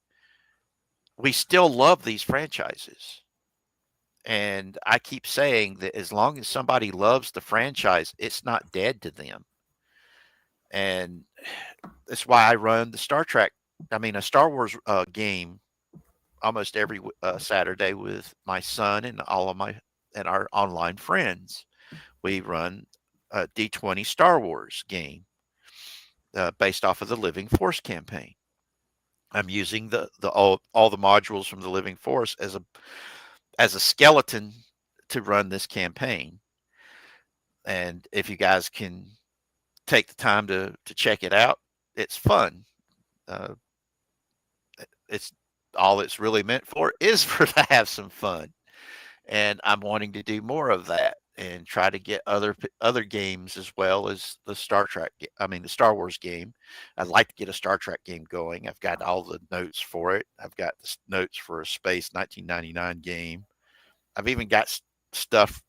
we still love these franchises. And I keep saying that as long as somebody loves the franchise, it's not dead to them. And that's why I run a Star Wars game almost every Saturday with my son and our online friends. We run a D20 Star Wars game based off of the Living Force campaign. I'm using all the modules from the Living Force as a skeleton to run this campaign. And if you guys can take the time to check it out, it's fun. It's all it's really meant for is for to have some fun. And I'm wanting to do more of that and try to get other games as well as the the Star Wars game. I'd like to get a Star Trek game going. I've got all the notes for it. I've got the notes for a Space 1999 game. I've even got stuff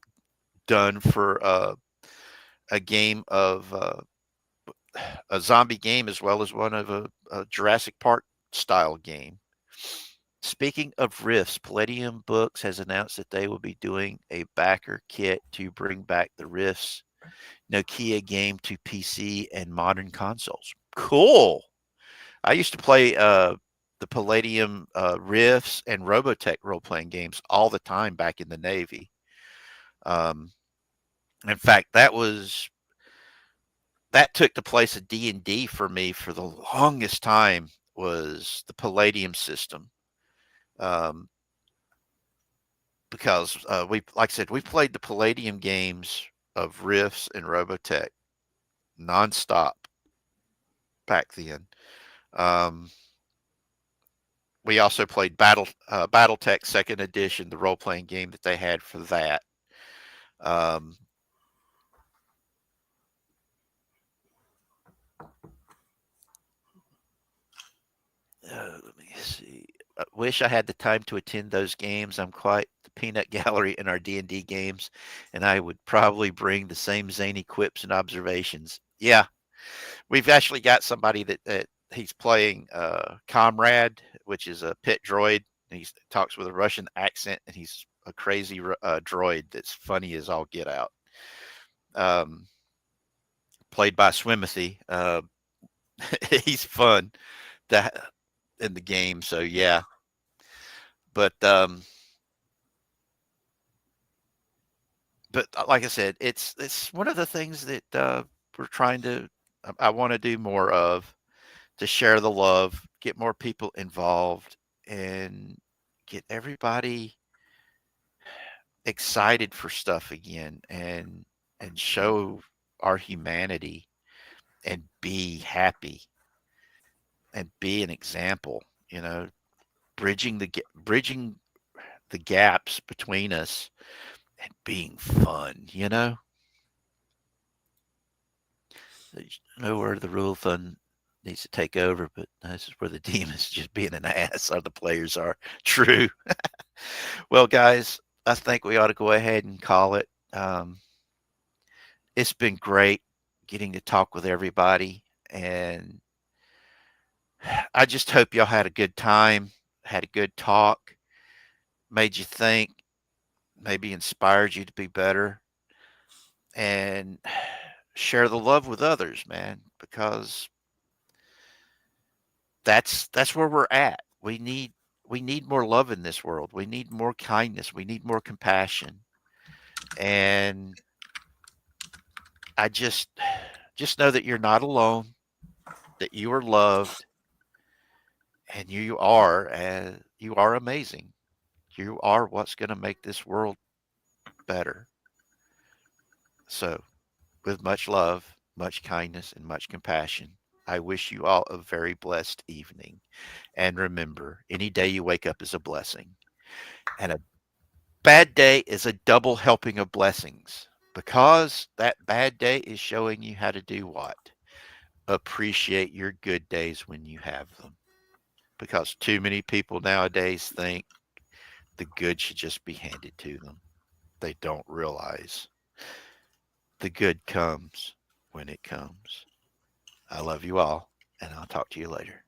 done for a game of a zombie game, as well as one of a Jurassic Park style game. Speaking of Rifts, Palladium Books has announced that they will be doing a backer kit to bring back the Rifts Nokia game to PC and modern consoles. Cool. I used to play the Palladium Rifts and Robotech role-playing games all the time back in the Navy. In fact, that took the place of D&D for me for the longest time, was the Palladium system. Because like I said, we played the Palladium games of Rifts and Robotech nonstop back then. We also played BattleTech Second Edition, the role-playing game that they had for that. Let me see. I wish I had the time to attend those games. I'm quite the peanut gallery in our D&D games, and I would probably bring the same zany quips and observations. Yeah, we've actually got somebody that he's playing Comrade, which is a pit droid. And he talks with a Russian accent, and he's a crazy droid that's funny as all get out. Played by Swimothy. He's fun in the game, so yeah. But like I said, it's one of the things that we're trying to. I want to do more of, to share the love, get more people involved, and get everybody excited for stuff again, and show our humanity, and be happy, and be an example. Bridging the gaps between us and being fun. Know where the rule of thumb needs to take over, but this is where the demon's just being an ass, or the players are. True. Well, guys, I think we ought to go ahead and call it. It's been great getting to talk with everybody. And I just hope y'all had a good time, had a good talk, made you think, maybe inspired you to be better, and share the love with others, man, because that's where we're at. We need more love in this world. We need more kindness. We need more compassion. And I just know that you're not alone, that you are loved, and you are amazing. You are what's going to make this world better. So, with much love, much kindness, and much compassion, I wish you all a very blessed evening. And remember, any day you wake up is a blessing. And a bad day is a double helping of blessings because that bad day is showing you how to do what? Appreciate your good days when you have them. Because too many people nowadays think the good should just be handed to them. They don't realize the good comes when it comes. I love you all, and I'll talk to you later.